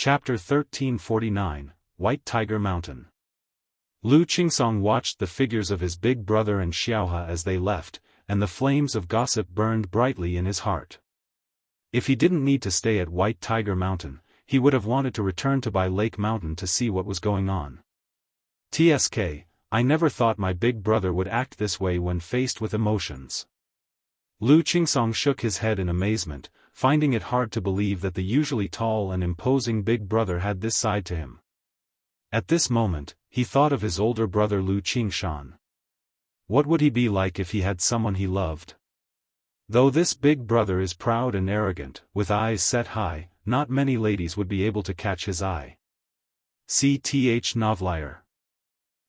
Chapter 1349, White Tiger Mountain. Lu Qingsong watched the figures of his big brother and Xiaohe as they left, and the flames of gossip burned brightly in his heart. If he didn't need to stay at White Tiger Mountain, he would have wanted to return to Bai Lake Mountain to see what was going on. TSK, I never thought my big brother would act this way when faced with emotions. Lu Qingsong shook his head in amazement, finding it hard to believe that the usually tall and imposing big brother had this side to him. At this moment, he thought of his older brother Lu Qingshan. What would he be like if he had someone he loved? Though this big brother is proud and arrogant, with eyes set high, not many ladies would be able to catch his eye. CTH Novelier.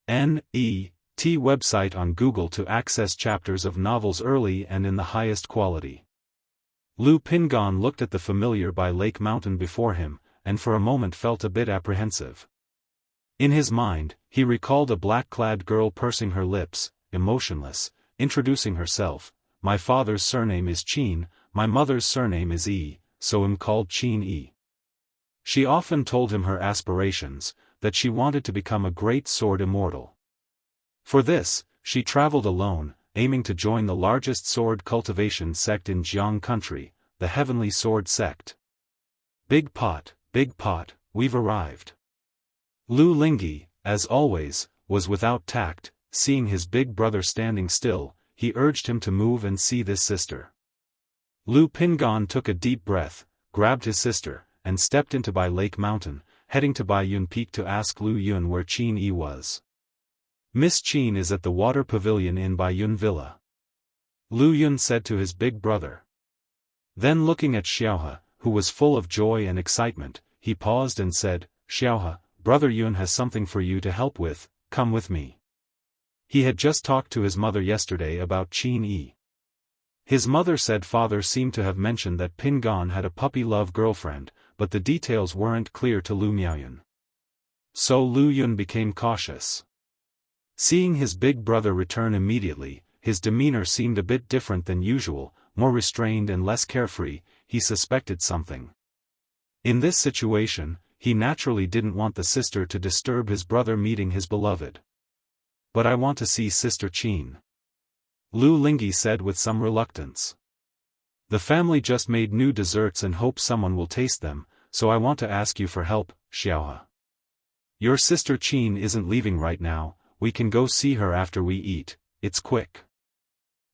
N.E.T. website on Google to access chapters of novels early and in the highest quality. Lu Pingon looked at the familiar Bai Lake Mountain before him, and for a moment felt a bit apprehensive. In his mind, he recalled a black-clad girl pursing her lips, emotionless, introducing herself. My father's surname is Qin, my mother's surname is Yi, so I'm called Qin Yi. She often told him her aspirations, that she wanted to become a great sword immortal. For this, she traveled alone, aiming to join the largest sword cultivation sect in Jianghu country, the Heavenly Sword Sect. Big pot, we've arrived. Lu Lingyi, as always, was without tact. Seeing his big brother standing still, he urged him to move and see this sister. Lu Pingon took a deep breath, grabbed his sister, and stepped into Bai Lake Mountain, heading to Bai Yun Peak to ask Lu Yun where Qin Yi was. Miss Qin is at the water pavilion in Bai Yun Villa. Lu Yun said to his big brother. Then looking at Xiaohe, who was full of joy and excitement, he paused and said, Xiaohe, Brother Yun has something for you to help with, come with me. He had just talked to his mother yesterday about Qin Yi. His mother said father seemed to have mentioned that Pingon had a puppy-love girlfriend, but the details weren't clear to Lu Miaoyun. So Lu Yun became cautious. Seeing his big brother return immediately, his demeanor seemed a bit different than usual, more restrained and less carefree. He suspected something. In this situation, he naturally didn't want the sister to disturb his brother meeting his beloved. But I want to see Sister Qin. Lu Lingyi said with some reluctance. The family just made new desserts and hope someone will taste them, so I want to ask you for help, Xiaohe. Your sister Qin isn't leaving right now, we can go see her after we eat, it's quick.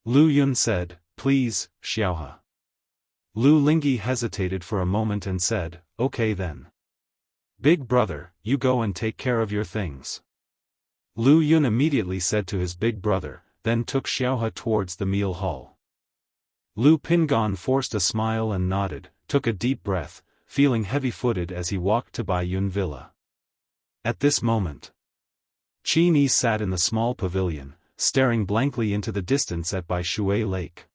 Lu Yun said, please, Xiaohe. Lu Lingyi hesitated for a moment and said, okay then. Big brother, you go and take care of your things. Lu Yun immediately said to his big brother, then took Xiaohe towards the meal hall. Lu Pingon forced a smile and nodded, took a deep breath, feeling heavy-footed as he walked to Bai Yun Villa. At this moment, Qin Yi sat in the small pavilion, staring blankly into the distance at Bai Shui Lake.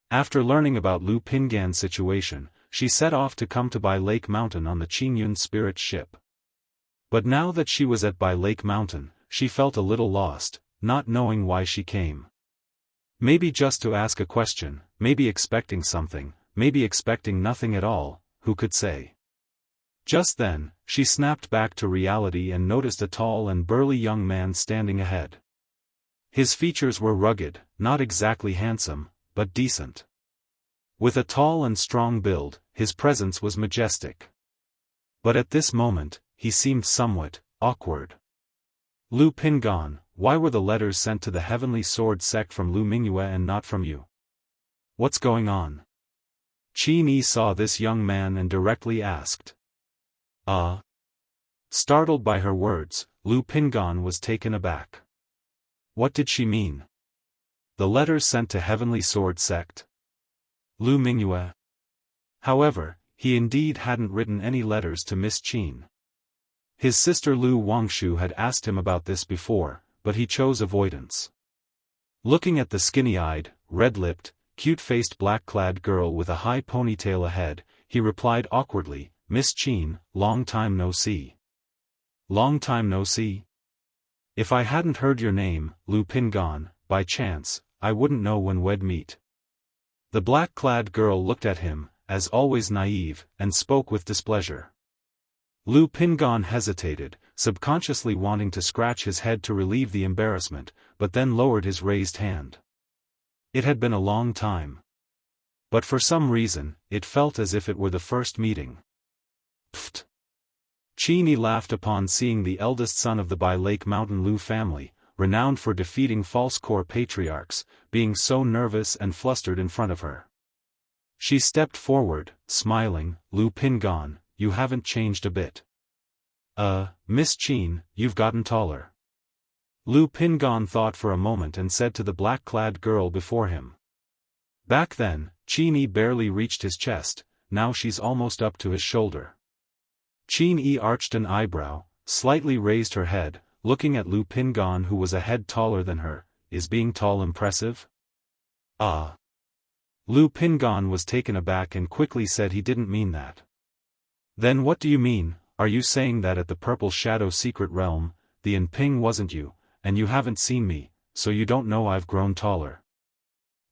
After learning about Lu Pingan's situation, she set off to come to Bai Lake Mountain on the Qingyun spirit ship. But now that she was at Bai Lake Mountain, she felt a little lost, not knowing why she came. Maybe just to ask a question, maybe expecting something, maybe expecting nothing at all, who could say? Just then, she snapped back to reality and noticed a tall and burly young man standing ahead. His features were rugged, not exactly handsome, but decent. With a tall and strong build, his presence was majestic. But at this moment, he seemed somewhat awkward. Lu Pingon, why were the letters sent to the Heavenly Sword Sect from Lu Mingyue and not from you? What's going on? Qin Yi saw this young man and directly asked. Startled by her words, Lu Pingon was taken aback. What did she mean? The letters sent to Heavenly Sword Sect? Lu Mingyue. However, he indeed hadn't written any letters to Miss Qin. His sister Lu Wangshu had asked him about this before, but he chose avoidance. Looking at the skinny-eyed, red-lipped, cute-faced black-clad girl with a high ponytail ahead, he replied awkwardly, Miss Qin, long time no see. Long time no see? If I hadn't heard your name, Lu Pingon, by chance, I wouldn't know when we'd meet. The black-clad girl looked at him, as always naive, and spoke with displeasure. Lu Pingan hesitated, subconsciously wanting to scratch his head to relieve the embarrassment, but then lowered his raised hand. It had been a long time. But for some reason, it felt as if it were the first meeting. Pfft. Qin Yi laughed upon seeing the eldest son of the Bai Lake Mountain Lu family, renowned for defeating false core patriarchs, being so nervous and flustered in front of her. She stepped forward, smiling. Lu Pingan, you haven't changed a bit. Miss Qin, you've gotten taller. Lu Pingan thought for a moment and said to the black-clad girl before him. Back then, Qin Yi barely reached his chest, now she's almost up to his shoulder. Qin Yi arched an eyebrow, slightly raised her head, looking at Lu Pingan who was a head taller than her. Is being tall impressive? Lu Pingan was taken aback and quickly said he didn't mean that. Then what do you mean? Are you saying that at the Purple Shadow Secret Realm, the Enping wasn't you, and you haven't seen me, so you don't know I've grown taller?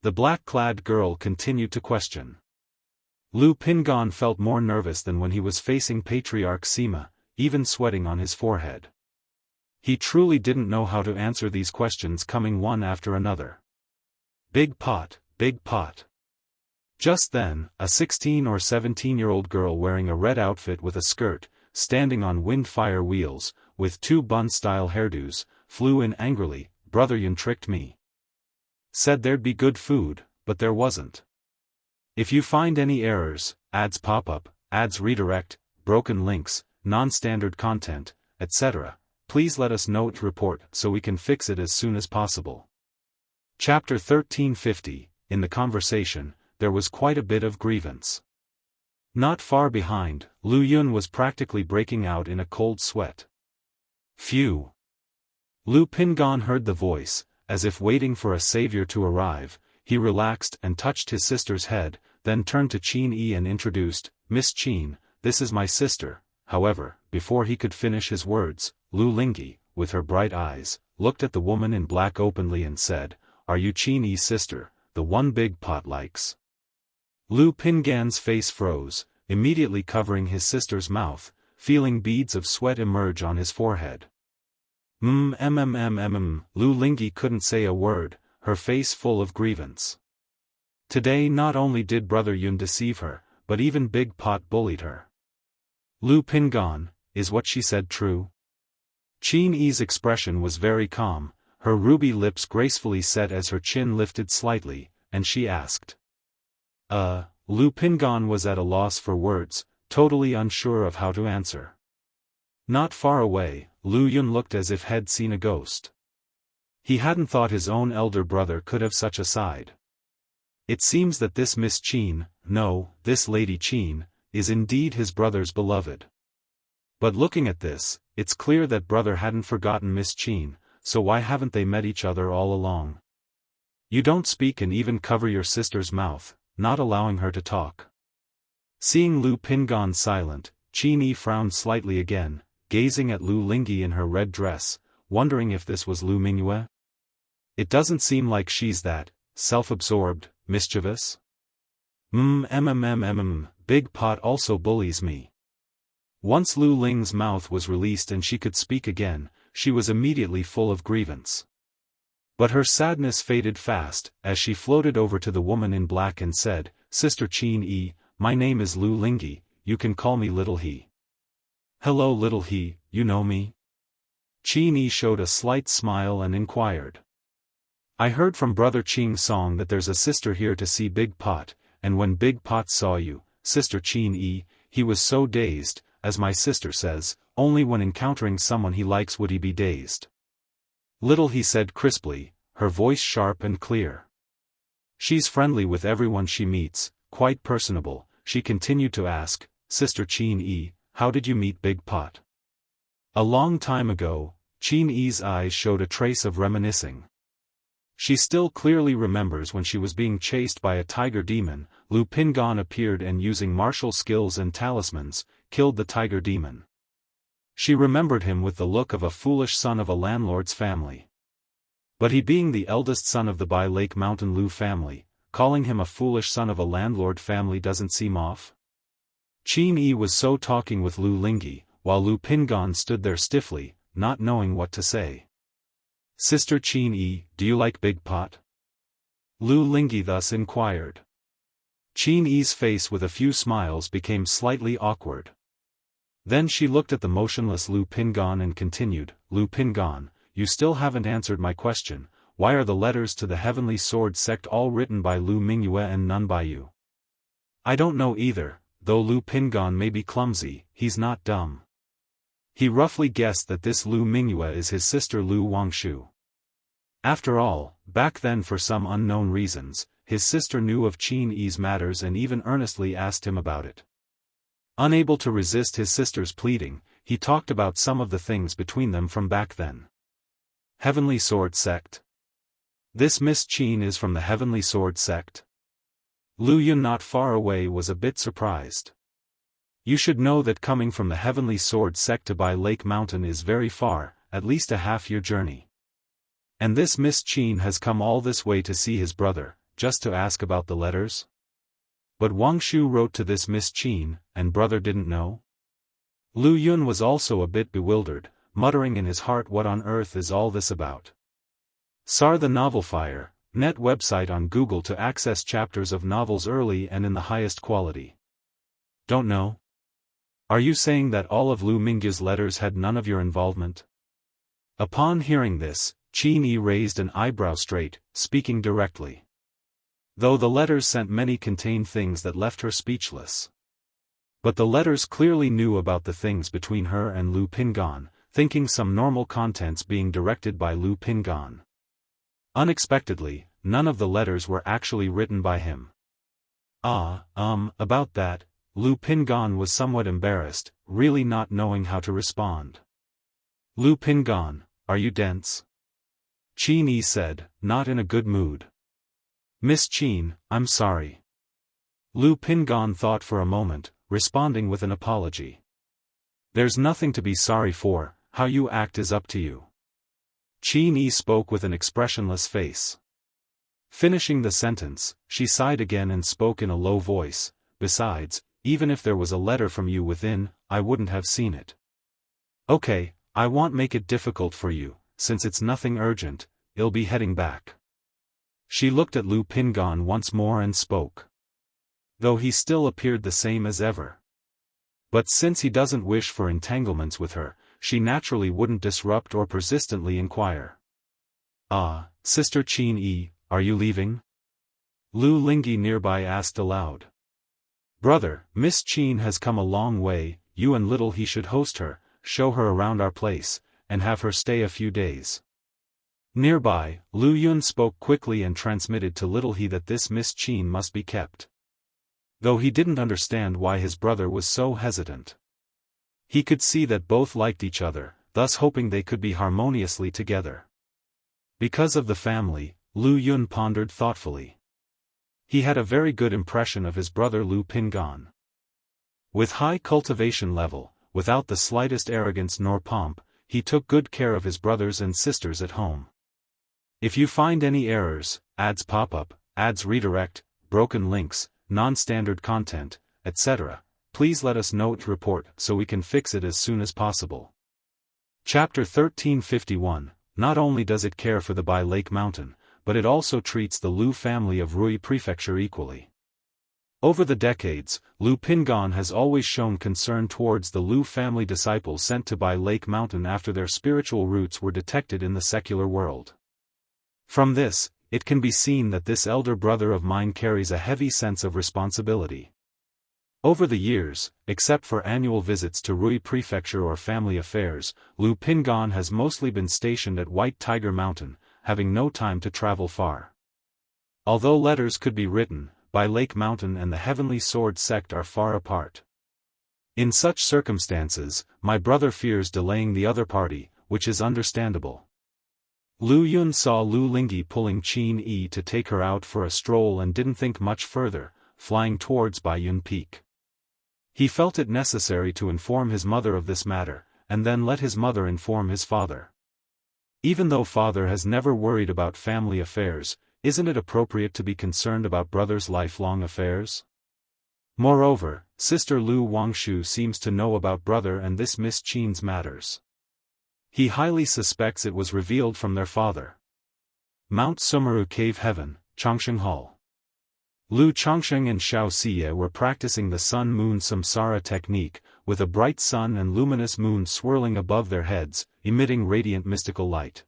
The black-clad girl continued to question. Lu Pingan felt more nervous than when he was facing Patriarch Sima, even sweating on his forehead. He truly didn't know how to answer these questions coming one after another. Big pot, big pot. Just then, a 16 or 17-year-old girl wearing a red outfit with a skirt, standing on wind-fire wheels, with two bun-style hairdos, flew in angrily. Brother Yun tricked me. Said there'd be good food, but there wasn't. If you find any errors, ads pop up, ads redirect, broken links, non-standard content, etc., please let us know to report so we can fix it as soon as possible. Chapter 1350, in the conversation, there was quite a bit of grievance. Not far behind, Lu Yun was practically breaking out in a cold sweat. Phew. Lu Pingan heard the voice, as if waiting for a savior to arrive. He relaxed and touched his sister's head, then turned to Qin Yi and introduced, Miss Qin, this is my sister. However, before he could finish his words, Lu Lingyi, with her bright eyes, looked at the woman in black openly and said, Are you Qin Yi's sister, the one Big Pot likes? Lu Pingan's face froze, immediately covering his sister's mouth, feeling beads of sweat emerge on his forehead. Lu Lingyi couldn't say a word, her face full of grievance. Today not only did Brother Yun deceive her, but even Big Pot bullied her. Lu Pingan, is what she said true? Qin Yi's expression was very calm, her ruby lips gracefully set as her chin lifted slightly, and she asked. Lu Pingan was at a loss for words, totally unsure of how to answer. Not far away, Lu Yun looked as if he'd seen a ghost. He hadn't thought his own elder brother could have such a side. It seems that this Miss Qin, no, this Lady Qin, is indeed his brother's beloved. But looking at this, it's clear that brother hadn't forgotten Miss Qin, so why haven't they met each other all along? You don't speak and even cover your sister's mouth, not allowing her to talk. Seeing Lu Pingan silent, Qin Yi frowned slightly again, gazing at Lu Lingyi in her red dress, wondering if this was Lu Mingyue. It doesn't seem like she's that self-absorbed, mischievous. Big Pot also bullies me. Once Lu Ling's mouth was released and she could speak again, she was immediately full of grievance. But her sadness faded fast, as she floated over to the woman in black and said, Sister Qin Yi, my name is Lu Lingyi, you can call me Little He. Hello Little He, you know me? Qin Yi showed a slight smile and inquired. I heard from Brother Qing Song that there's a sister here to see Big Pot, and when Big Pot saw you, Sister Qin Yi, he was so dazed, as my sister says, only when encountering someone he likes would he be dazed. Little He said crisply, her voice sharp and clear. She's friendly with everyone she meets, quite personable. She continued to ask, Sister Qin Yi, how did you meet Big Pot? A long time ago. Qin Yi's eyes showed a trace of reminiscing. She still clearly remembers when she was being chased by a tiger demon. Lu Pingan appeared and using martial skills and talismans, killed the tiger demon. She remembered him with the look of a foolish son of a landlord's family. But he being the eldest son of the Bai Lake Mountain Lu family, calling him a foolish son of a landlord family doesn't seem off. Qin Yi was so talking with Lu Lingyi, while Lu Pingon stood there stiffly, not knowing what to say. "Sister Qin Yi, do you like Big Pot?" Lu Lingyi thus inquired. Qin Yi's face with a few smiles became slightly awkward. Then she looked at the motionless Lu Pingon and continued, "Lu Pingon, you still haven't answered my question. Why are the letters to the Heavenly Sword sect all written by Lu Mingyue and none by you?" "I don't know either, though Lu Pingon may be clumsy, he's not dumb. He roughly guessed that this Lu Mingyue is his sister Lu Wangshu. After all, back then for some unknown reasons, his sister knew of Qin Yi's matters and even earnestly asked him about it. Unable to resist his sister's pleading, he talked about some of the things between them from back then. Heavenly Sword Sect. This Miss Qin is from the Heavenly Sword Sect? Lu Yun not far away was a bit surprised. You should know that coming from the Heavenly Sword Sect to Bai Lake Mountain is very far, at least a half-year journey. And this Miss Qin has come all this way to see his brother, just to ask about the letters? But Wang Shu wrote to this Miss Qin, and brother didn't know? Lu Yun was also a bit bewildered, muttering in his heart, what on earth is all this about? SAR the Novel Fire, net website on Google to access chapters of novels early and in the highest quality. Don't know? Are you saying that all of Lu Mingyue's letters had none of your involvement? Upon hearing this, Qin Yi raised an eyebrow straight, speaking directly. Though the letters sent many contained things that left her speechless. But the letters clearly knew about the things between her and Lu Pingon, thinking some normal contents being directed by Lu Pingon. Unexpectedly, none of the letters were actually written by him. About that, Lu Pingon was somewhat embarrassed, really not knowing how to respond. Lu Pingon, are you dense? Qin Yi said, not in a good mood. Miss Qin, I'm sorry. Lu Pingon thought for a moment, responding with an apology. There's nothing to be sorry for, how you act is up to you. Qin Yi spoke with an expressionless face. Finishing the sentence, she sighed again and spoke in a low voice, besides, even if there was a letter from you within, I wouldn't have seen it. Okay, I won't make it difficult for you, since it's nothing urgent, I'll be heading back. She looked at Lu Pingon once more and spoke. Though he still appeared the same as ever. But since he doesn't wish for entanglements with her, she naturally wouldn't disrupt or persistently inquire. Sister Qin Yi, are you leaving? Lu Lingyi nearby asked aloud. Brother, Miss Qin has come a long way, you and Little He should host her, show her around our place, and have her stay a few days. Nearby, Lu Yun spoke quickly and transmitted to Little He that this Miss Qin must be kept. Though he didn't understand why his brother was so hesitant. He could see that both liked each other, thus hoping they could be harmoniously together. Because of the family, Lu Yun pondered thoughtfully. He had a very good impression of his brother Lu Pingon. With high cultivation level, without the slightest arrogance nor pomp, he took good care of his brothers and sisters at home. If you find any errors, ads pop up, ads redirect, broken links, non-standard content, etc., please let us know to report so we can fix it as soon as possible. Chapter 1351, not only does it care for the Bai Lake Mountain, but it also treats the Lu family of Rui Prefecture equally. Over the decades, Lu Pingon has always shown concern towards the Lu family disciples sent to Bai Lake Mountain after their spiritual roots were detected in the secular world. From this, it can be seen that this elder brother of mine carries a heavy sense of responsibility. Over the years, except for annual visits to Rui Prefecture or family affairs, Lu Pingon has mostly been stationed at White Tiger Mountain, having no time to travel far. Although letters could be written, Bai Lake Mountain and the Heavenly Sword sect are far apart. In such circumstances, my brother fears delaying the other party, which is understandable. Lu Yun saw Lu Lingyi pulling Qin Yi to take her out for a stroll and didn't think much further, flying towards Baiyun Peak. He felt it necessary to inform his mother of this matter, and then let his mother inform his father. Even though father has never worried about family affairs, isn't it appropriate to be concerned about brother's lifelong affairs? Moreover, Sister Lu Wangshu seems to know about brother and this Miss Qin's matters. He highly suspects it was revealed from their father. Mount Sumeru Cave Heaven, Changsheng Hall. Lu Changsheng and Xiao Xie were practicing the sun-moon samsara technique, with a bright sun and luminous moon swirling above their heads, emitting radiant mystical light.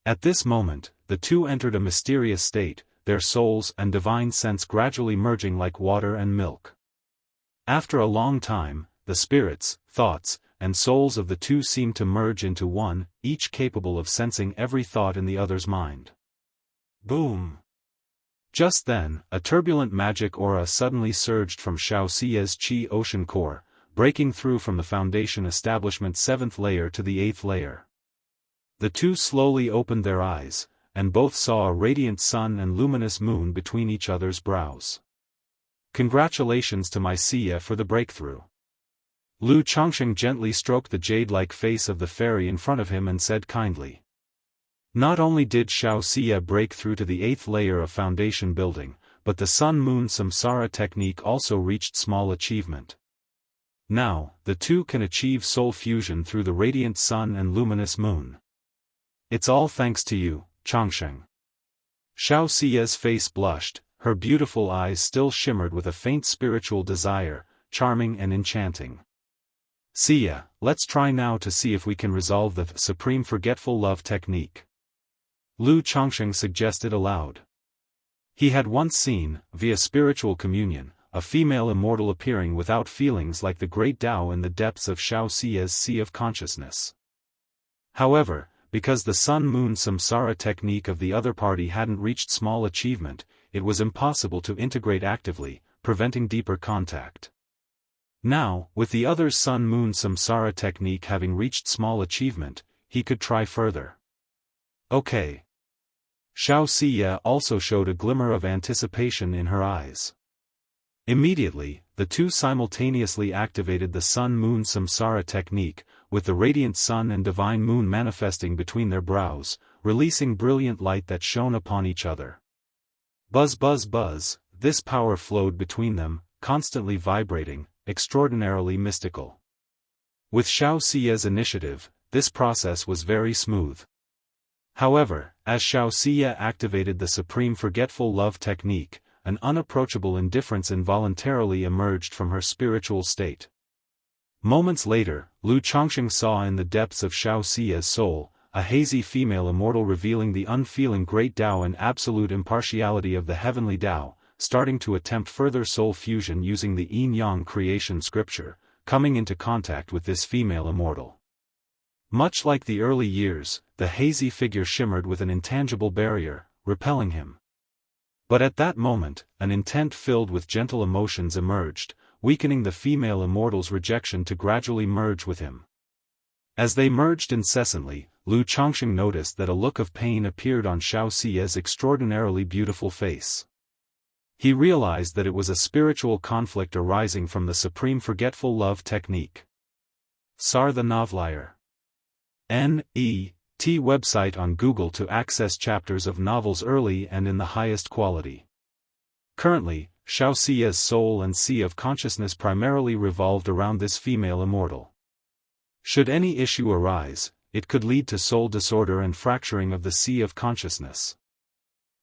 At this moment, the two entered a mysterious state, their souls and divine sense gradually merging like water and milk. After a long time, the spirits, thoughts, and souls of the two seemed to merge into one, each capable of sensing every thought in the other's mind. Boom! Just then, a turbulent magic aura suddenly surged from Xiao Xie's Qi ocean core, breaking through from the foundation establishment's 7th layer to the 8th layer. The two slowly opened their eyes, and both saw a radiant sun and luminous moon between each other's brows. Congratulations to my Xie for the breakthrough. Lu Changsheng gently stroked the jade-like face of the fairy in front of him and said kindly. Not only did Xiao Xie break through to the 8th layer of foundation building, but the sun-moon samsara technique also reached small achievement. Now, the two can achieve soul fusion through the radiant sun and luminous moon. It's all thanks to you, Changsheng. Xiao Xie's face blushed, her beautiful eyes still shimmered with a faint spiritual desire, charming and enchanting. Xie, let's try now to see if we can resolve the supreme forgetful love technique. Lu Changsheng suggested aloud. He had once seen, via spiritual communion, a female immortal appearing without feelings like the great Tao in the depths of Xiao Xie's sea of consciousness. However, because the sun-moon samsara technique of the other party hadn't reached small achievement, it was impossible to integrate actively, preventing deeper contact. Now, with the other's sun-moon samsara technique having reached small achievement, he could try further. Okay. Xiao Xie also showed a glimmer of anticipation in her eyes. Immediately, the two simultaneously activated the sun-moon samsara technique, with the radiant sun and divine moon manifesting between their brows, releasing brilliant light that shone upon each other. Buzz buzz buzz, this power flowed between them, constantly vibrating, extraordinarily mystical. With Xiao Xie's initiative, this process was very smooth. However, as Xiao Xie activated the supreme forgetful love technique, an unapproachable indifference involuntarily emerged from her spiritual state. Moments later, Lu Changsheng saw in the depths of Xiao Xie's soul, a hazy female immortal revealing the unfeeling great Tao and absolute impartiality of the heavenly Tao, starting to attempt further soul fusion using the yin-yang creation scripture, coming into contact with this female immortal. Much like the early years, the hazy figure shimmered with an intangible barrier, repelling him. But at that moment, an intent filled with gentle emotions emerged, weakening the female immortal's rejection to gradually merge with him. As they merged incessantly, Lu Changsheng noticed that a look of pain appeared on Xiao Xie's extraordinarily beautiful face. He realized that it was a spiritual conflict arising from the supreme forgetful love technique. Sar the Novelier. N.E.T. website on Google to access chapters of novels early and in the highest quality. Currently, Xiao Xie's soul and sea of consciousness primarily revolved around this female immortal. Should any issue arise, it could lead to soul disorder and fracturing of the sea of consciousness.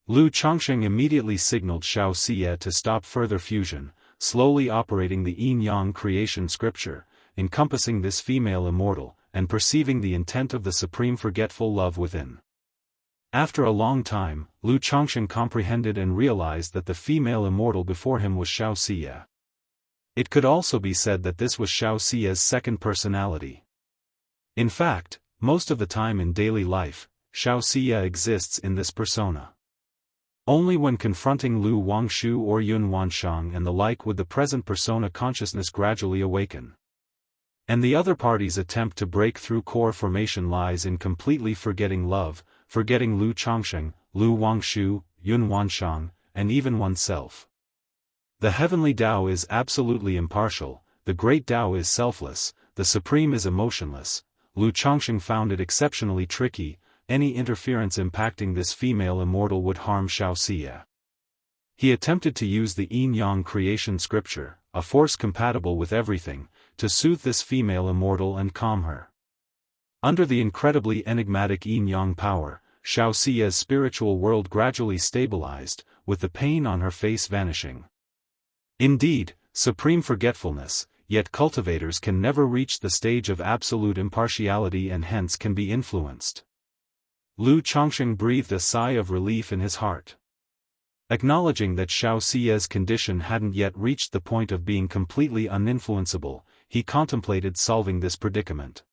Lu Changsheng immediately signaled Xiao Xie to stop further fusion, slowly operating the yin-yang creation scripture, encompassing this female immortal, and perceiving the intent of the supreme forgetful love within. After a long time, Lu Changsheng comprehended and realized that the female immortal before him was Xiao Xie. It could also be said that this was Xiao Xie's second personality. In fact, most of the time in daily life, Xiao Xie exists in this persona. Only when confronting Lu Wangshu or Yun Wanshang and the like would the present persona consciousness gradually awaken. And the other party's attempt to break through core formation lies in completely forgetting love, forgetting Lu Changsheng, Lu Wangshu, Yun Wanshang, and even oneself. The heavenly Tao is absolutely impartial, the great Tao is selfless, the supreme is emotionless. Lu Changsheng found it exceptionally tricky. Any interference impacting this female immortal would harm Xiao Xie. He attempted to use the yin-yang creation scripture, a force compatible with everything, to soothe this female immortal and calm her. Under the incredibly enigmatic yin-yang power, Xianxia's spiritual world gradually stabilized, with the pain on her face vanishing. Indeed, supreme forgetfulness, yet cultivators can never reach the stage of absolute impartiality and hence can be influenced. Lu Chongsheng breathed a sigh of relief in his heart. Acknowledging that Xianxia's condition hadn't yet reached the point of being completely uninfluenceable, he contemplated solving this predicament.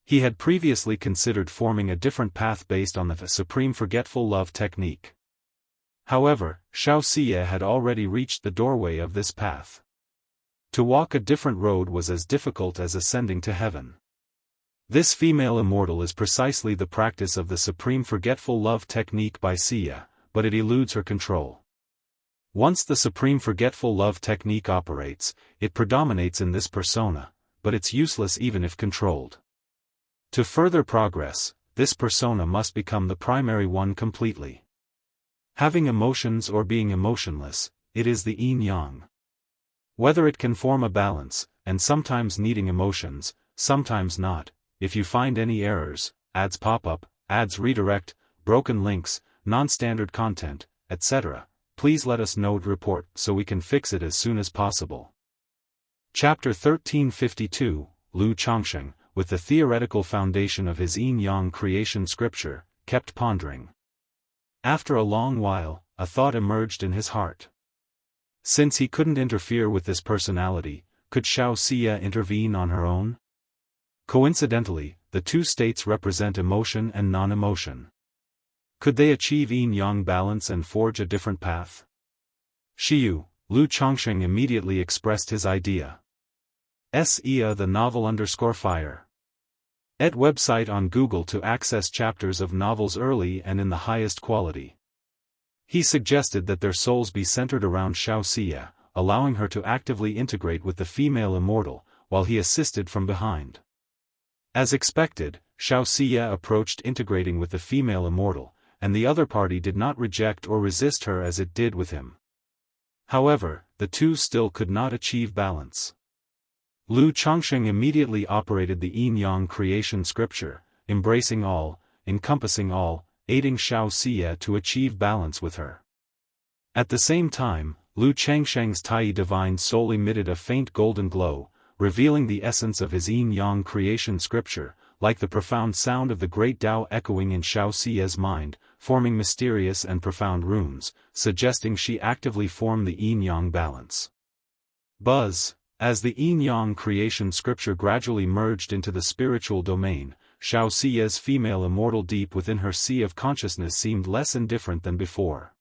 He had previously considered forming a different path based on the supreme forgetful love technique. However, Xianxia had already reached the doorway of this path. To walk a different road was as difficult as ascending to heaven. This female immortal is precisely the practice of the supreme forgetful love technique by Xia, but it eludes her control. Once the supreme forgetful love technique operates, it predominates in this persona, but it's useless even if controlled. To further progress, this persona must become the primary one completely. Having emotions or being emotionless, it is the yin-yang. Whether it can form a balance, and sometimes needing emotions, sometimes not, if you find any errors, ads pop up, ads redirect, broken links, non-standard content, etc., please let us know to report so we can fix it as soon as possible. Chapter 1352, Lu Chongsheng, with the theoretical foundation of his yin-yang creation scripture, kept pondering. After a long while, a thought emerged in his heart. Since he couldn't interfere with this personality, could Xianxia intervene on her own? Coincidentally, the two states represent emotion and non-emotion. Could they achieve yin-yang balance and forge a different path? Shiyu, Lu Chongsheng immediately expressed his idea. Sea the novel _fire. Et website on Google to access chapters of novels early and in the highest quality. He suggested that their souls be centered around Xianxia, allowing her to actively integrate with the female immortal, while he assisted from behind. As expected, Xianxia approached integrating with the female immortal, and the other party did not reject or resist her as it did with him. However, the two still could not achieve balance. Lu Chongsheng immediately operated the yin-yang creation scripture, embracing all, encompassing all, aiding Xianxia to achieve balance with her. At the same time, Lu Chongsheng's Tai divine soul emitted a faint golden glow, revealing the essence of his yin-yang creation scripture, like the profound sound of the great Tao echoing in Xianxia's mind, forming mysterious and profound runes, suggesting she actively form the yin-yang balance. Buzz. As the yin-yang creation scripture gradually merged into the spiritual domain, Xianxia's female immortal deep within her sea of consciousness seemed less indifferent than before.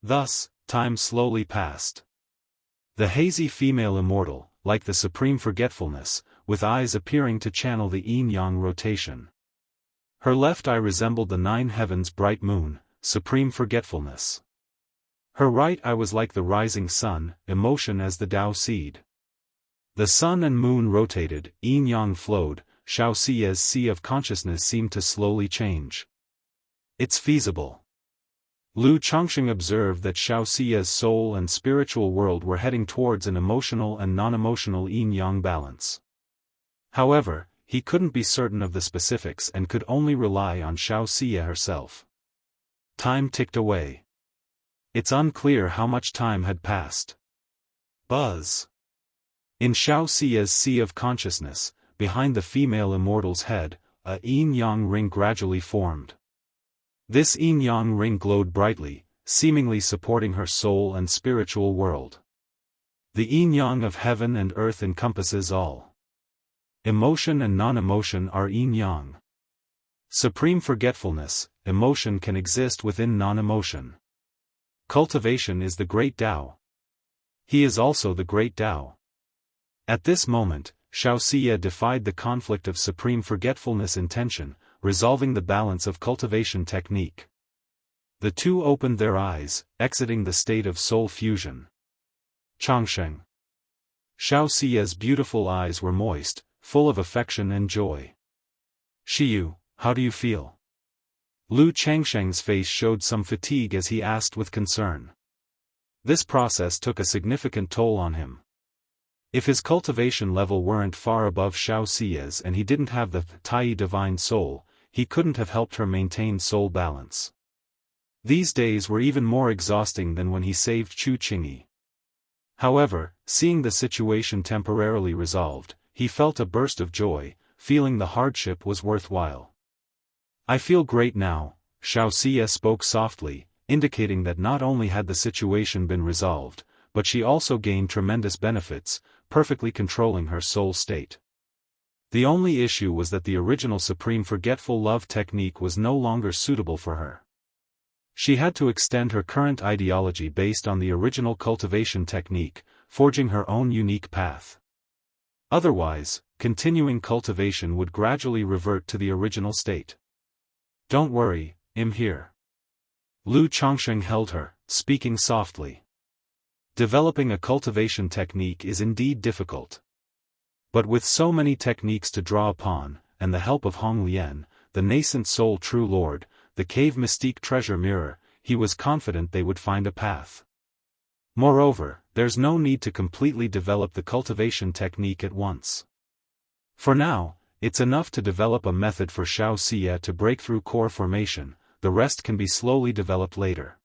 Thus, time slowly passed. The hazy female immortal, like the supreme forgetfulness, with eyes appearing to channel the yin-yang rotation. Her left eye resembled the nine heavens' bright moon, supreme forgetfulness. Her right eye was like the rising sun, emotion as the Tao seed. The sun and moon rotated, yin-yang flowed, Xianxia's sea of consciousness seemed to slowly change. It's feasible. Lu Chongsheng observed that Xianxia's soul and spiritual world were heading towards an emotional and non-emotional yin-yang balance. However, he couldn't be certain of the specifics and could only rely on Xianxia herself. Time ticked away. It's unclear how much time had passed. Buzz. In Xianxia's sea of consciousness, behind the female immortal's head, a yin-yang ring gradually formed. This yin-yang ring glowed brightly, seemingly supporting her soul and spiritual world. The yin-yang of heaven and earth encompasses all. Emotion and non-emotion are yin-yang. Supreme forgetfulness, emotion can exist within non-emotion. Cultivation is the great Tao. He is also the great Tao. At this moment, Xianxia defied the conflict of supreme forgetfulness intention, resolving the balance of cultivation technique. The two opened their eyes, exiting the state of soul fusion. Chongsheng. Xianxia's beautiful eyes were moist, full of affection and joy. Shiyu, how do you feel? Lu Chongsheng's face showed some fatigue as he asked with concern. This process took a significant toll on him. If his cultivation level weren't far above Xiaoxia's and he didn't have the Tai divine soul, he couldn't have helped her maintain soul balance. These days were even more exhausting than when he saved Chu Qingyi. However, seeing the situation temporarily resolved, he felt a burst of joy, feeling the hardship was worthwhile. I feel great now, Xiaoxia spoke softly, indicating that not only had the situation been resolved, but she also gained tremendous benefits, perfectly controlling her soul state. The only issue was that the original Supreme Forgetful Love technique was no longer suitable for her. She had to extend her current ideology based on the original cultivation technique, forging her own unique path. Otherwise, continuing cultivation would gradually revert to the original state. Don't worry, I'm here. Lu Chongsheng held her, speaking softly. Developing a cultivation technique is indeed difficult. But with so many techniques to draw upon, and the help of Hong Lian, the nascent soul true lord, the cave mystique treasure mirror, he was confident they would find a path. Moreover, there's no need to completely develop the cultivation technique at once. For now, it's enough to develop a method for Xiaoxia to break through core formation, the rest can be slowly developed later.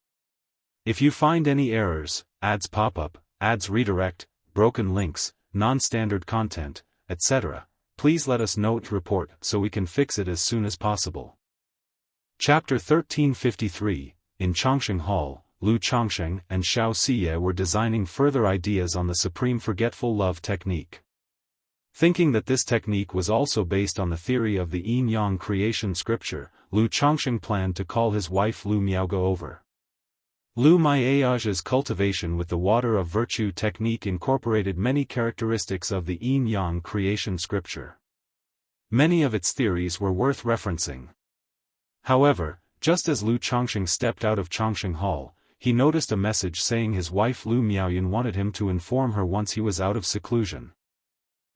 If you find any errors, ads pop up, ads redirect, broken links, non-standard content, etc., please let us know to report so we can fix it as soon as possible. Chapter 1353, in Chongsheng Hall, Lu Chongsheng and Xiaoxia were designing further ideas on the Supreme Forgetful Love technique. Thinking that this technique was also based on the theory of the yin-yang creation scripture, Lu Chongsheng planned to call his wife Lu Miaoge over. Lu Miaoge's cultivation with the water of virtue technique incorporated many characteristics of the yin-yang creation scripture. Many of its theories were worth referencing. However, just as Lu Chongsheng stepped out of Chongsheng Hall, he noticed a message saying his wife Lu Miaoyun wanted him to inform her once he was out of seclusion.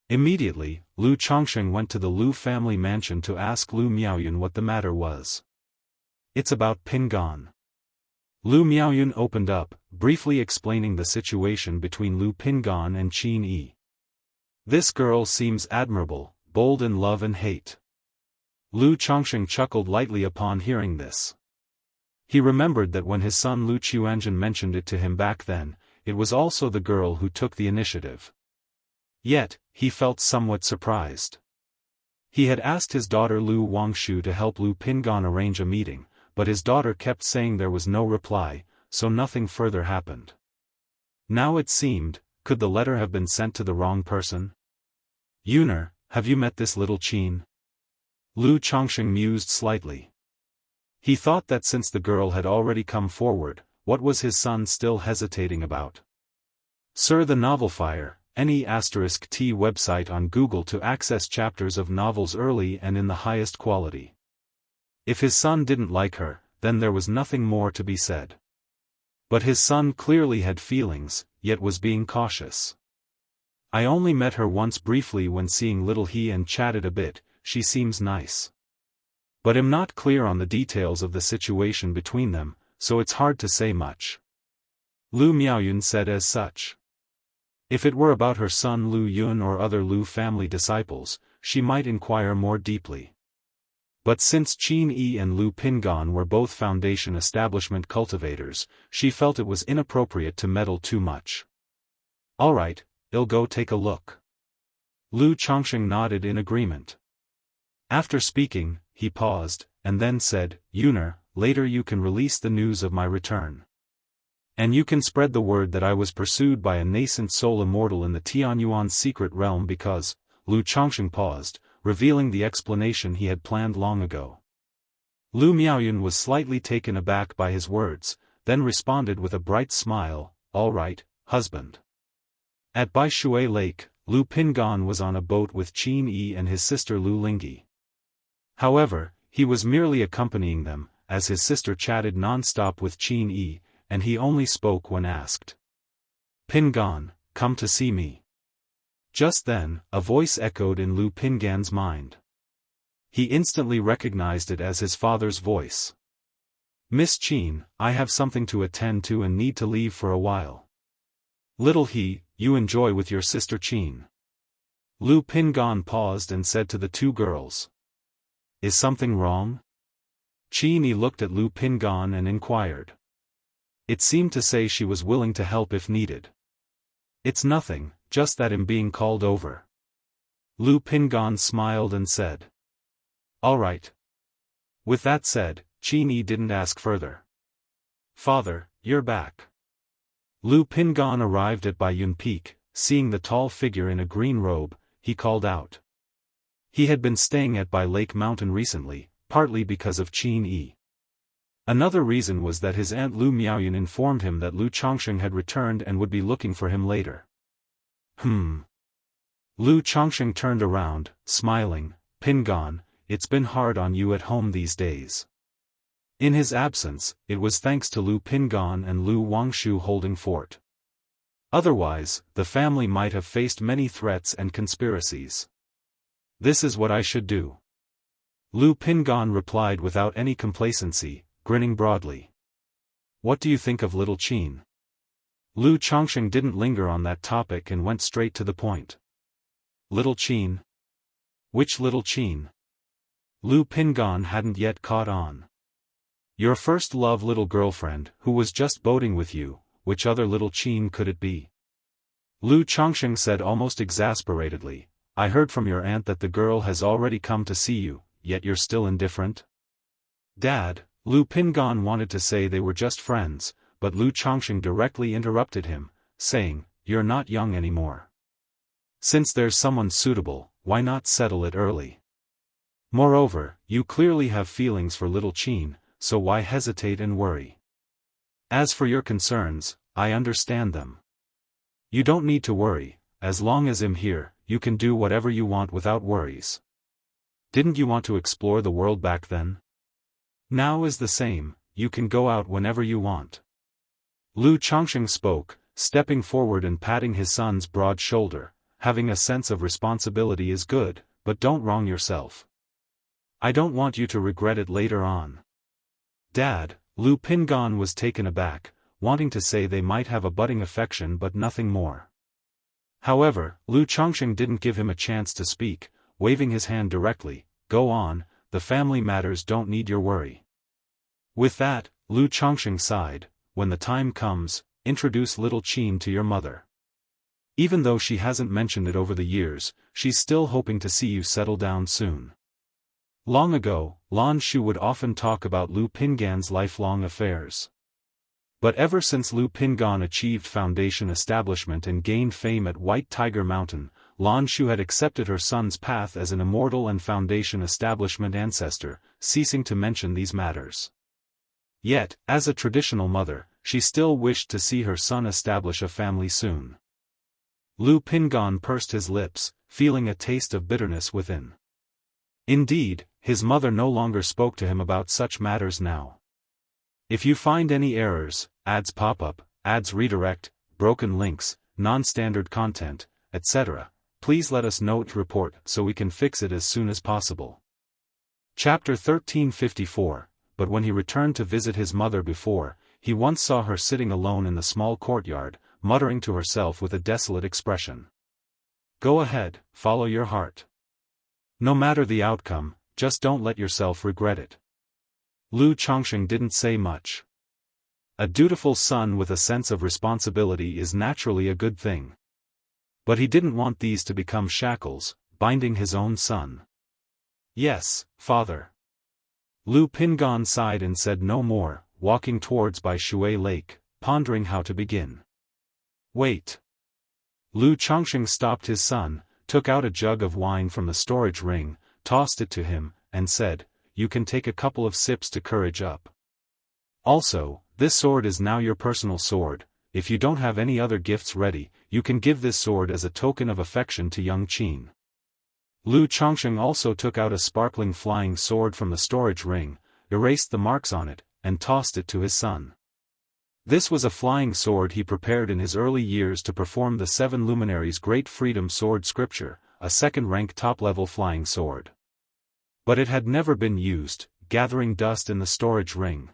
Immediately, Lu Chongsheng went to the Lu family mansion to ask Lu Miaoyun what the matter was. It's about Pingan. Lu Miaoyun opened up, briefly explaining the situation between Lu Pingan and Qin Yi. This girl seems admirable, bold in love and hate. Lu Chongsheng chuckled lightly upon hearing this. He remembered that when his son Lu Qiuanzhen mentioned it to him back then, it was also the girl who took the initiative. Yet, he felt somewhat surprised. He had asked his daughter Lu Wangshu to help Lu Pingan arrange a meeting, but his daughter kept saying there was no reply, so nothing further happened. Now it seemed, could the letter have been sent to the wrong person? Yuner, have you met this little Qin? Lu Chongsheng mused slightly. He thought that since the girl had already come forward, what was his son still hesitating about? Sir, the Novel Fire, NE*T website on Google to access chapters of novels early and in the highest quality. If his son didn't like her, then there was nothing more to be said. But his son clearly had feelings, yet was being cautious. I only met her once briefly when seeing little he and chatted a bit, she seems nice. But I'm not clear on the details of the situation between them, so it's hard to say much. Lu Miaoyun said as such. If it were about her son Lu Yun or other Lu family disciples, she might inquire more deeply. But since Qin Yi and Lu Pingan were both foundation establishment cultivators, she felt it was inappropriate to meddle too much. Alright, I'll go take a look. Lu Chongsheng nodded in agreement. After speaking, he paused, and then said, Yuner, later you can release the news of my return. And you can spread the word that I was pursued by a nascent soul immortal in the Tianyuan secret realm because, Lu Chongsheng paused, revealing the explanation he had planned long ago. Lu Miaoyun was slightly taken aback by his words, then responded with a bright smile, all right, husband. At Baishui Lake, Lu Pingan was on a boat with Qin Yi and his sister Lu Lingyi. However, he was merely accompanying them, as his sister chatted non-stop with Qin Yi, and he only spoke when asked. Pingan, come to see me. Just then, a voice echoed in Lu Pingan's mind. He instantly recognized it as his father's voice. Miss Qin, I have something to attend to and need to leave for a while. Little he, you enjoy with your sister Qin. Lu Pingan paused and said to the two girls. Is something wrong? Qin looked at Lu Pingan and inquired. It seemed to say she was willing to help if needed. It's nothing, just that I'm being called over. Lu Pingan smiled and said. All right. With that said, Qin didn't ask further. Father, you're back. Lu Pingan arrived at Baiyun Peak, seeing the tall figure in a green robe, he called out. He had been staying at Bai Lake Mountain recently, partly because of Qin. Another reason was that his aunt Lu Miaoyun informed him that Lu Chongsheng had returned and would be looking for him later. Lu Chongsheng turned around, smiling. Pingan, it's been hard on you at home these days. In his absence, it was thanks to Lu Pingan and Lu Wangshu holding fort. Otherwise, the family might have faced many threats and conspiracies. This is what I should do. Lu Pingan replied without any complacency, grinning broadly. What do you think of little Qin? Lu Chongsheng didn't linger on that topic and went straight to the point. Little Qin? Which little Qin? Lu Pingan hadn't yet caught on. Your first love little girlfriend, who was just boating with you, which other little Qin could it be? Lu Chongsheng said almost exasperatedly, I heard from your aunt that the girl has already come to see you, yet you're still indifferent? Dad, Lu Pingan wanted to say they were just friends, but Lu Chongsheng directly interrupted him, saying, you're not young anymore. Since there's someone suitable, why not settle it early? Moreover, you clearly have feelings for little Qin, so why hesitate and worry? As for your concerns, I understand them. You don't need to worry, as long as I'm here, you can do whatever you want without worries. Didn't you want to explore the world back then? Now is the same, you can go out whenever you want. Lu Chongsheng spoke, stepping forward and patting his son's broad shoulder. Having a sense of responsibility is good, but don't wrong yourself. I don't want you to regret it later on. Dad, Lu Pingan was taken aback, wanting to say they might have a budding affection but nothing more. However, Lu Chongsheng didn't give him a chance to speak, waving his hand directly, go on, the family matters don't need your worry. With that, Lu Chongsheng sighed, when the time comes, introduce little Qin to your mother. Even though she hasn't mentioned it over the years, she's still hoping to see you settle down soon. Long ago, Lan Shu would often talk about Lu Pingan's lifelong affairs. But ever since Lu Pingan achieved foundation establishment and gained fame at White Tiger Mountain, Lan Shu had accepted her son's path as an immortal and foundation establishment ancestor, ceasing to mention these matters. Yet, as a traditional mother, she still wished to see her son establish a family soon. Lu Pingan pursed his lips, feeling a taste of bitterness within. Indeed, his mother no longer spoke to him about such matters now. If you find any errors, ads pop up, ads redirect, broken links, non-standard content, etc., please let us know to report so we can fix it as soon as possible. Chapter 1354. But when he returned to visit his mother before, he once saw her sitting alone in the small courtyard, muttering to herself with a desolate expression. Go ahead, follow your heart. No matter the outcome, just don't let yourself regret it. Lu Chongsheng didn't say much. A dutiful son with a sense of responsibility is naturally a good thing. But he didn't want these to become shackles, binding his own son. Yes, father. Lu Pingan sighed and said no more, walking towards Bai Shui Lake, pondering how to begin. Wait. Lu Chongsheng stopped his son, took out a jug of wine from the storage ring, tossed it to him, and said, you can take a couple of sips to courage up. Also, this sword is now your personal sword. If you don't have any other gifts ready, you can give this sword as a token of affection to young Qin. Lu Chongsheng also took out a sparkling flying sword from the storage ring, erased the marks on it, and tossed it to his son. This was a flying sword he prepared in his early years to perform the Seven Luminaries' Great Freedom Sword Scripture, a second-rank top-level flying sword. But it had never been used, gathering dust in the storage ring.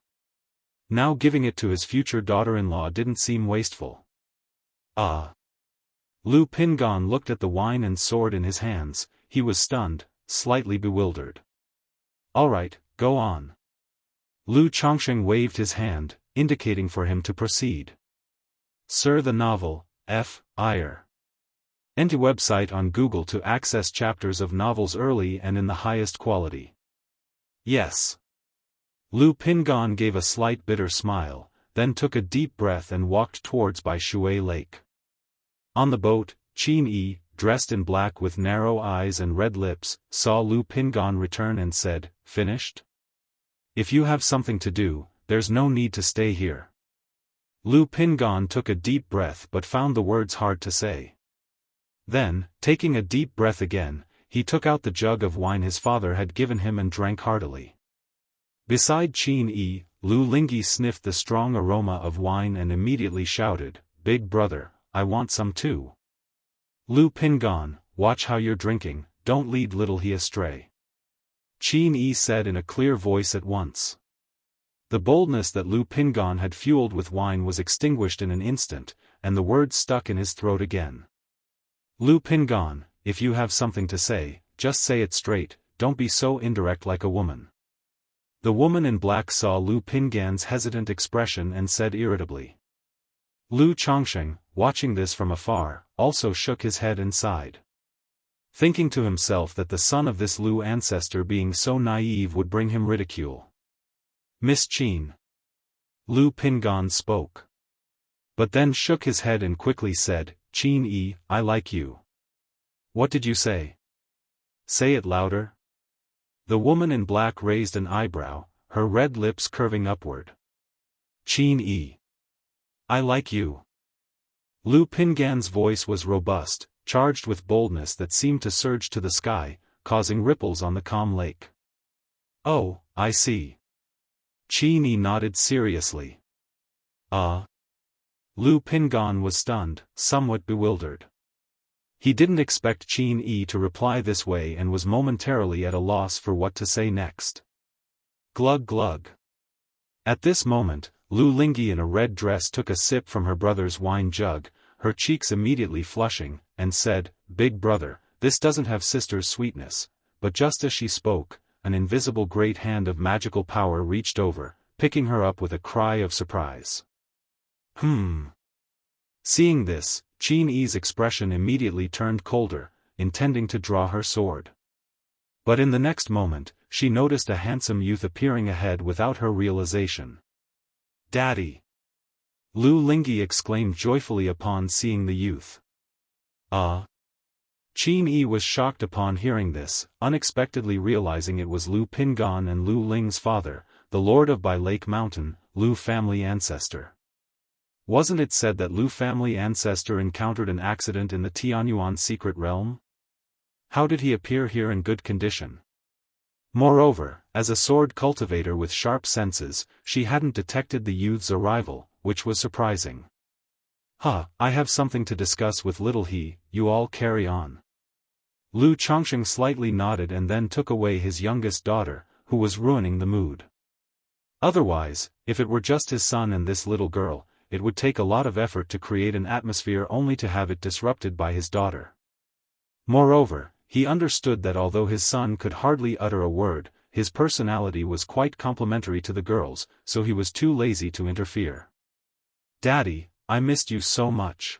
Now giving it to his future daughter-in-law didn't seem wasteful. Ah! Lu Pingan looked at the wine and sword in his hands. He was stunned, slightly bewildered. Alright, go on. Lu Chongsheng waved his hand, indicating for him to proceed. Sir, the novel, F.I.R. Enter website on Google to access chapters of novels early and in the highest quality. Yes. Lu Pingan gave a slight bitter smile, then took a deep breath and walked towards Bai Shui Lake. On the boat, Qin Yi, dressed in black with narrow eyes and red lips, saw Lu Pingan return and said, "Finished? If you have something to do, there's no need to stay here." Lu Pingan took a deep breath but found the words hard to say. Then, taking a deep breath again, he took out the jug of wine his father had given him and drank heartily. Beside Qin Yi, Lu Lingyi sniffed the strong aroma of wine and immediately shouted, "Big brother, I want some too." Lu Pingan, watch how you're drinking, don't lead little he astray. Qin Yi said in a clear voice at once. The boldness that Lu Pingan had fueled with wine was extinguished in an instant, and the words stuck in his throat again. Lu Pingan, if you have something to say, just say it straight, don't be so indirect like a woman. The woman in black saw Lu Pingan's hesitant expression and said irritably. Lu Chongsheng, watching this from afar, also shook his head and sighed. Thinking to himself that the son of this Lu ancestor being so naive would bring him ridicule. Miss Qin. Lu Pingan spoke. But then shook his head and quickly said, Qin Yi, I like you. What did you say? Say it louder. The woman in black raised an eyebrow, her red lips curving upward. Qin Yi. I like you. Lu Pingan's voice was robust, charged with boldness that seemed to surge to the sky, causing ripples on the calm lake. Oh, I see. Qin Yi nodded seriously. Lu Pingan was stunned, somewhat bewildered. He didn't expect Qin Yi to reply this way and was momentarily at a loss for what to say next. Glug glug. At this moment, Lu Lingyi in a red dress took a sip from her brother's wine jug, her cheeks immediately flushing, and said, Big brother, this doesn't have sister's sweetness. But just as she spoke, an invisible great hand of magical power reached over, picking her up with a cry of surprise. Seeing this, Qin Yi's expression immediately turned colder, intending to draw her sword. But in the next moment, she noticed a handsome youth appearing ahead without her realization. Daddy! Lu Lingyi exclaimed joyfully upon seeing the youth. Qin Yi was shocked upon hearing this, unexpectedly realizing it was Lu Pingan and Lu Ling's father, the lord of Bai Lake Mountain, Lu family ancestor. Wasn't it said that Lu family ancestor encountered an accident in the Tianyuan secret realm? How did he appear here in good condition? Moreover, as a sword cultivator with sharp senses, she hadn't detected the youth's arrival, which was surprising. I have something to discuss with little he, you all carry on. Lu Chongsheng slightly nodded and then took away his youngest daughter, who was ruining the mood. Otherwise, if it were just his son and this little girl, it would take a lot of effort to create an atmosphere only to have it disrupted by his daughter. Moreover, he understood that although his son could hardly utter a word, his personality was quite complementary to the girl's, so he was too lazy to interfere. Daddy, I missed you so much.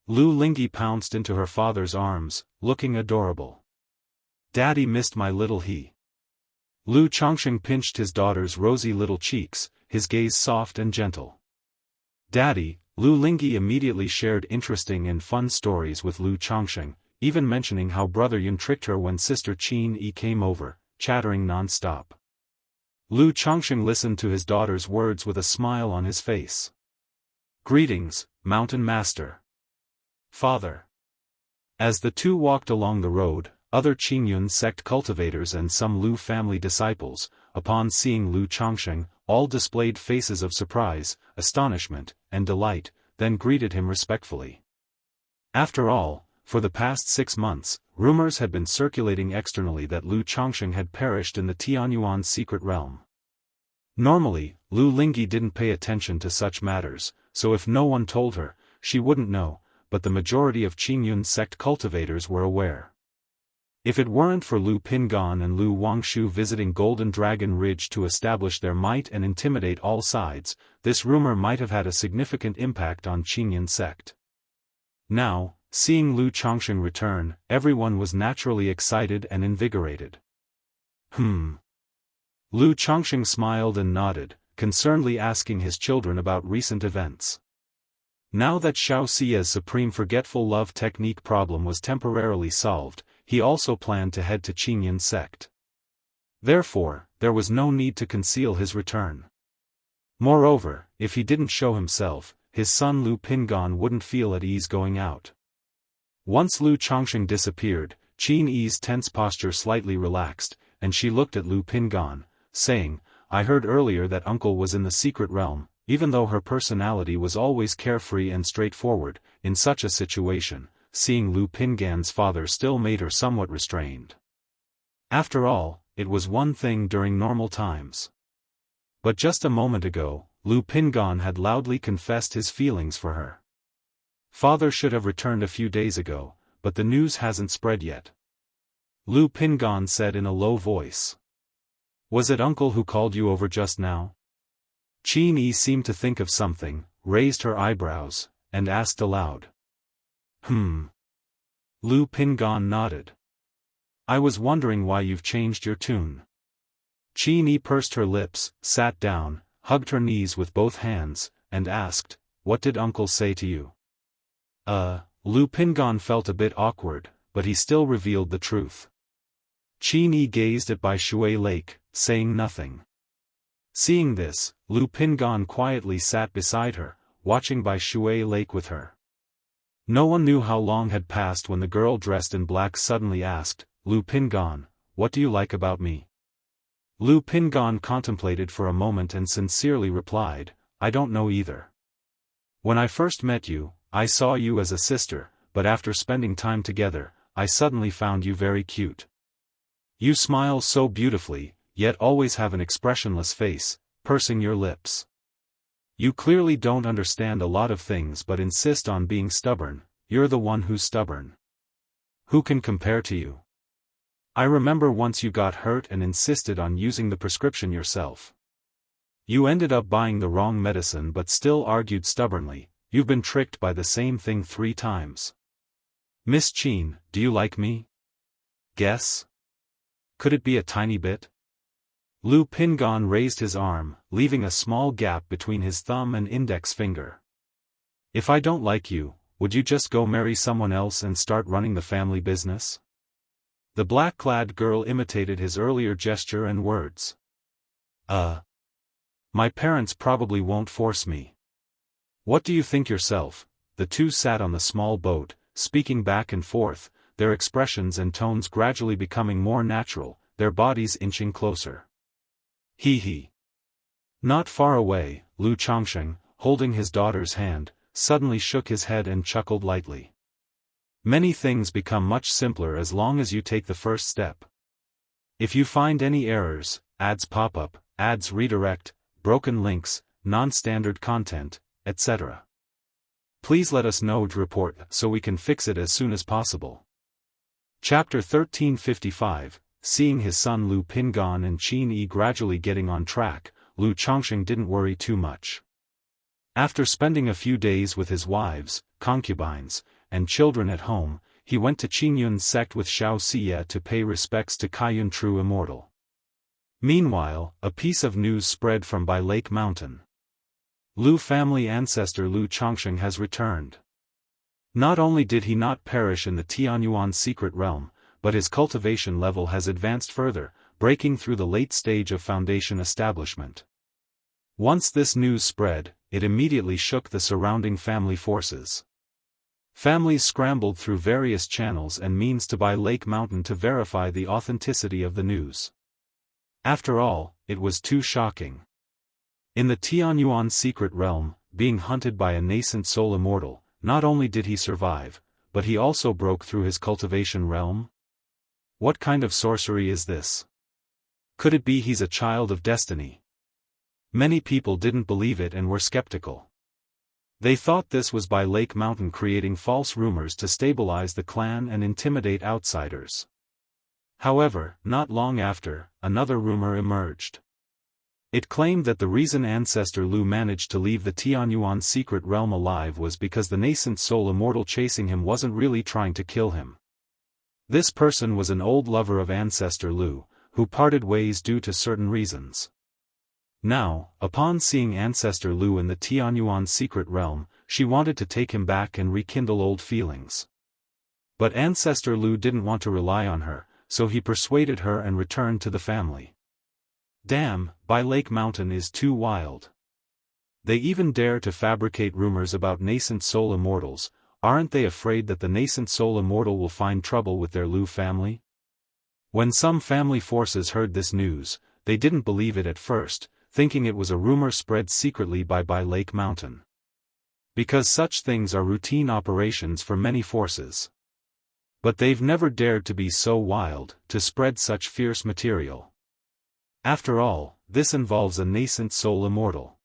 Lu Lingyi pounced into her father's arms, looking adorable. Daddy missed my little he. Lu Chongsheng pinched his daughter's rosy little cheeks, his gaze soft and gentle. Daddy, Lu Lingyi immediately shared interesting and fun stories with Lu Chongsheng, even mentioning how brother Yun tricked her when sister Qin Yi came over, chattering non-stop. Lu Chongsheng listened to his daughter's words with a smile on his face. Greetings, Mountain Master. Father. As the two walked along the road, other Qingyun sect cultivators and some Lu family disciples, upon seeing Lu Chongsheng, all displayed faces of surprise, astonishment, and delight, then greeted him respectfully. After all, for the past 6 months, rumors had been circulating externally that Lu Chongsheng had perished in the Tianyuan secret realm. Normally, Lu Lingyi didn't pay attention to such matters, so if no one told her, she wouldn't know, but the majority of Qingyun sect cultivators were aware. If it weren't for Lu Pingan and Lu Wangshu visiting Golden Dragon Ridge to establish their might and intimidate all sides, this rumor might have had a significant impact on Qingyun sect. Now, seeing Lu Chongqing return, everyone was naturally excited and invigorated. Lu Chongqing smiled and nodded, concernedly asking his children about recent events. Now that Xiao Xia's supreme forgetful love technique problem was temporarily solved, he also planned to head to Qingyun sect. Therefore, there was no need to conceal his return. Moreover, if he didn't show himself, his son Lu Pingan wouldn't feel at ease going out. Once Lu Chongqing disappeared, Qin Yi's tense posture slightly relaxed, and she looked at Lu Pingan, saying, "I heard earlier that uncle was in the secret realm." Even though her personality was always carefree and straightforward, in such a situation, seeing Lu Pingan's father still made her somewhat restrained. After all, it was one thing during normal times. But just a moment ago, Lu Pingan had loudly confessed his feelings for her. Father should have returned a few days ago, but the news hasn't spread yet. Lu Pingan said in a low voice. Was it uncle who called you over just now? Qin Yi seemed to think of something, raised her eyebrows, and asked aloud. Lu Pingan nodded. I was wondering why you've changed your tune. Qin Yi pursed her lips, sat down, hugged her knees with both hands, and asked, what did uncle say to you? Lu Pingan felt a bit awkward, but he still revealed the truth. Qin Yi gazed at Bai Shui Lake, saying nothing. Seeing this, Lu Pingan quietly sat beside her, watching Bai Shui Lake with her. No one knew how long had passed when the girl dressed in black suddenly asked, Lu Pingan, what do you like about me? Lu Pingan contemplated for a moment and sincerely replied, I don't know either. When I first met you, I saw you as a sister, but after spending time together, I suddenly found you very cute. You smile so beautifully, yet always have an expressionless face, pursing your lips. You clearly don't understand a lot of things but insist on being stubborn. You're the one who's stubborn. Who can compare to you? I remember once you got hurt and insisted on using the prescription yourself. You ended up buying the wrong medicine but still argued stubbornly. You've been tricked by the same thing 3 times. Miss Qin, do you like me? Guess? Could it be a tiny bit? Lu Pingan raised his arm, leaving a small gap between his thumb and index finger. If I don't like you, would you just go marry someone else and start running the family business? The black-clad girl imitated his earlier gesture and words. My parents probably won't force me. What do you think yourself? The two sat on the small boat, speaking back and forth, their expressions and tones gradually becoming more natural, their bodies inching closer. He. Not far away, Lu Chongqing, holding his daughter's hand, suddenly shook his head and chuckled lightly. Many things become much simpler as long as you take the first step. If you find any errors, ads pop up, ads redirect, broken links, non-standard content, etc. Please let us know to report so we can fix it as soon as possible. Chapter 1355. Seeing his son Lu Pingan and Qin Yi gradually getting on track, Lu Chongqing didn't worry too much. After spending a few days with his wives, concubines, and children at home, he went to Qingyun sect with Xiao Xia to pay respects to Kaiyun True Immortal. Meanwhile, a piece of news spread from Bai Lake Mountain. Lu family ancestor Lu Chongqing has returned. Not only did he not perish in the Tianyuan secret realm, but his cultivation level has advanced further, breaking through the late stage of foundation establishment. Once this news spread, it immediately shook the surrounding family forces. Families scrambled through various channels and means to Bai Lake Mountain to verify the authenticity of the news. After all, it was too shocking. In the Tianyuan secret realm, being hunted by a nascent soul immortal, not only did he survive, but he also broke through his cultivation realm? What kind of sorcery is this? Could it be he's a child of destiny? Many people didn't believe it and were skeptical. They thought this was by Lake Mountain creating false rumors to stabilize the clan and intimidate outsiders. However, not long after, another rumor emerged. It claimed that the reason Ancestor Lu managed to leave the Tianyuan secret realm alive was because the nascent soul immortal chasing him wasn't really trying to kill him. This person was an old lover of Ancestor Lu, who parted ways due to certain reasons. Now, upon seeing Ancestor Lu in the Tianyuan secret realm, she wanted to take him back and rekindle old feelings. But Ancestor Lu didn't want to rely on her, so he persuaded her and returned to the family. Damn, by Lake Mountain is too wild. They even dare to fabricate rumors about nascent soul immortals. Aren't they afraid that the nascent soul immortal will find trouble with their Lu family? When some family forces heard this news, they didn't believe it at first, thinking it was a rumor spread secretly by Lake Mountain. Because such things are routine operations for many forces. But they've never dared to be so wild, to spread such fierce material. After all, this involves a nascent soul immortal.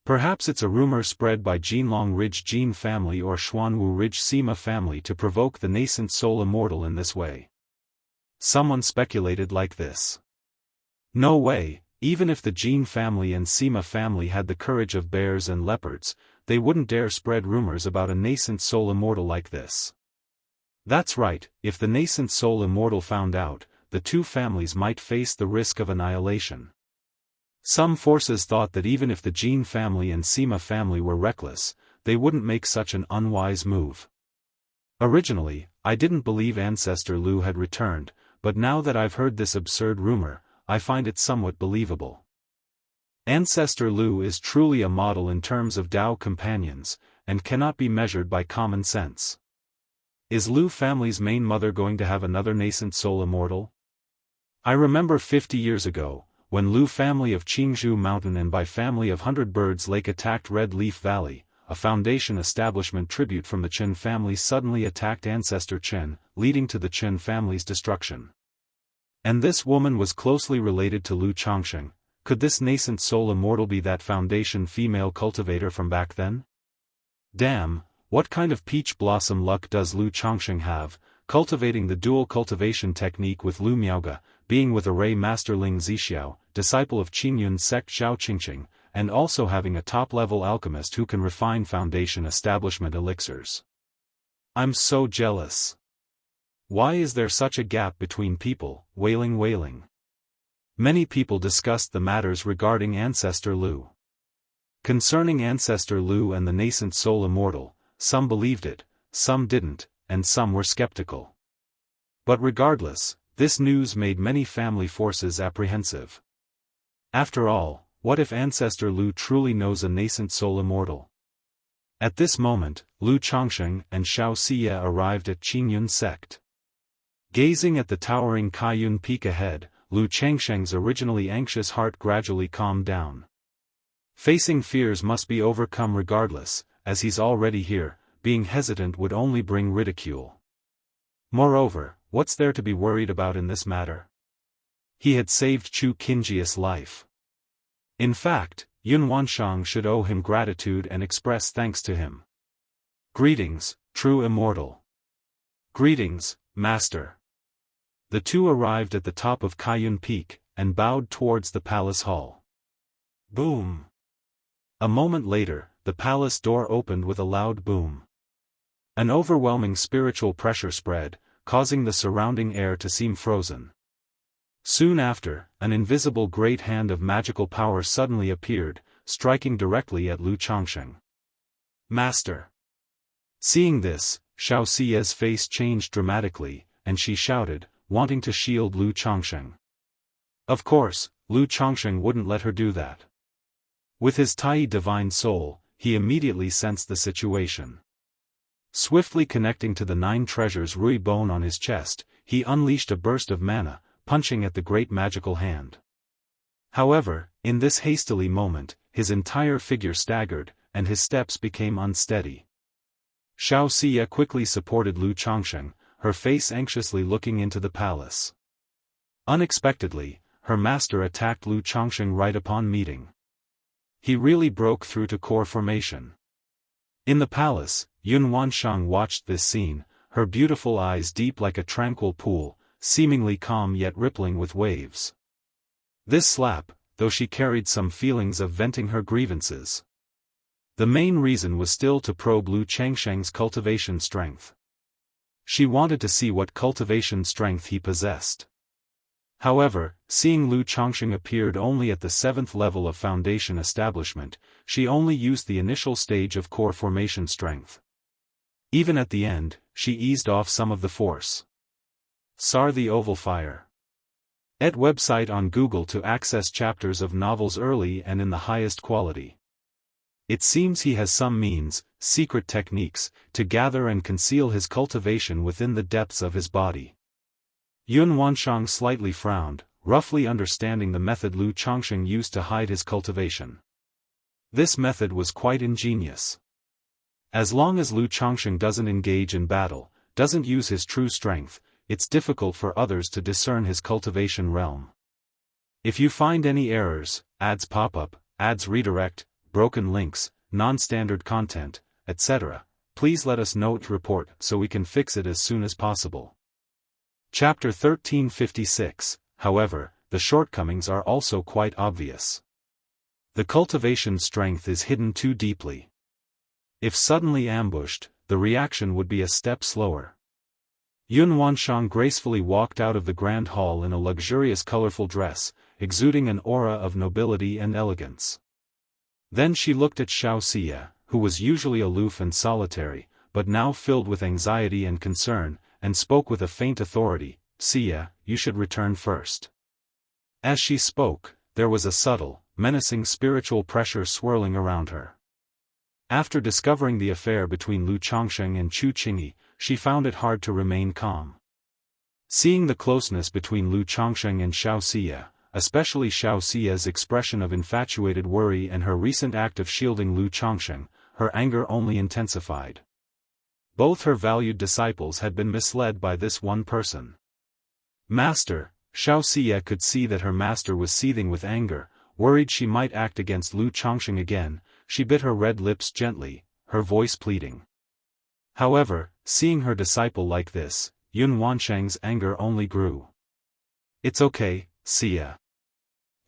Perhaps it's a rumor spread by Jinlong Ridge Jin family or Xuanwu Ridge Sima family to provoke the nascent soul immortal in this way. Someone speculated like this. No way, even if the Jin family and Sima family had the courage of bears and leopards, they wouldn't dare spread rumors about a nascent soul immortal like this. That's right, if the nascent soul immortal found out, the two families might face the risk of annihilation. Some forces thought that even if the Jin family and Sima family were reckless, they wouldn't make such an unwise move. Originally, I didn't believe Ancestor Lu had returned, but now that I've heard this absurd rumor, I find it somewhat believable. Ancestor Lu is truly a model in terms of Dao companions, and cannot be measured by common sense. Is Lu family's main mother going to have another nascent soul immortal? I remember 50 years ago, when Lu family of Jianghu Mountain and by family of 100 Birds Lake attacked Red Leaf Valley, a Foundation establishment tribute from the Chen family suddenly attacked Ancestor Chen, leading to the Chen family's destruction. And this woman was closely related to Lu Changsheng. Could this nascent soul immortal be that Foundation female cultivator from back then? Damn, what kind of peach blossom luck does Lu Changsheng have, cultivating the dual cultivation technique with Lu Miaoge, being with array master Ling Zixiao, disciple of Qingyun sect Zhao Qingqing, and also having a top-level alchemist who can refine Foundation establishment elixirs. I'm so jealous. Why is there such a gap between people? Wailing. Many people discussed the matters regarding Ancestor Lu. Concerning Ancestor Lu and the nascent soul immortal, some believed it, some didn't, and some were skeptical. But regardless, this news made many family forces apprehensive. After all, what if Ancestor Lu truly knows a nascent soul immortal? At this moment, Lu Changsheng and Xiao Xie arrived at Qingyun sect. Gazing at the towering Kaiyun peak ahead, Lu Changsheng's originally anxious heart gradually calmed down. Facing fears must be overcome regardless, as he's already here, being hesitant would only bring ridicule. Moreover, what's there to be worried about in this matter? He had saved Chu Qinji's life. In fact, Yun Wanshang should owe him gratitude and express thanks to him. Greetings, true immortal. Greetings, master. The two arrived at the top of Kaiyun Peak, and bowed towards the palace hall. Boom! A moment later, the palace door opened with a loud boom. An overwhelming spiritual pressure spread, causing the surrounding air to seem frozen. Soon after, an invisible great hand of magical power suddenly appeared, striking directly at Lu Changsheng. Master! Seeing this, Xiao Xie's face changed dramatically, and she shouted, wanting to shield Lu Changsheng. Of course, Lu Changsheng wouldn't let her do that. With his Tai divine soul, he immediately sensed the situation. Swiftly connecting to the 9 treasures Rui bone on his chest, he unleashed a burst of mana, punching at the great magical hand. However, in this hastily moment, his entire figure staggered, and his steps became unsteady. Xiao Xie quickly supported Lu Changsheng, her face anxiously looking into the palace. Unexpectedly, her master attacked Lu Changsheng right upon meeting. he really broke through to core formation. In the palace, Yun Wanshang watched this scene, her beautiful eyes deep like a tranquil pool, seemingly calm yet rippling with waves. This slap, though she carried some feelings of venting her grievances. The main reason was still to probe Lu Changsheng's cultivation strength. She wanted to see what cultivation strength he possessed. However, seeing Lu Changsheng appeared only at the 7th level of foundation establishment, she only used the initial stage of core formation strength. Even at the end, she eased off some of the force. Sar the Oval Fire. Et website on Google to access chapters of novels early and in the highest quality. It seems he has some means, secret techniques, to gather and conceal his cultivation within the depths of his body. Yun Wanshang slightly frowned, roughly understanding the method Lu Changsheng used to hide his cultivation. This method was quite ingenious. As long as Lu Changsheng doesn't engage in battle, doesn't use his true strength, it's difficult for others to discern his cultivation realm. If you find any errors, ads pop up, ads redirect, broken links, non-standard content, etc., please let us know to report so we can fix it as soon as possible. Chapter 1356, however, the shortcomings are also quite obvious. The cultivation strength is hidden too deeply. If suddenly ambushed, the reaction would be a step slower. Yun Wanshang gracefully walked out of the grand hall in a luxurious colorful dress, exuding an aura of nobility and elegance. Then she looked at Xianxia, who was usually aloof and solitary, but now filled with anxiety and concern, and spoke with a faint authority, "Xia, you should return first." As she spoke, there was a subtle, menacing spiritual pressure swirling around her. After discovering the affair between Lu Changsheng and Chu Qingyi, she found it hard to remain calm. Seeing the closeness between Lu Changsheng and Xianxia, especially Xiaoxia's expression of infatuated worry and her recent act of shielding Lu Changsheng, her anger only intensified. Both her valued disciples had been misled by this one person. Master, Xiaoxia could see that her master was seething with anger, worried she might act against Lu Changsheng again. She bit her red lips gently, her voice pleading. However, seeing her disciple like this, Yun Wanshang's anger only grew. "It's okay, Xia."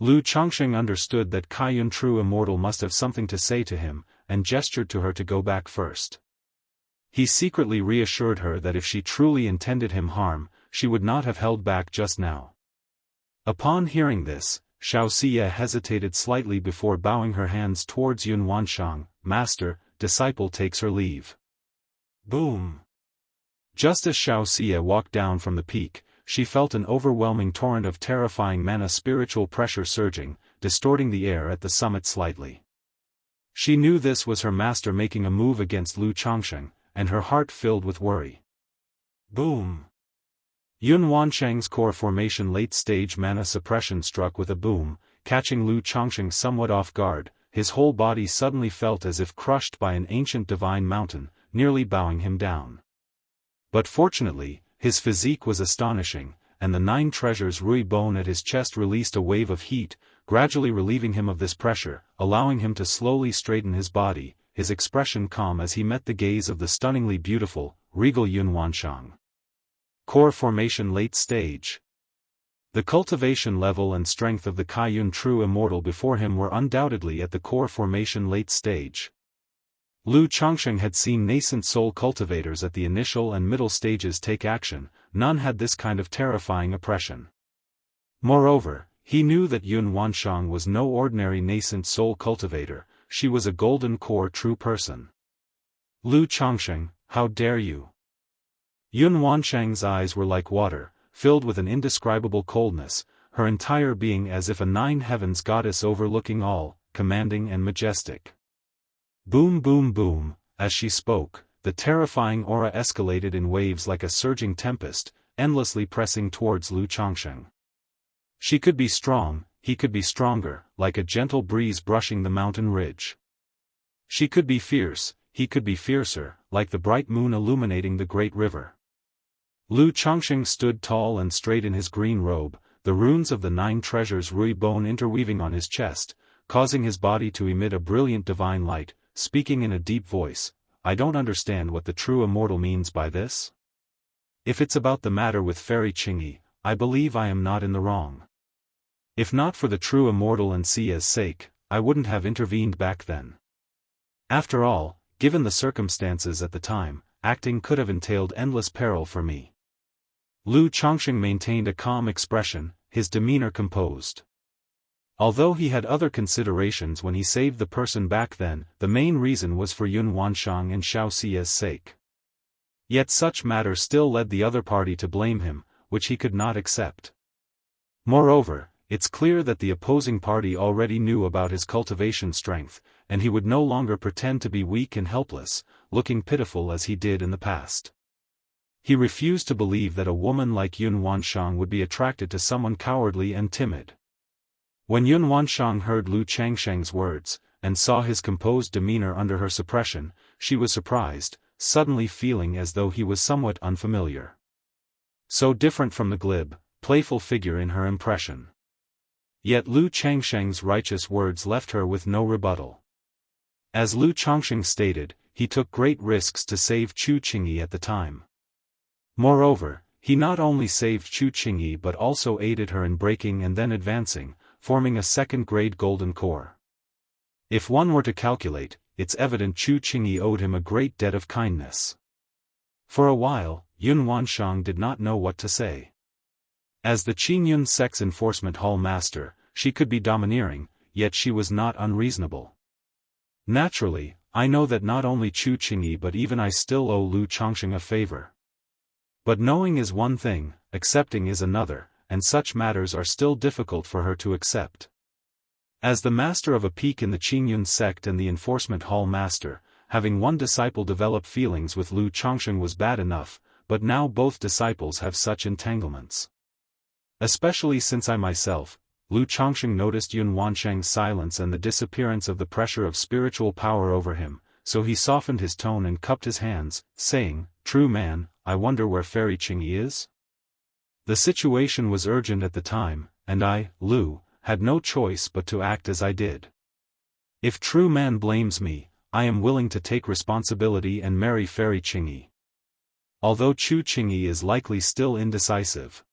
Lu Changsheng understood that Kaiyun True Immortal must have something to say to him, and gestured to her to go back first. He secretly reassured her that if she truly intended him harm, she would not have held back just now. Upon hearing this, Xiaoxia hesitated slightly before bowing her hands towards Yun Wanshang. "Master, disciple takes her leave." Boom! Just as Xiaoxia walked down from the peak, she felt an overwhelming torrent of terrifying mana spiritual pressure surging, distorting the air at the summit slightly. She knew this was her master making a move against Lu Changsheng, and her heart filled with worry. Boom! Yun Wanshang's core formation late-stage mana suppression struck with a boom, catching Lu Changsheng somewhat off guard. His whole body suddenly felt as if crushed by an ancient divine mountain, nearly bowing him down. But fortunately, his physique was astonishing, and the 9 treasures Rui bone at his chest released a wave of heat, gradually relieving him of this pressure, allowing him to slowly straighten his body, his expression calm as he met the gaze of the stunningly beautiful, regal Yun Wanshang. Core formation late stage. The cultivation level and strength of the Kaiyun True Immortal before him were undoubtedly at the core formation late stage. Lu Changsheng had seen nascent soul cultivators at the initial and middle stages take action, none had this kind of terrifying oppression. Moreover, he knew that Yun Wanshang was no ordinary nascent soul cultivator, she was a golden core true person. "Lu Changsheng, how dare you?" Yun Wanshang's eyes were like water, filled with an indescribable coldness, her entire being as if a 9 heavens goddess overlooking all, commanding and majestic. Boom boom boom, as she spoke, the terrifying aura escalated in waves like a surging tempest, endlessly pressing towards Lu Changsheng. She could be strong, he could be stronger, like a gentle breeze brushing the mountain ridge. She could be fierce, he could be fiercer, like the bright moon illuminating the great river. Lu Changsheng stood tall and straight in his green robe, the runes of the 9 treasures Rui bone interweaving on his chest, causing his body to emit a brilliant divine light, speaking in a deep voice. I don't understand what the true immortal means by this. If it's about the matter with Fairy Qingyi, I believe I am not in the wrong. If not for the true immortal and Xia's sake, I wouldn't have intervened back then. After all, given the circumstances at the time, acting could have entailed endless peril for me. Lu Chongqing maintained a calm expression, his demeanor composed. Although he had other considerations when he saved the person back then, the main reason was for Yun Wanshang and Xiao Xia's sake. Yet such matters still led the other party to blame him, which he could not accept. Moreover, it's clear that the opposing party already knew about his cultivation strength, and he would no longer pretend to be weak and helpless, looking pitiful as he did in the past. He refused to believe that a woman like Yun Wanshang would be attracted to someone cowardly and timid. When Yun Wanshang heard Lu Changsheng's words, and saw his composed demeanor under her suppression, she was surprised, suddenly feeling as though he was somewhat unfamiliar. So different from the glib, playful figure in her impression. Yet Lu Changsheng's righteous words left her with no rebuttal. As Lu Chongqing stated, he took great risks to save Chu Qingyi at the time. Moreover, he not only saved Chu Qingyi but also aided her in breaking and then advancing, forming a second-grade golden core. If one were to calculate, it's evident Chu Qingyi owed him a great debt of kindness. For a while, Yun Wanshang did not know what to say. As the Qingyun sect's enforcement hall master, she could be domineering, yet she was not unreasonable. Naturally, I know that not only Chu Qingyi but even I still owe Lu Chongqing a favor. But knowing is one thing, accepting is another, and such matters are still difficult for her to accept. As the master of a peak in the Qingyun sect and the enforcement hall master, having one disciple develop feelings with Lu Chongqing was bad enough, but now both disciples have such entanglements. Especially since I myself, Lu Chongqing noticed Yun Wanshang's silence and the disappearance of the pressure of spiritual power over him, so he softened his tone and cupped his hands, saying, "True man, I wonder where Fairy Qingyi is?" The situation was urgent at the time, and I, Lu, had no choice but to act as I did. If true man blames me, I am willing to take responsibility and marry Fairy Qingyi. Although Chu Qingyi is likely still indecisive.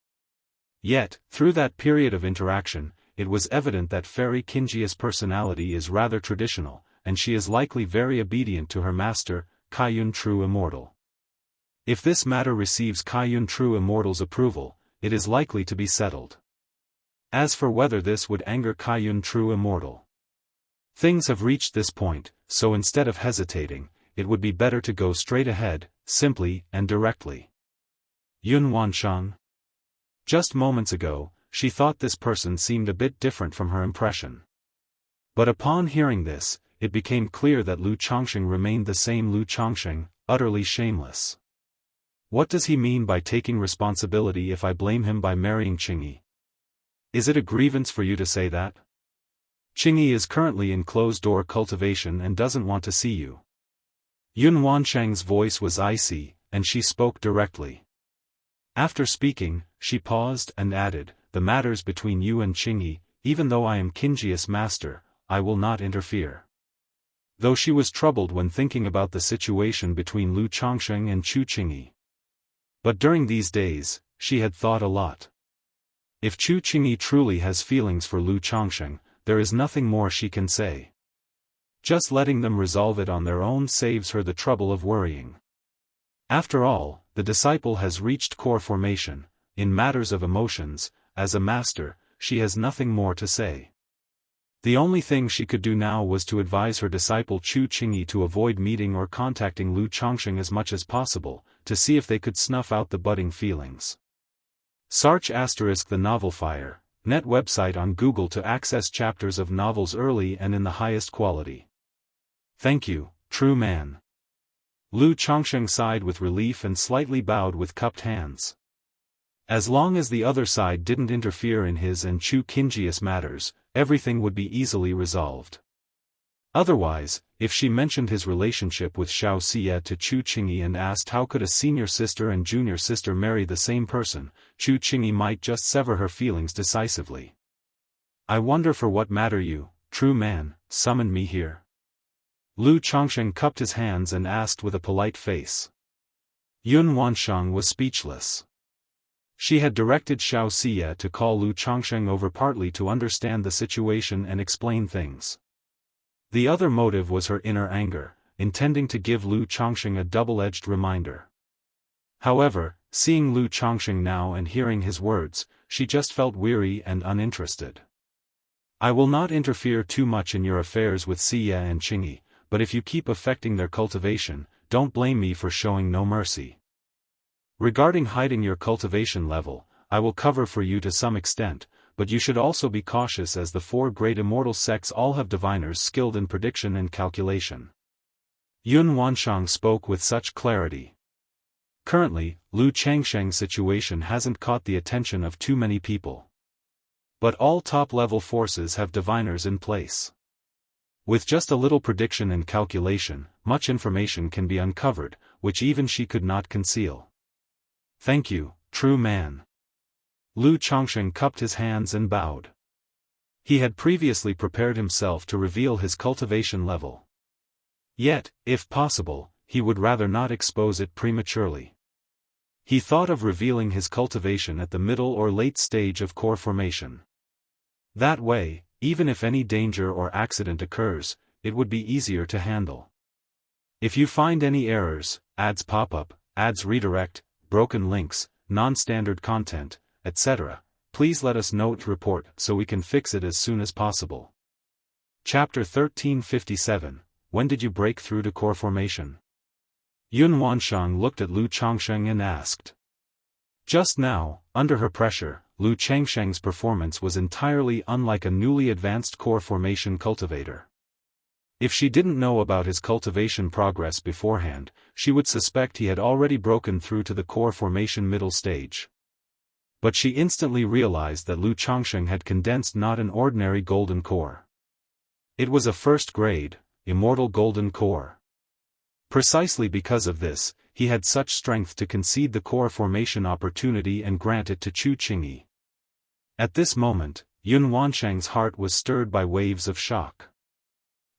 Yet, through that period of interaction, it was evident that Fairy Qingyi's personality is rather traditional, and she is likely very obedient to her master, Kaiyun True Immortal. If this matter receives Kaiyun True Immortal's approval, it is likely to be settled. As for whether this would anger Kaiyun True Immortal. Things have reached this point, so instead of hesitating, it would be better to go straight ahead, simply and directly. Yun Wanshang. Just moments ago, she thought this person seemed a bit different from her impression. But upon hearing this, it became clear that Lu Chongqing remained the same Lu Chongqing, utterly shameless. What does he mean by taking responsibility if I blame him by marrying Qingyi? Is it a grievance for you to say that? Qingyi is currently in closed-door cultivation and doesn't want to see you. Yun Wanshang's voice was icy, and she spoke directly. After speaking, she paused and added, "The matters between you and Qingyi, even though I am Qingyi's master, I will not interfere." Though she was troubled when thinking about the situation between Lu Chongqing and Chu Qingyi. But during these days, she had thought a lot. If Chu Qingyi truly has feelings for Lu Chongqing, there is nothing more she can say. Just letting them resolve it on their own saves her the trouble of worrying. After all, the disciple has reached core formation. In matters of emotions, as a master, she has nothing more to say. The only thing she could do now was to advise her disciple Chu Qingyi to avoid meeting or contacting Lu Chongqing as much as possible, to see if they could snuff out the budding feelings. Search * The Novel Fire, net website on Google to access chapters of novels early and in the highest quality. Thank you, true man. Lu Chongqing sighed with relief and slightly bowed with cupped hands. As long as the other side didn't interfere in his and Chu Qingyi's matters, everything would be easily resolved. Otherwise, if she mentioned his relationship with Xiao Xia to Chu Qingyi and asked how could a senior sister and junior sister marry the same person, Chu Qingyi might just sever her feelings decisively. "I wonder for what matter you, true man, summoned me here?" Lu Changsheng cupped his hands and asked with a polite face. Yun Wansheng was speechless. She had directed Xiao Xie to call Lu Changsheng over partly to understand the situation and explain things. The other motive was her inner anger, intending to give Lu Changsheng a double-edged reminder. However, seeing Lu Changsheng now and hearing his words, she just felt weary and uninterested. "I will not interfere too much in your affairs with Xie and Qingyi, but if you keep affecting their cultivation, don't blame me for showing no mercy. Regarding hiding your cultivation level, I will cover for you to some extent, but you should also be cautious as the 4 great immortal sects all have diviners skilled in prediction and calculation." Yun Wansheng spoke with such clarity. Currently, Lu Changsheng's situation hasn't caught the attention of too many people. But all top-level forces have diviners in place. With just a little prediction and calculation, much information can be uncovered, which even she could not conceal. "Thank you, true man." Lu Changsheng cupped his hands and bowed. He had previously prepared himself to reveal his cultivation level. Yet, if possible, he would rather not expose it prematurely. He thought of revealing his cultivation at the middle or late stage of core formation. That way, even if any danger or accident occurs, it would be easier to handle. If you find any errors, ads pop up, ads redirect, broken links, non-standard content, etc., please let us know to report so we can fix it as soon as possible. Chapter 1357, When did you break through to core formation? Yun Wansheng looked at Lu Changsheng and asked. Just now, under her pressure, Lu Changsheng's performance was entirely unlike a newly advanced core formation cultivator. If she didn't know about his cultivation progress beforehand, she would suspect he had already broken through to the core formation middle stage. But she instantly realized that Lu Changsheng had condensed not an ordinary golden core. It was a first-grade, immortal golden core. Precisely because of this, he had such strength to concede the core formation opportunity and grant it to Chu Qingyi. At this moment, Yun Wansheng's heart was stirred by waves of shock.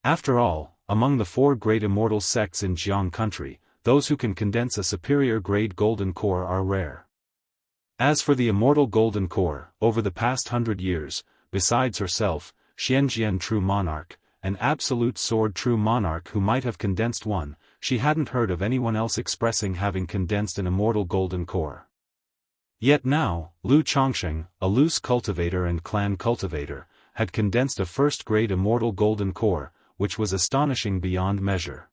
After all, among the 4 great immortal sects in Jianghu country, those who can condense a superior grade golden core are rare. As for the immortal golden core, over the past 100 years, besides herself, Xianjian True Monarch, an absolute sword true monarch who might have condensed one, she hadn't heard of anyone else expressing having condensed an immortal golden core. Yet now, Lu Changsheng, a loose cultivator and clan cultivator, had condensed a first-grade immortal golden core, which was astonishing beyond measure.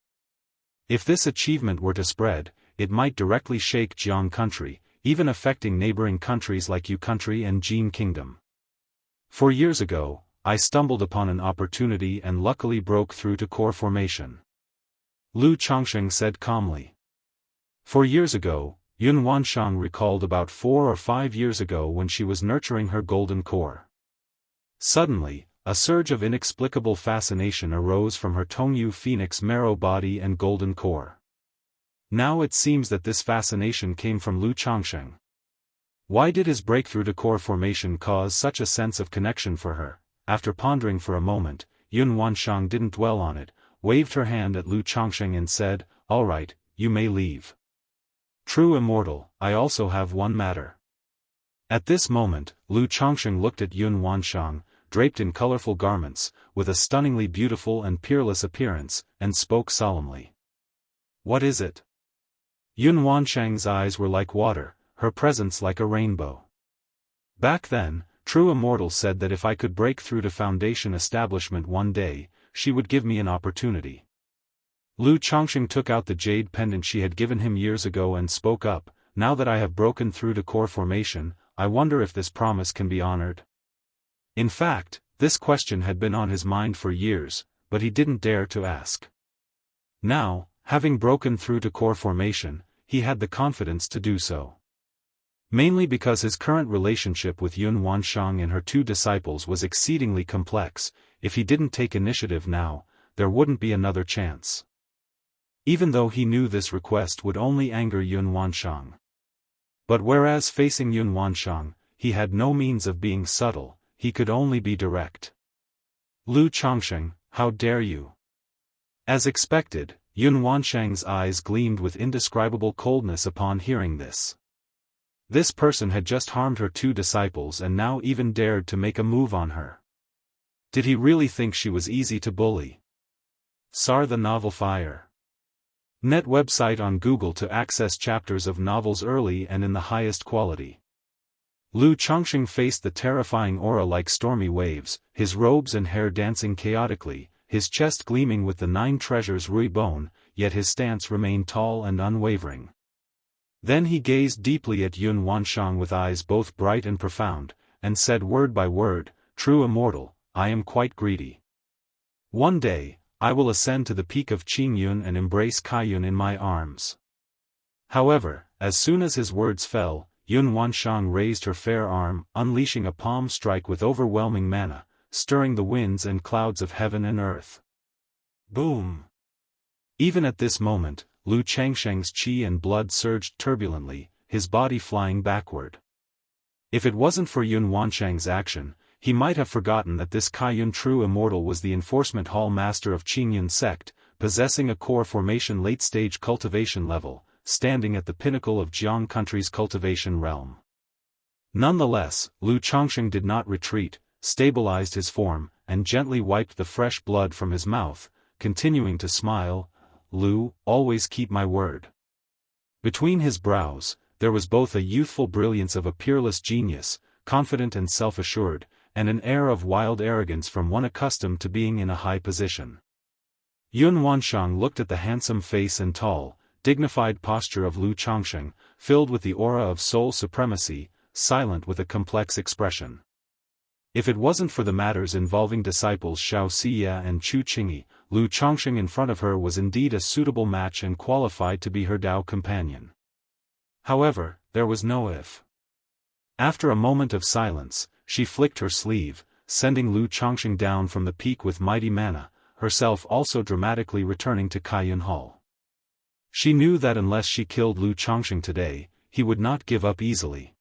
If this achievement were to spread, it might directly shake Jianghu country, even affecting neighboring countries like Yu country and Jin kingdom. 4 years ago, I stumbled upon an opportunity and luckily broke through to core formation. Lu Changsheng said calmly. 4 years ago, Yun Wansheng recalled about 4 or 5 years ago when she was nurturing her golden core. Suddenly, a surge of inexplicable fascination arose from her Tongyu Phoenix marrow body and golden core. Now it seems that this fascination came from Lu Changsheng. Why did his breakthrough to core formation cause such a sense of connection for her? After pondering for a moment, Yun Wansheng didn't dwell on it, waved her hand at Lu Changsheng and said, "All right, you may leave. True immortal, I also have one matter." At this moment, Lu Changsheng looked at Yun Wansheng, draped in colorful garments, with a stunningly beautiful and peerless appearance, and spoke solemnly. "What is it?" Yun Wansheng's eyes were like water, her presence like a rainbow. Back then, True Immortal said that if I could break through to Foundation establishment one day, she would give me an opportunity. Lu Changsheng took out the jade pendant she had given him years ago and spoke up, "Now that I have broken through to core formation, I wonder if this promise can be honored." In fact, this question had been on his mind for years, but he didn't dare to ask. Now, having broken through to core formation, he had the confidence to do so. Mainly because his current relationship with Yun Wansheng and her 2 disciples was exceedingly complex. If he didn't take initiative now, there wouldn't be another chance. Even though he knew this request would only anger Yun Wansheng. But whereas facing Yun Wansheng, he had no means of being subtle, he could only be direct. Lu Changsheng, how dare you? As expected, Yun Wanshang's eyes gleamed with indescribable coldness upon hearing this. This person had just harmed her 2 disciples and now even dared to make a move on her. Did he really think she was easy to bully? Sar the novel Fire. Net website on Google to access chapters of novels early and in the highest quality. Lu Changsheng faced the terrifying aura like stormy waves, his robes and hair dancing chaotically, his chest gleaming with the 9 treasures Rui Bone, yet his stance remained tall and unwavering. Then he gazed deeply at Yun Wanshang with eyes both bright and profound, and said word by word, "True immortal, I am quite greedy. One day, I will ascend to the peak of Qingyun and embrace Kaiyun in my arms." However, as soon as his words fell, Yun Wanshang raised her fair arm, unleashing a palm strike with overwhelming mana, stirring the winds and clouds of heaven and earth. Boom! Even at this moment, Lu Changsheng's qi and blood surged turbulently, his body flying backward. If it wasn't for Yun Wanshang's action, he might have forgotten that this Kaiyun true immortal was the enforcement hall master of Qingyun sect, possessing a core formation late-stage cultivation level, standing at the pinnacle of Jianghu country's cultivation realm. Nonetheless, Lu Changsheng did not retreat, stabilized his form, and gently wiped the fresh blood from his mouth, continuing to smile. "Lu, always keep my word." Between his brows, there was both a youthful brilliance of a peerless genius, confident and self-assured, and an air of wild arrogance from one accustomed to being in a high position. Yun Wanshang looked at the handsome face and tall, dignified posture of Lu Changsheng, filled with the aura of soul supremacy, silent with a complex expression. If it wasn't for the matters involving disciples Xiaoxia and Chu Qingyi, Lu Changsheng in front of her was indeed a suitable match and qualified to be her Dao companion. However, there was no if. After a moment of silence, she flicked her sleeve, sending Lu Changsheng down from the peak with mighty mana, herself also dramatically returning to Kaiyun Hall. She knew that unless she killed Lu Changsheng today, he would not give up easily.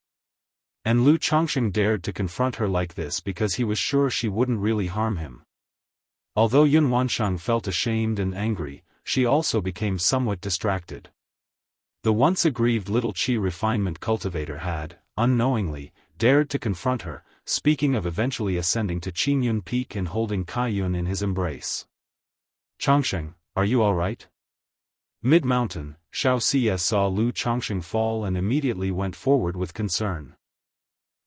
And Lu Changsheng dared to confront her like this because he was sure she wouldn't really harm him. Although Yun Wanshang felt ashamed and angry, she also became somewhat distracted. The once aggrieved little qi refinement cultivator had, unknowingly, dared to confront her, speaking of eventually ascending to Qingyun Peak and holding Kaiyun in his embrace. "Changsheng, are you alright?" Mid-mountain, Xiaoxia saw Lu Changsheng fall and immediately went forward with concern.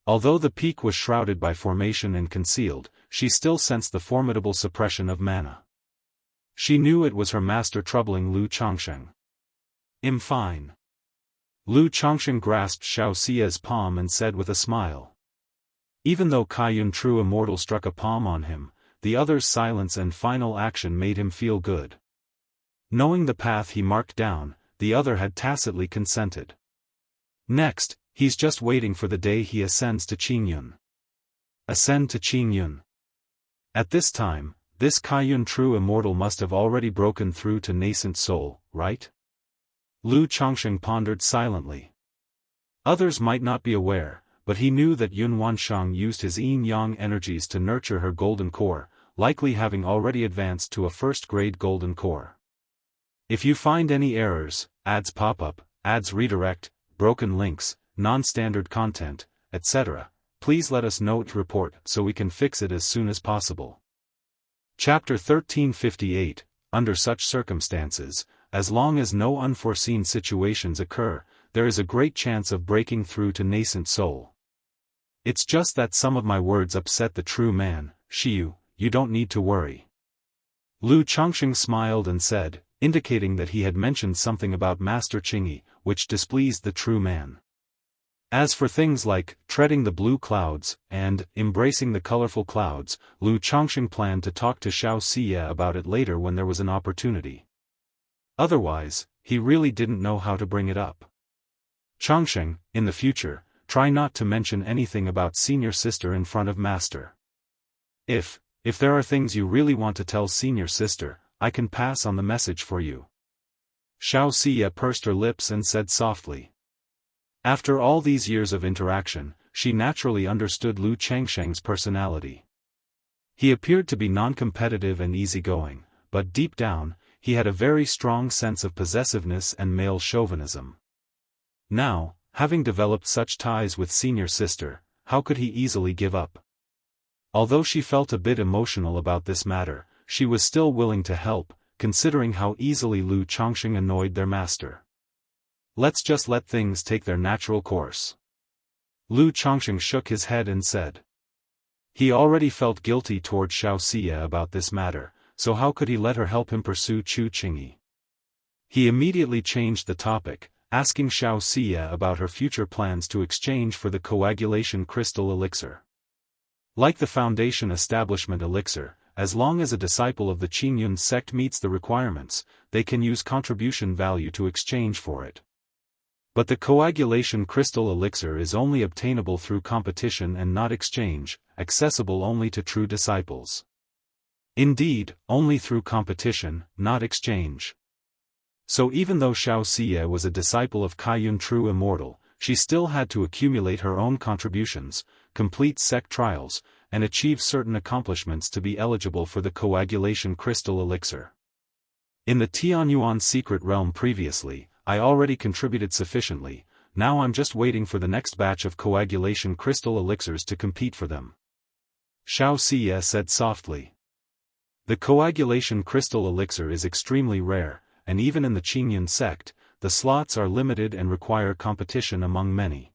Although the peak was shrouded by formation and concealed, she still sensed the formidable suppression of mana. She knew it was her master troubling Lu Changsheng. Fine." Lu Changsheng grasped Xiaoxia's palm and said with a smile. Even though Kaiyun True Immortal struck a palm on him, the other's silence and final action made him feel good. Knowing the path he marked down, the other had tacitly consented. Next, he's just waiting for the day he ascends to Qingyun. Ascend to Qingyun. At this time, this Kaiyun True Immortal must have already broken through to nascent soul, right? Lu Changsheng pondered silently. Others might not be aware, but he knew that Yun Wanshang used his yin-yang energies to nurture her golden core, likely having already advanced to a first-grade golden core. If you find any errors, ads pop-up, ads redirect, broken links, non-standard content, etc., please let us know to report so we can fix it as soon as possible. Chapter 1358, Under such circumstances, as long as no unforeseen situations occur, there is a great chance of breaking through to nascent soul. It's just that some of my words upset the true man, Shiyu, you don't need to worry. Lu Changsheng smiled and said, indicating that he had mentioned something about Master Qingyi, which displeased the true man. As for things like treading the blue clouds and embracing the colorful clouds, Lu Changsheng planned to talk to Xiaoxia about it later when there was an opportunity. Otherwise, he really didn't know how to bring it up. Changsheng, in the future, try not to mention anything about senior sister in front of master. If there are things you really want to tell senior sister, I can pass on the message for you. Xiaoxia pursed her lips and said softly. After all these years of interaction, she naturally understood Lu Changsheng's personality. He appeared to be non-competitive and easygoing, but deep down, he had a very strong sense of possessiveness and male chauvinism. Now, having developed such ties with senior sister, how could he easily give up? Although she felt a bit emotional about this matter, she was still willing to help, considering how easily Lu Chongqing annoyed their master. Let's just let things take their natural course. Lu Chongqing shook his head and said. He already felt guilty toward Xianxia about this matter, so how could he let her help him pursue Chu Qingyi? He immediately changed the topic, asking Xianxia about her future plans to exchange for the coagulation crystal elixir. Like the Foundation Establishment elixir, as long as a disciple of the Qingyun sect meets the requirements, they can use contribution value to exchange for it. But the coagulation crystal elixir is only obtainable through competition and not exchange, accessible only to true disciples. Indeed, only through competition, not exchange. So even though Xianxia was a disciple of Kaiyun True Immortal, she still had to accumulate her own contributions, complete sect trials, and achieve certain accomplishments to be eligible for the coagulation crystal elixir. In the Tianyuan secret realm previously, I already contributed sufficiently, now I'm just waiting for the next batch of coagulation crystal elixirs to compete for them. Xianxia said softly. The coagulation crystal elixir is extremely rare, and even in the Qingyun sect, the slots are limited and require competition among many.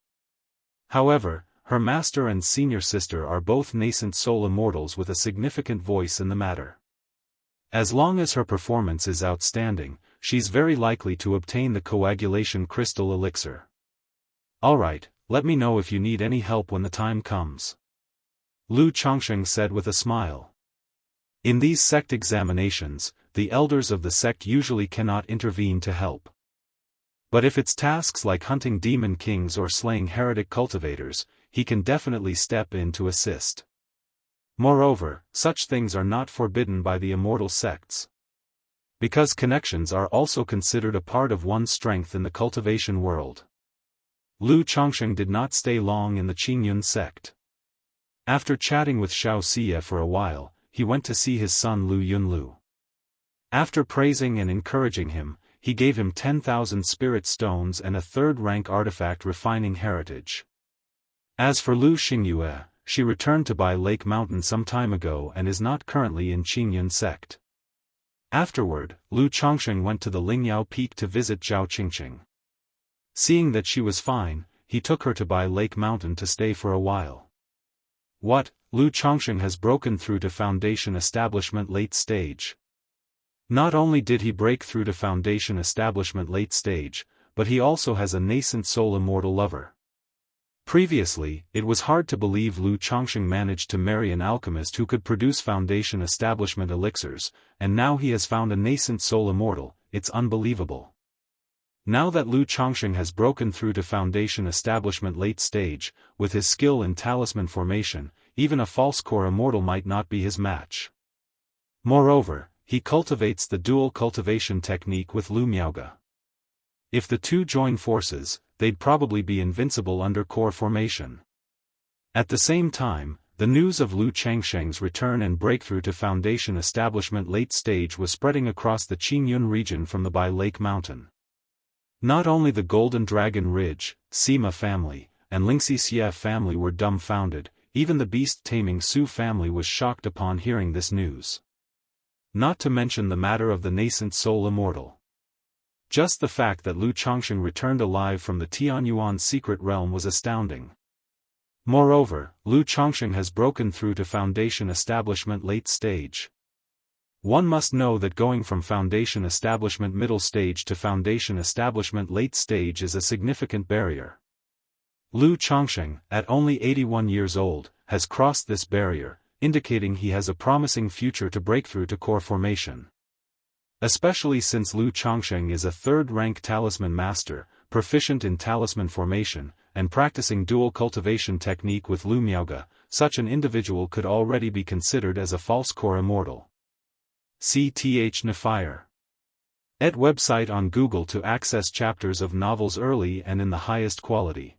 However, her master and senior sister are both nascent soul immortals with a significant voice in the matter. As long as her performance is outstanding, she's very likely to obtain the coagulation crystal elixir. Alright, let me know if you need any help when the time comes. Lu Chongqing said with a smile. In these sect examinations, the elders of the sect usually cannot intervene to help. But if it's tasks like hunting demon kings or slaying heretic cultivators, he can definitely step in to assist. Moreover, such things are not forbidden by the immortal sects. Because connections are also considered a part of one's strength in the cultivation world. Lu Chongqing did not stay long in the Qingyun sect. After chatting with Xianxia for a while, he went to see his son Lu Yunlu. After praising and encouraging him, he gave him 10,000 spirit stones and a third-rank artifact refining heritage. As for Lu Xingyue, she returned to Bai Lake Mountain some time ago and is not currently in Qingyun sect. Afterward, Lu Chongqing went to the Lingyao Peak to visit Zhao Qingqing. Seeing that she was fine, he took her to Bai Lake Mountain to stay for a while. What, Lu Chongqing has broken through to Foundation Establishment late stage. Not only did he break through to Foundation Establishment late stage, but he also has a nascent soul immortal lover. Previously, it was hard to believe Lu Chongqing managed to marry an alchemist who could produce Foundation Establishment elixirs, and now he has found a nascent soul immortal. It's unbelievable. Now that Lu Chongqing has broken through to Foundation Establishment late stage, with his skill in talisman formation, even a false core immortal might not be his match. Moreover, he cultivates the dual cultivation technique with Lu Miaoge. If the two join forces, they'd probably be invincible under core formation. At the same time, the news of Lu Changsheng's return and breakthrough to Foundation Establishment late stage was spreading across the Qingyun region from the Bai Lake Mountain. Not only the Golden Dragon Ridge, Sima family, and Lingxi Xie family were dumbfounded, even the beast-taming Su family was shocked upon hearing this news. Not to mention the matter of the nascent soul immortal. Just the fact that Lu Chongqing returned alive from the Tianyuan secret realm was astounding. Moreover, Lu Chongqing has broken through to Foundation Establishment late stage. One must know that going from Foundation Establishment middle stage to Foundation Establishment late stage is a significant barrier. Lu Chongqing, at only 81 years old, has crossed this barrier, indicating he has a promising future to break through to core formation. Especially since Lu Chongqing is a third-rank talisman master, proficient in talisman formation, and practicing dual cultivation technique with Lu Miaoge, such an individual could already be considered as a false core immortal. CTH Nefire. Et website on Google to access chapters of novels early and in the highest quality.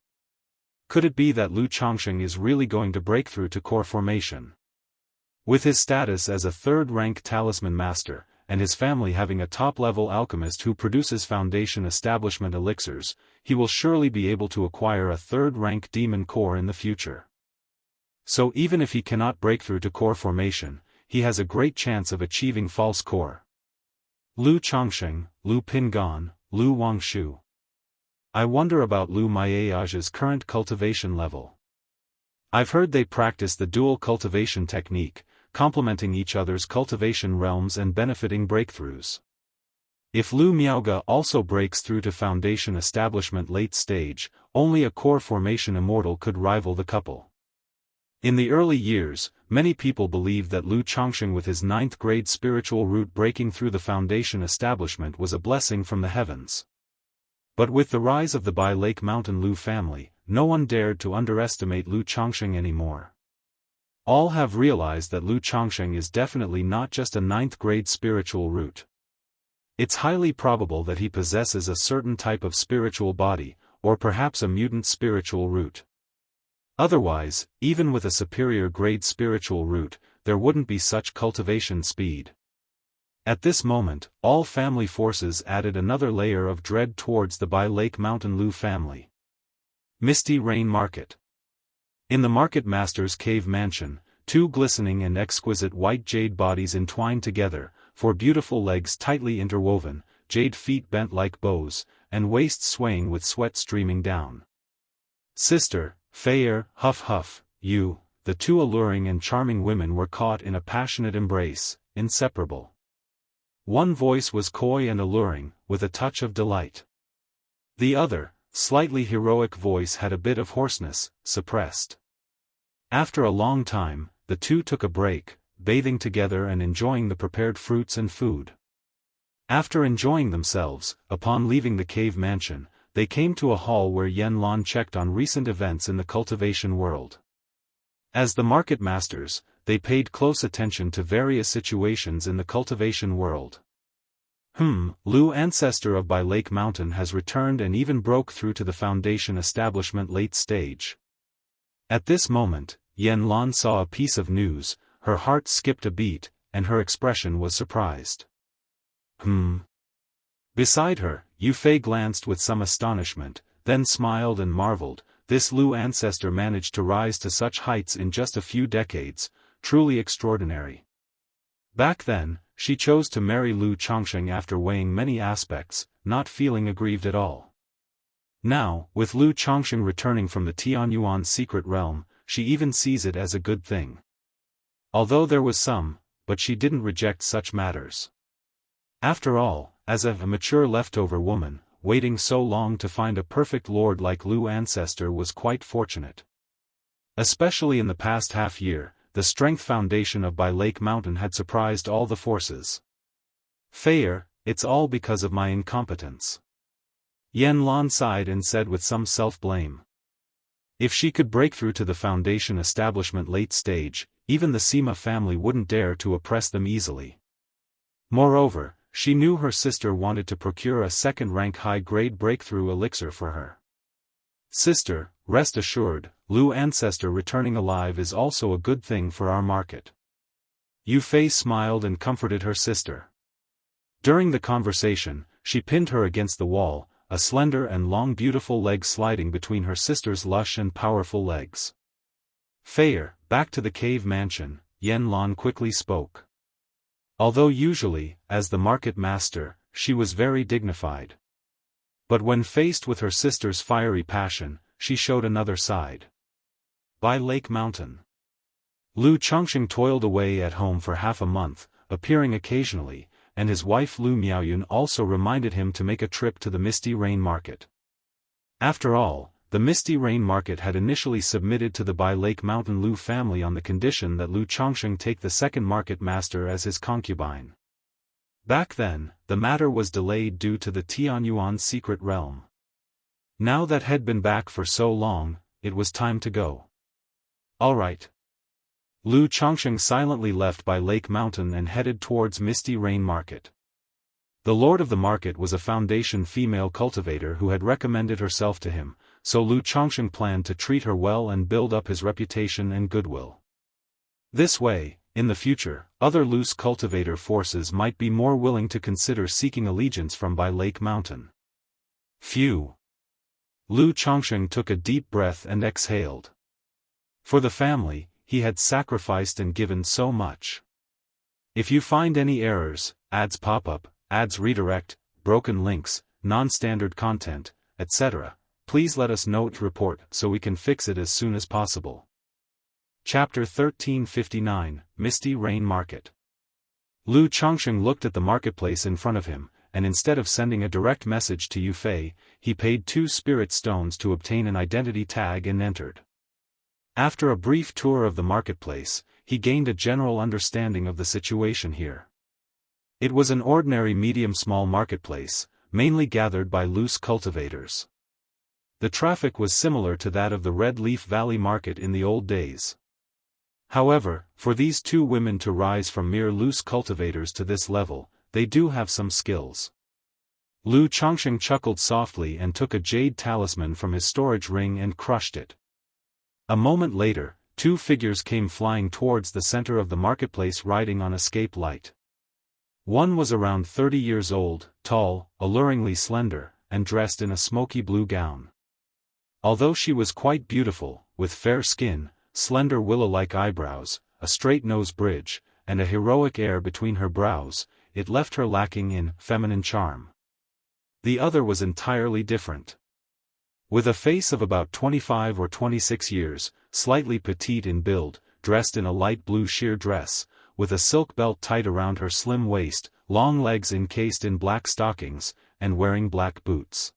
Could it be that Lu Chongqing is really going to break through to core formation? With his status as a third-rank talisman master, and his family having a top-level alchemist who produces Foundation establishment elixirs, he will surely be able to acquire a third-rank demon core in the future. So even if he cannot break through to core formation, he has a great chance of achieving false core. Lu Chongsheng, Lu Pingan, Lu Wangshu. I wonder about Lu Maiage's current cultivation level. I've heard they practice the dual cultivation technique, complementing each other's cultivation realms and benefiting breakthroughs. If Lu Miaoge also breaks through to Foundation establishment late stage, only a core formation immortal could rival the couple. In the early years, many people believed that Lu Chongsheng with his 9th grade spiritual root breaking through the Foundation establishment was a blessing from the heavens. But with the rise of the Bai Lake Mountain Lu family, no one dared to underestimate Lu Chongsheng anymore. All have realized that Lu Chongsheng is definitely not just a 9th grade spiritual root. It's highly probable that he possesses a certain type of spiritual body, or perhaps a mutant spiritual root. Otherwise, even with a superior grade spiritual root, there wouldn't be such cultivation speed. At this moment, all family forces added another layer of dread towards the Bai Lake Mountain Lu family. Misty Rain Market. In the Market Master's cave mansion, 2 glistening and exquisite white jade bodies entwined together, 4 beautiful legs tightly interwoven, jade feet bent like bows, and waists swaying with sweat streaming down. Sister, Fair, huff huff, you, the 2 alluring and charming women were caught in a passionate embrace, inseparable. One voice was coy and alluring, with a touch of delight. The other, slightly heroic voice had a bit of hoarseness, suppressed. After a long time, the 2 took a break, bathing together and enjoying the prepared fruits and food. After enjoying themselves, upon leaving the cave mansion, they came to a hall where Yen Lan checked on recent events in the cultivation world. As the market masters, they paid close attention to various situations in the cultivation world. Lu ancestor of Bai Lake Mountain has returned and even broke through to the Foundation establishment late stage. At this moment, Yen Lan saw a piece of news, her heart skipped a beat, and her expression was surprised. Beside her, Yu Fei glanced with some astonishment, then smiled and marveled. This Lu ancestor managed to rise to such heights in just a few decades, truly extraordinary. Back then, she chose to marry Lu Chongsheng after weighing many aspects, not feeling aggrieved at all. Now, with Lu Chongsheng returning from the Tianyuan's secret realm, she even sees it as a good thing. Although there was some, but she didn't reject such matters. After all, as a mature leftover woman, waiting so long to find a perfect lord like Lu ancestor was quite fortunate. Especially in the past half year, the strength foundation of Bai Lake Mountain had surprised all the forces. Fair, it's all because of my incompetence. Yen Lan sighed and said with some self-blame. If she could break through to the Foundation establishment late stage, even the Sima family wouldn't dare to oppress them easily. Moreover, she knew her sister wanted to procure a second-rank high-grade breakthrough elixir for her. Sister, rest assured, Lu ancestor returning alive is also a good thing for our market. Yu Fei smiled and comforted her sister. During the conversation, she pinned her against the wall, a slender and long beautiful leg sliding between her sister's lush and powerful legs. Fair, back to the cave mansion, Yen Lan quickly spoke. Although usually, as the market master, she was very dignified. But when faced with her sister's fiery passion, she showed another side. By Lake Mountain. Lu Chongsheng toiled away at home for half a month, appearing occasionally, and his wife Lu Miaoyun also reminded him to make a trip to the Misty Rain Market. After all, the Misty Rain Market had initially submitted to the Bai Lake Mountain Lu family on the condition that Lu Chongsheng take the second market master as his concubine. Back then, the matter was delayed due to the Tianyuan's secret realm. Now that had been back for so long, it was time to go. Alright. Lu Chongsheng silently left Bai Lake Mountain and headed towards Misty Rain Market. The lord of the market was a Foundation female cultivator who had recommended herself to him, so Lu Chongsheng planned to treat her well and build up his reputation and goodwill. This way, in the future, other loose cultivator forces might be more willing to consider seeking allegiance from by Lake Mountain. Phew! Lu Chongsheng took a deep breath and exhaled. For the family, he had sacrificed and given so much. If you find any errors, ads pop up, ads redirect, broken links, non-standard content, etc., please let us know to report so we can fix it as soon as possible. Chapter 1359, Misty Rain Market. Lu Chongsheng looked at the marketplace in front of him, and instead of sending a direct message to Yufei, he paid 2 spirit stones to obtain an identity tag and entered. After a brief tour of the marketplace, he gained a general understanding of the situation here. It was an ordinary medium-small marketplace, mainly gathered by loose cultivators. The traffic was similar to that of the Red Leaf Valley Market in the old days. However, for these 2 women to rise from mere loose cultivators to this level, they do have some skills. Lu Chongsheng chuckled softly and took a jade talisman from his storage ring and crushed it. A moment later, 2 figures came flying towards the center of the marketplace riding on escape light. One was around 30 years old, tall, alluringly slender, and dressed in a smoky blue gown. Although she was quite beautiful, with fair skin, slender willow-like eyebrows, a straight nose bridge, and a heroic air between her brows, it left her lacking in feminine charm. The other was entirely different. With a face of about 25 or 26 years, slightly petite in build, dressed in a light blue sheer dress, with a silk belt tight around her slim waist, long legs encased in black stockings, and wearing black boots.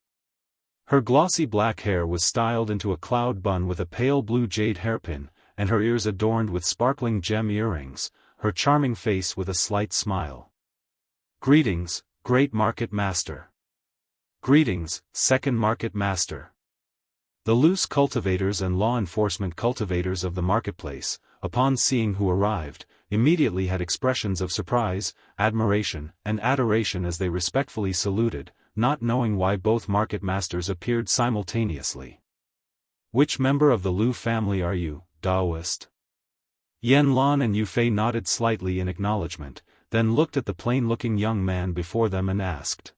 Her glossy black hair was styled into a cloud bun with a pale blue jade hairpin, and her ears adorned with sparkling gem earrings, her charming face with a slight smile. Greetings, Great Market Master. Greetings, Second Market Master. The loose cultivators and law enforcement cultivators of the marketplace, upon seeing who arrived, immediately had expressions of surprise, admiration, and adoration as they respectfully saluted, not knowing why both market masters appeared simultaneously. Which member of the Lu family are you, Daoist? Yan Lan and Yufei nodded slightly in acknowledgement, then looked at the plain-looking young man before them and asked.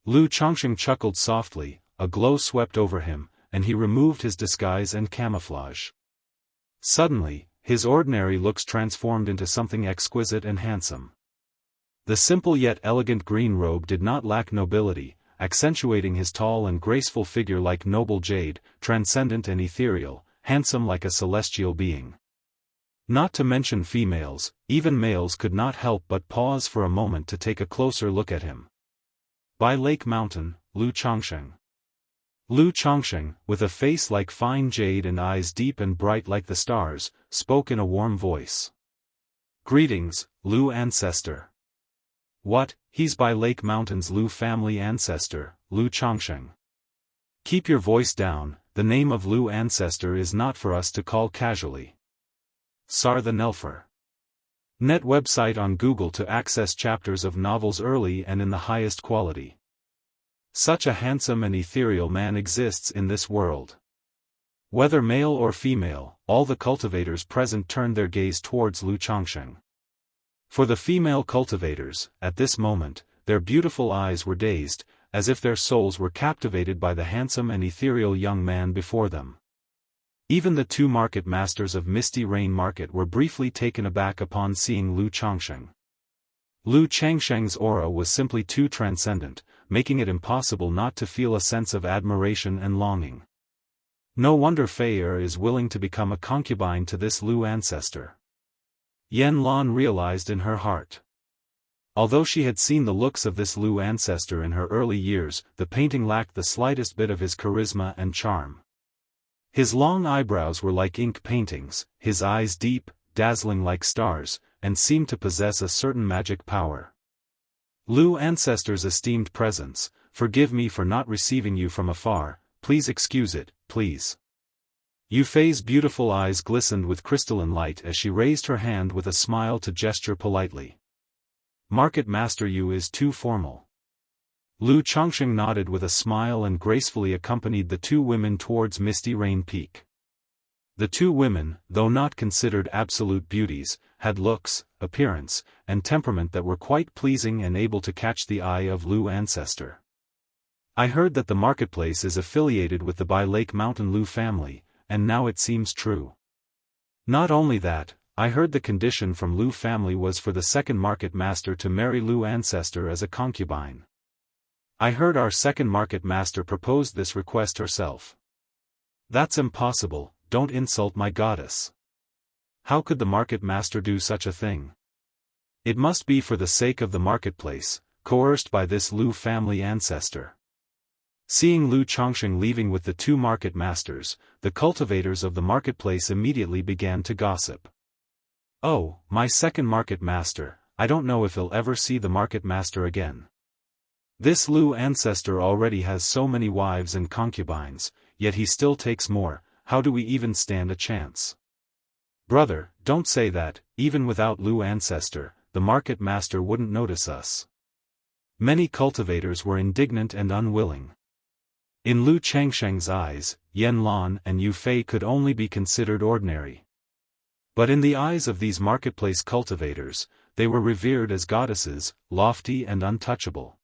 Lu Chongsheng chuckled softly, a glow swept over him, and he removed his disguise and camouflage. Suddenly, his ordinary looks transformed into something exquisite and handsome. The simple yet elegant green robe did not lack nobility, accentuating his tall and graceful figure like noble jade, transcendent and ethereal, handsome like a celestial being. Not to mention females, even males could not help but pause for a moment to take a closer look at him. By Lake Mountain, Lu Chongsheng. Lu Chongsheng, with a face like fine jade and eyes deep and bright like the stars, spoke in a warm voice. Greetings, Lu Ancestor. What, he's by Lake Mountain's Lu family ancestor, Lu Chongsheng. Keep your voice down, the name of Lu Ancestor is not for us to call casually. Sar the Nelfer. Net website on Google to access chapters of novels early and in the highest quality. Such a handsome and ethereal man exists in this world. Whether male or female, all the cultivators present turned their gaze towards Lu Chongsheng. For the female cultivators, at this moment, their beautiful eyes were dazed, as if their souls were captivated by the handsome and ethereal young man before them. Even the 2 market masters of Misty Rain Market were briefly taken aback upon seeing Lu Chongsheng. Lu Chongsheng's aura was simply too transcendent, making it impossible not to feel a sense of admiration and longing. No wonder Fei Er is willing to become a concubine to this Lu ancestor. Yan Lan realized in her heart. Although she had seen the looks of this Lu ancestor in her early years, the painting lacked the slightest bit of his charisma and charm. His long eyebrows were like ink paintings, his eyes deep, dazzling like stars, and seemed to possess a certain magic power. Lu ancestor's esteemed presence, forgive me for not receiving you from afar, please excuse it, please. Yufei's beautiful eyes glistened with crystalline light as she raised her hand with a smile to gesture politely. Market Master Yu is too formal. Lu Chongsheng nodded with a smile and gracefully accompanied the 2 women towards Misty Rain Peak. The two women, though not considered absolute beauties, had looks, appearance, and temperament that were quite pleasing and able to catch the eye of Lu ancestor. I heard that the marketplace is affiliated with the by Lake Mountain Lu family, and now it seems true. Not only that, I heard the condition from Lu family was for the second market master to marry Lu ancestor as a concubine. I heard our second market master proposed this request herself. That's impossible, don't insult my goddess. How could the market master do such a thing? It must be for the sake of the marketplace, coerced by this Lu family ancestor. Seeing Lu Chongsheng leaving with the two market masters, the cultivators of the marketplace immediately began to gossip. Oh, my second market master, I don't know if he'll ever see the market master again. This Lu ancestor already has so many wives and concubines, yet he still takes more, how do we even stand a chance? Brother, don't say that, even without Lu ancestor, the market master wouldn't notice us. Many cultivators were indignant and unwilling. In Lu Changsheng's eyes, Yan Lan and Yu Fei could only be considered ordinary. But in the eyes of these marketplace cultivators, they were revered as goddesses, lofty and untouchable.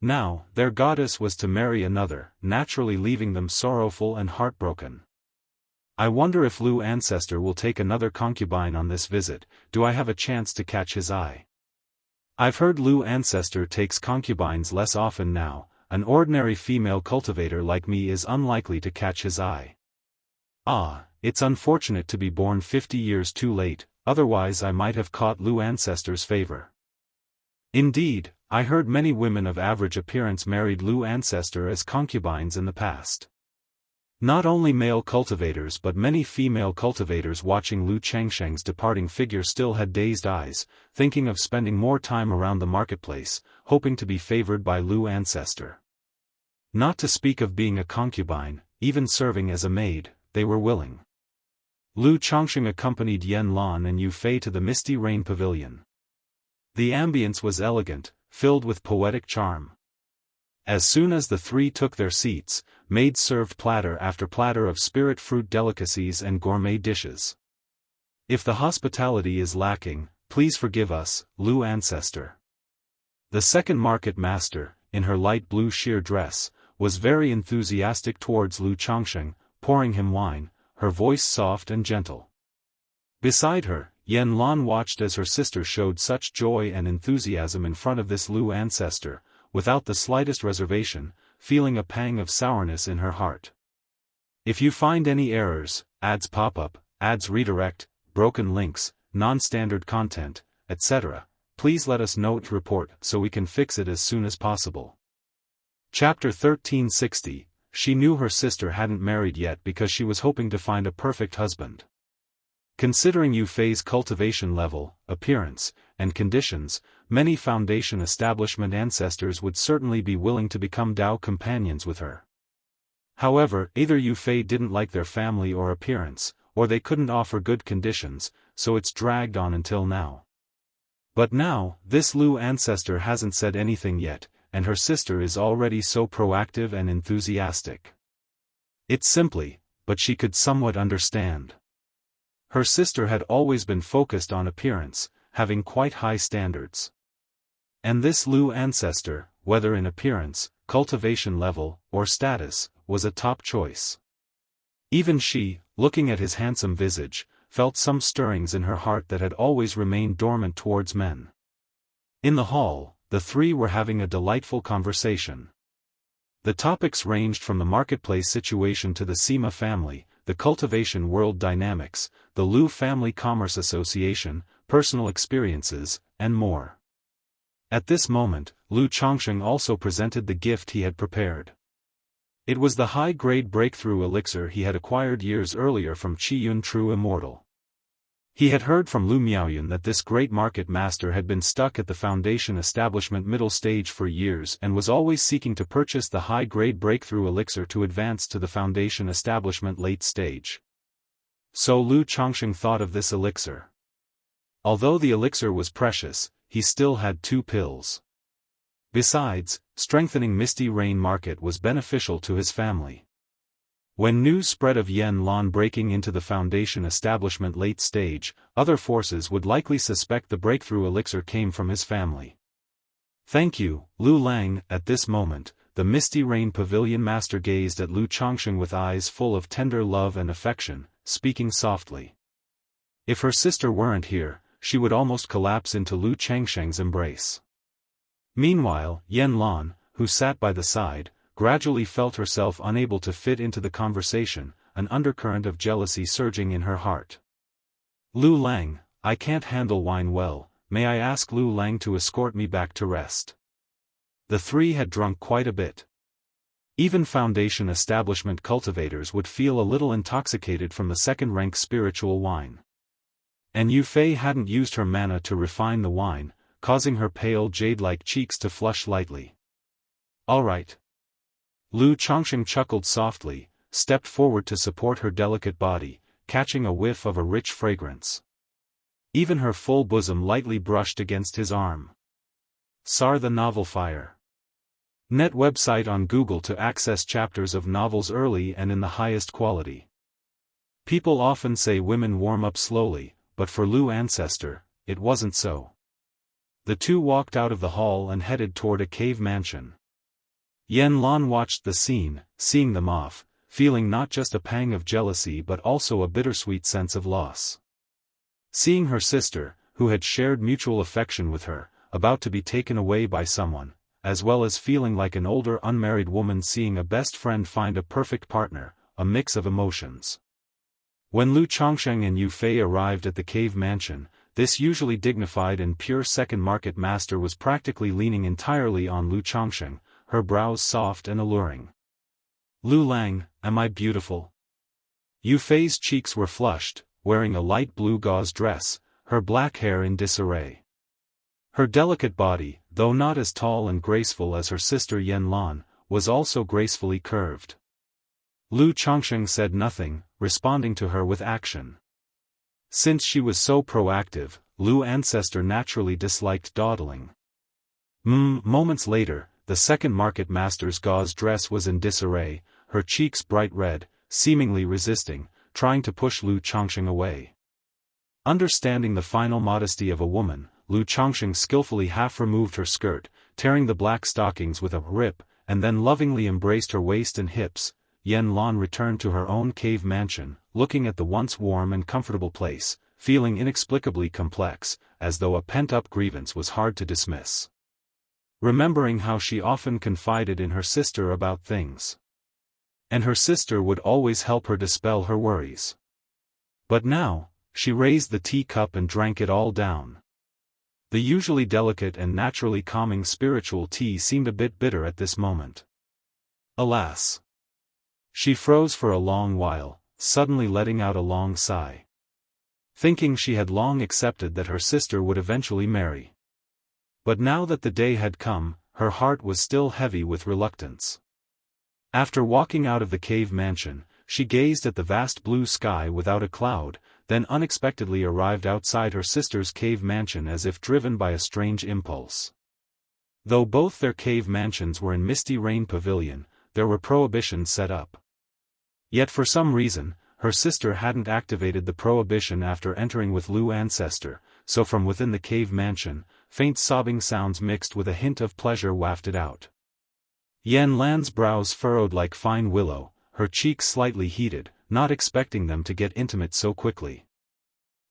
Now, their goddess was to marry another, naturally leaving them sorrowful and heartbroken. I wonder if Lu ancestor will take another concubine on this visit. Do I have a chance to catch his eye? I've heard Lu ancestor takes concubines less often now. An ordinary female cultivator like me is unlikely to catch his eye. Ah, it's unfortunate to be born 50 years too late, otherwise I might have caught Lu ancestor's favor. Indeed, I heard many women of average appearance married Lu ancestor as concubines in the past. Not only male cultivators but many female cultivators watching Lu Changsheng's departing figure still had dazed eyes, thinking of spending more time around the marketplace, hoping to be favored by Lu ancestor. Not to speak of being a concubine, even serving as a maid, they were willing. Lu Chongsheng accompanied Yan Lan and Yu Fei to the Misty Rain Pavilion. The ambience was elegant, filled with poetic charm. As soon as the three took their seats, maids served platter after platter of spirit fruit delicacies and gourmet dishes. If the hospitality is lacking, please forgive us, Lu ancestor. The second market master, in her light blue sheer dress, was very enthusiastic towards Lu Chongsheng, pouring him wine, her voice soft and gentle. Beside her, Yan Lan watched as her sister showed such joy and enthusiasm in front of this Lu ancestor, without the slightest reservation, feeling a pang of sourness in her heart. If you find any errors, ads pop up, ads redirect, broken links, non-standard content, etc., please let us know to report so we can fix it as soon as possible. Chapter 1360, she knew her sister hadn't married yet because she was hoping to find a perfect husband. Considering Yu Fei's cultivation level, appearance, and conditions, many foundation establishment ancestors would certainly be willing to become Dao companions with her. However, either Yu Fei didn't like their family or appearance, or they couldn't offer good conditions, so it's dragged on until now. But now, this Lu ancestor hasn't said anything yet, and her sister is already so proactive and enthusiastic. It's simply, but she could somewhat understand. Her sister had always been focused on appearance, having quite high standards. And this Lu ancestor, whether in appearance, cultivation level, or status, was a top choice. Even she, looking at his handsome visage, felt some stirrings in her heart that had always remained dormant towards men. In the hall, the three were having a delightful conversation. The topics ranged from the marketplace situation to the Sima family, the cultivation world dynamics, the Lu Family Commerce Association, personal experiences, and more. At this moment, Lu Chongsheng also presented the gift he had prepared. It was the high-grade breakthrough elixir he had acquired years earlier from Qiyun True Immortal. He had heard from Lu Miaoyun that this great market master had been stuck at the foundation establishment middle stage for years and was always seeking to purchase the high-grade breakthrough elixir to advance to the foundation establishment late stage. So Lu Chongsheng thought of this elixir. Although the elixir was precious, he still had 2 pills. Besides, strengthening Misty Rain market was beneficial to his family. When news spread of Yan Lan breaking into the Foundation establishment late stage, other forces would likely suspect the breakthrough elixir came from his family. Thank you, Lu Lang. At this moment, the Misty Rain Pavilion master gazed at Lu Changsheng with eyes full of tender love and affection, speaking softly. If her sister weren't here, she would almost collapse into Lu Changsheng's embrace. Meanwhile, Yan Lan, who sat by the side, gradually felt herself unable to fit into the conversation, an undercurrent of jealousy surging in her heart. Lu Lang, I can't handle wine well, may I ask Lu Lang to escort me back to rest? The three had drunk quite a bit. Even Foundation establishment cultivators would feel a little intoxicated from the second-rank spiritual wine. And Yu Fei hadn't used her mana to refine the wine, causing her pale jade-like cheeks to flush lightly. All right. Lu Changsheng chuckled softly, stepped forward to support her delicate body, catching a whiff of a rich fragrance. Even her full bosom lightly brushed against his arm. Sar the Novel Fire. Net website on Google to access chapters of novels early and in the highest quality. People often say women warm up slowly, but for Lu Ancestor, it wasn't so. The two walked out of the hall and headed toward a cave mansion. Yan Lan watched the scene, seeing them off, feeling not just a pang of jealousy but also a bittersweet sense of loss. Seeing her sister, who had shared mutual affection with her, about to be taken away by someone, as well as feeling like an older unmarried woman seeing a best friend find a perfect partner, a mix of emotions. When Lu Changsheng and Yu Fei arrived at the cave mansion, this usually dignified and pure second market master was practically leaning entirely on Lu Changsheng, her brows soft and alluring. Lu Lang, am I beautiful? Yu Fei's cheeks were flushed, wearing a light blue gauze dress, her black hair in disarray. Her delicate body, though not as tall and graceful as her sister Yan Lan, was also gracefully curved. Lu Changsheng said nothing, responding to her with action. Since she was so proactive, Lu Ancestor naturally disliked dawdling. Moments later, the second market master's gauze dress was in disarray, her cheeks bright red, seemingly resisting, trying to push Lu Changsheng away. Understanding the final modesty of a woman, Lu Changsheng skillfully half-removed her skirt, tearing the black stockings with a rip, and then lovingly embraced her waist and hips. Yan Lan returned to her own cave mansion, looking at the once warm and comfortable place, feeling inexplicably complex, as though a pent-up grievance was hard to dismiss. Remembering how she often confided in her sister about things. And her sister would always help her dispel her worries. But now, she raised the teacup and drank it all down. The usually delicate and naturally calming spiritual tea seemed a bit bitter at this moment. Alas! She froze for a long while, suddenly letting out a long sigh. Thinking she had long accepted that her sister would eventually marry. But now that the day had come, her heart was still heavy with reluctance. After walking out of the cave mansion, she gazed at the vast blue sky without a cloud, then unexpectedly arrived outside her sister's cave mansion as if driven by a strange impulse. Though both their cave mansions were in Misty Rain Pavilion, there were prohibitions set up. Yet for some reason, her sister hadn't activated the prohibition after entering with Lu Ancestor, so from within the cave mansion, faint sobbing sounds mixed with a hint of pleasure wafted out. Yan Lan's brows furrowed like fine willow, her cheeks slightly heated, not expecting them to get intimate so quickly.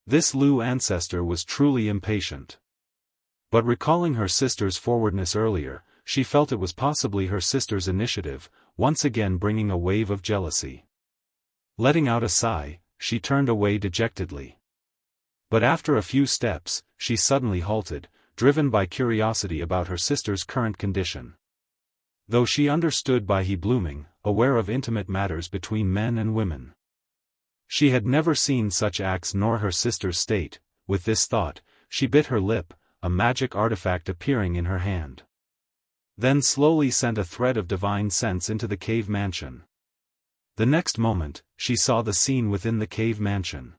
This Lu Ancestor was truly impatient. But recalling her sister's forwardness earlier, she felt it was possibly her sister's initiative, once again bringing a wave of jealousy. Letting out a sigh, she turned away dejectedly. But after a few steps, she suddenly halted, driven by curiosity about her sister's current condition. Though she understood by he blooming, aware of intimate matters between men and women. She had never seen such acts nor her sister's state. With this thought, she bit her lip, a magic artifact appearing in her hand. Then slowly sent a thread of divine sense into the cave mansion. The next moment, she saw the scene within the cave mansion.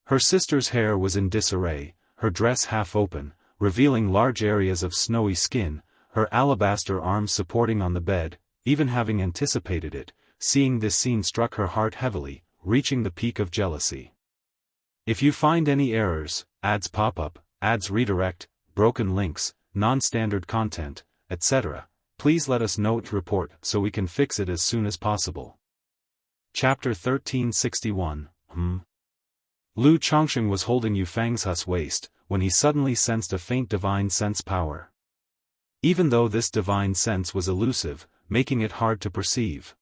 Her sister's hair was in disarray, her dress half open, revealing large areas of snowy skin, her alabaster arms supporting on the bed. Even having anticipated it, seeing this scene struck her heart heavily, reaching the peak of jealousy. If you find any errors, ads pop up, ads redirect, broken links, non-standard content, etc., please let us know to report so we can fix it as soon as possible. Chapter 1361. Lu Changsheng was holding Yu Fang's waist, when he suddenly sensed a faint divine sense power. Even though this divine sense was elusive, making it hard to perceive.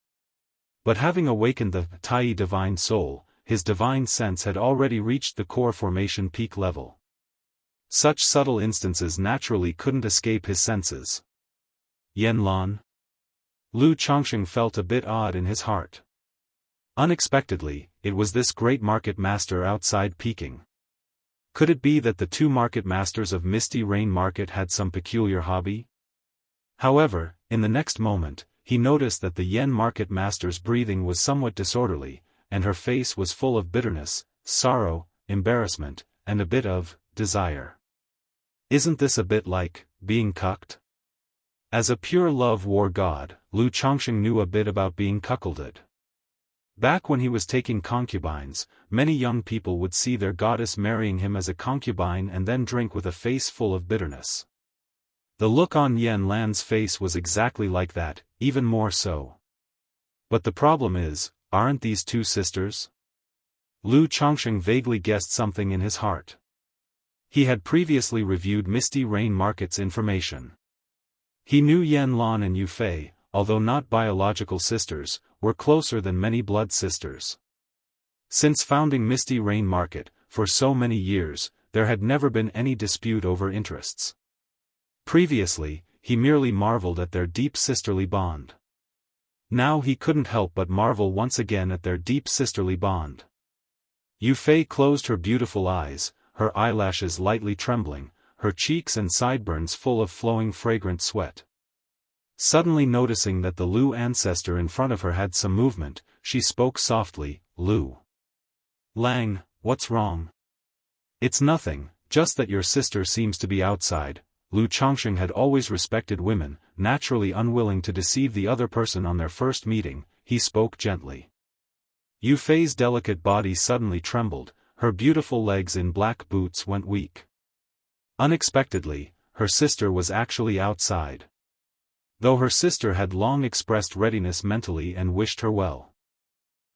But having awakened the Tai divine soul, his divine sense had already reached the core formation peak level. Such subtle instances naturally couldn't escape his senses. Yan Lan? Lu Changsheng felt a bit odd in his heart. Unexpectedly, it was this great market master outside peeking. Could it be that the two market masters of Misty Rain Market had some peculiar hobby? However, in the next moment, he noticed that the Yen market master's breathing was somewhat disorderly, and her face was full of bitterness, sorrow, embarrassment, and a bit of desire. Isn't this a bit like being cucked? As a pure love war god, Lu Changsheng knew a bit about being cuckolded. Back when he was taking concubines, many young people would see their goddess marrying him as a concubine and then drink with a face full of bitterness. The look on Yan Lan's face was exactly like that, even more so. But the problem is, aren't these two sisters? Lu Changsheng vaguely guessed something in his heart. He had previously reviewed Misty Rain Market's information. He knew Yan Lan and Yu Fei, although not biological sisters, were closer than many blood sisters. Since founding Misty Rain Market, for so many years, there had never been any dispute over interests. Previously, he merely marveled at their deep sisterly bond. Now he couldn't help but marvel once again at their deep sisterly bond. Yu Fei closed her beautiful eyes, her eyelashes lightly trembling, her cheeks and sideburns full of flowing fragrant sweat. Suddenly noticing that the Lu ancestor in front of her had some movement, she spoke softly, "Lu Lang, what's wrong?" "It's nothing, just that your sister seems to be outside." Lu Changsheng had always respected women, naturally unwilling to deceive the other person on their first meeting, he spoke gently. Yu Fei's delicate body suddenly trembled, her beautiful legs in black boots went weak. Unexpectedly, her sister was actually outside. Though her sister had long expressed readiness mentally and wished her well.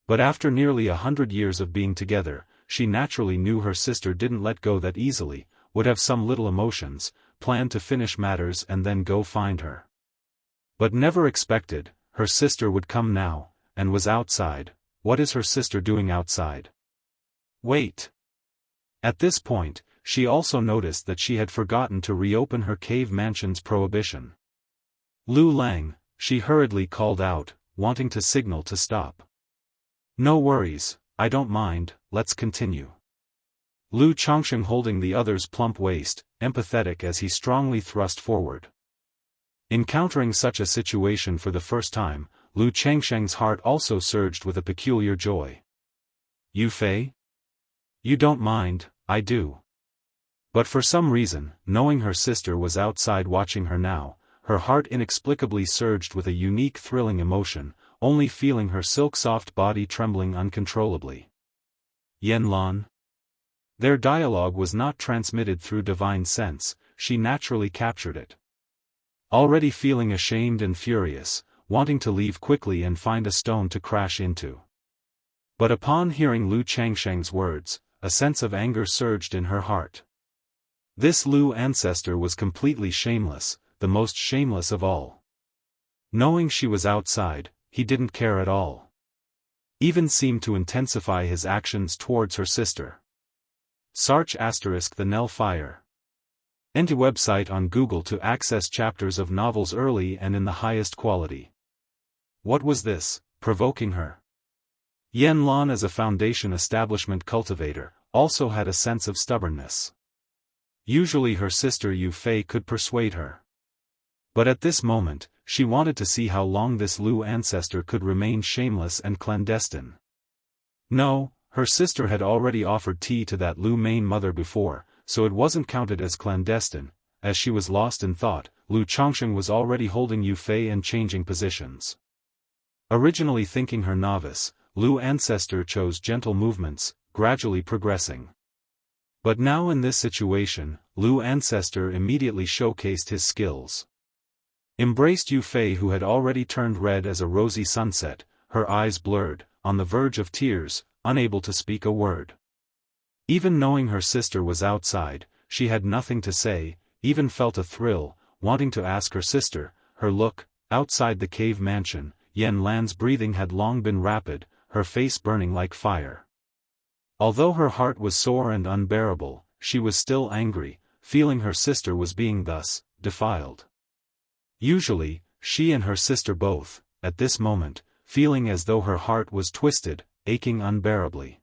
But after nearly 100 years of being together, she naturally knew her sister didn't let go that easily, would have some little emotions, planned to finish matters and then go find her. But never expected, her sister would come now, and was outside. What is her sister doing outside? Wait. At this point, she also noticed that she had forgotten to reopen her cave mansion's prohibition. "Lu Lang," she hurriedly called out, wanting to signal to stop. "No worries, I don't mind, let's continue." Lu Changsheng holding the other's plump waist, empathetic as he strongly thrust forward. Encountering such a situation for the first time, Lu Changsheng's heart also surged with a peculiar joy. "Yu Fei? You don't mind, I do." But for some reason, knowing her sister was outside watching her now, her heart inexplicably surged with a unique thrilling emotion, only feeling her silk-soft body trembling uncontrollably. Yan Lan? Their dialogue was not transmitted through divine sense, she naturally captured it. Already feeling ashamed and furious, wanting to leave quickly and find a stone to crash into. But upon hearing Lu Changsheng's words, a sense of anger surged in her heart. This Lu ancestor was completely shameless, the most shameless of all. Knowing she was outside, he didn't care at all. Even seemed to intensify his actions towards her sister. Sarch * the Nell Fire. Enter website on Google to access chapters of novels early and in the highest quality. What was this, provoking her? Yan Lan as a foundation establishment cultivator, also had a sense of stubbornness. Usually her sister Yu Fei could persuade her. But at this moment, she wanted to see how long this Lu ancestor could remain shameless and clandestine. No, her sister had already offered tea to that Lu main mother before, so it wasn't counted as clandestine. As she was lost in thought, Lu Changsheng was already holding Yu Fei and changing positions. Originally thinking her novice, Lu ancestor chose gentle movements, gradually progressing. But now in this situation, Lu ancestor immediately showcased his skills. Embraced Yu Fei, who had already turned red as a rosy sunset, her eyes blurred, on the verge of tears, unable to speak a word. Even knowing her sister was outside, she had nothing to say, even felt a thrill, wanting to ask her sister. Her look, outside the cave mansion, Yan Lan's breathing had long been rapid, her face burning like fire. Although her heart was sore and unbearable, she was still angry, feeling her sister was being thus defiled. Usually, she and her sister both, at this moment, feeling as though her heart was twisted, aching unbearably.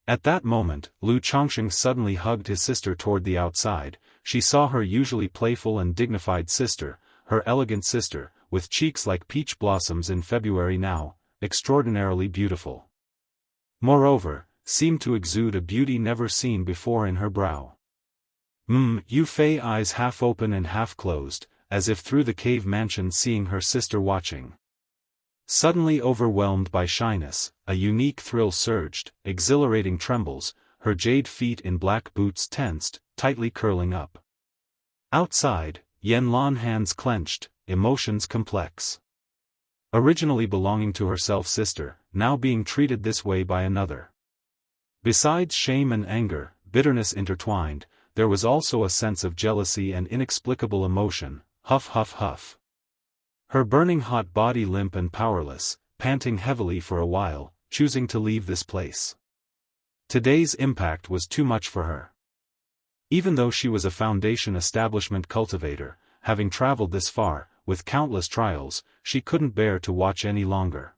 At that moment, Lu Chongqing suddenly hugged his sister toward the outside. She saw her usually playful and dignified sister, her elegant sister, with cheeks like peach blossoms in February now, extraordinarily beautiful. Moreover, seemed to exude a beauty never seen before in her brow. Yu Fei eyes half open and half closed, as if through the cave mansion seeing her sister watching. Suddenly overwhelmed by shyness, a unique thrill surged, exhilarating trembles, her jade feet in black boots tensed, tightly curling up. Outside, Yan Lan hands clenched, emotions complex. Originally belonging to her self-sister, now being treated this way by another. Besides shame and anger, bitterness intertwined, there was also a sense of jealousy and inexplicable emotion. Huff huff huff. Her burning hot body limp and powerless, panting heavily for a while, choosing to leave this place. Today's impact was too much for her. Even though she was a foundation establishment cultivator, having traveled this far, with countless trials, she couldn't bear to watch any longer.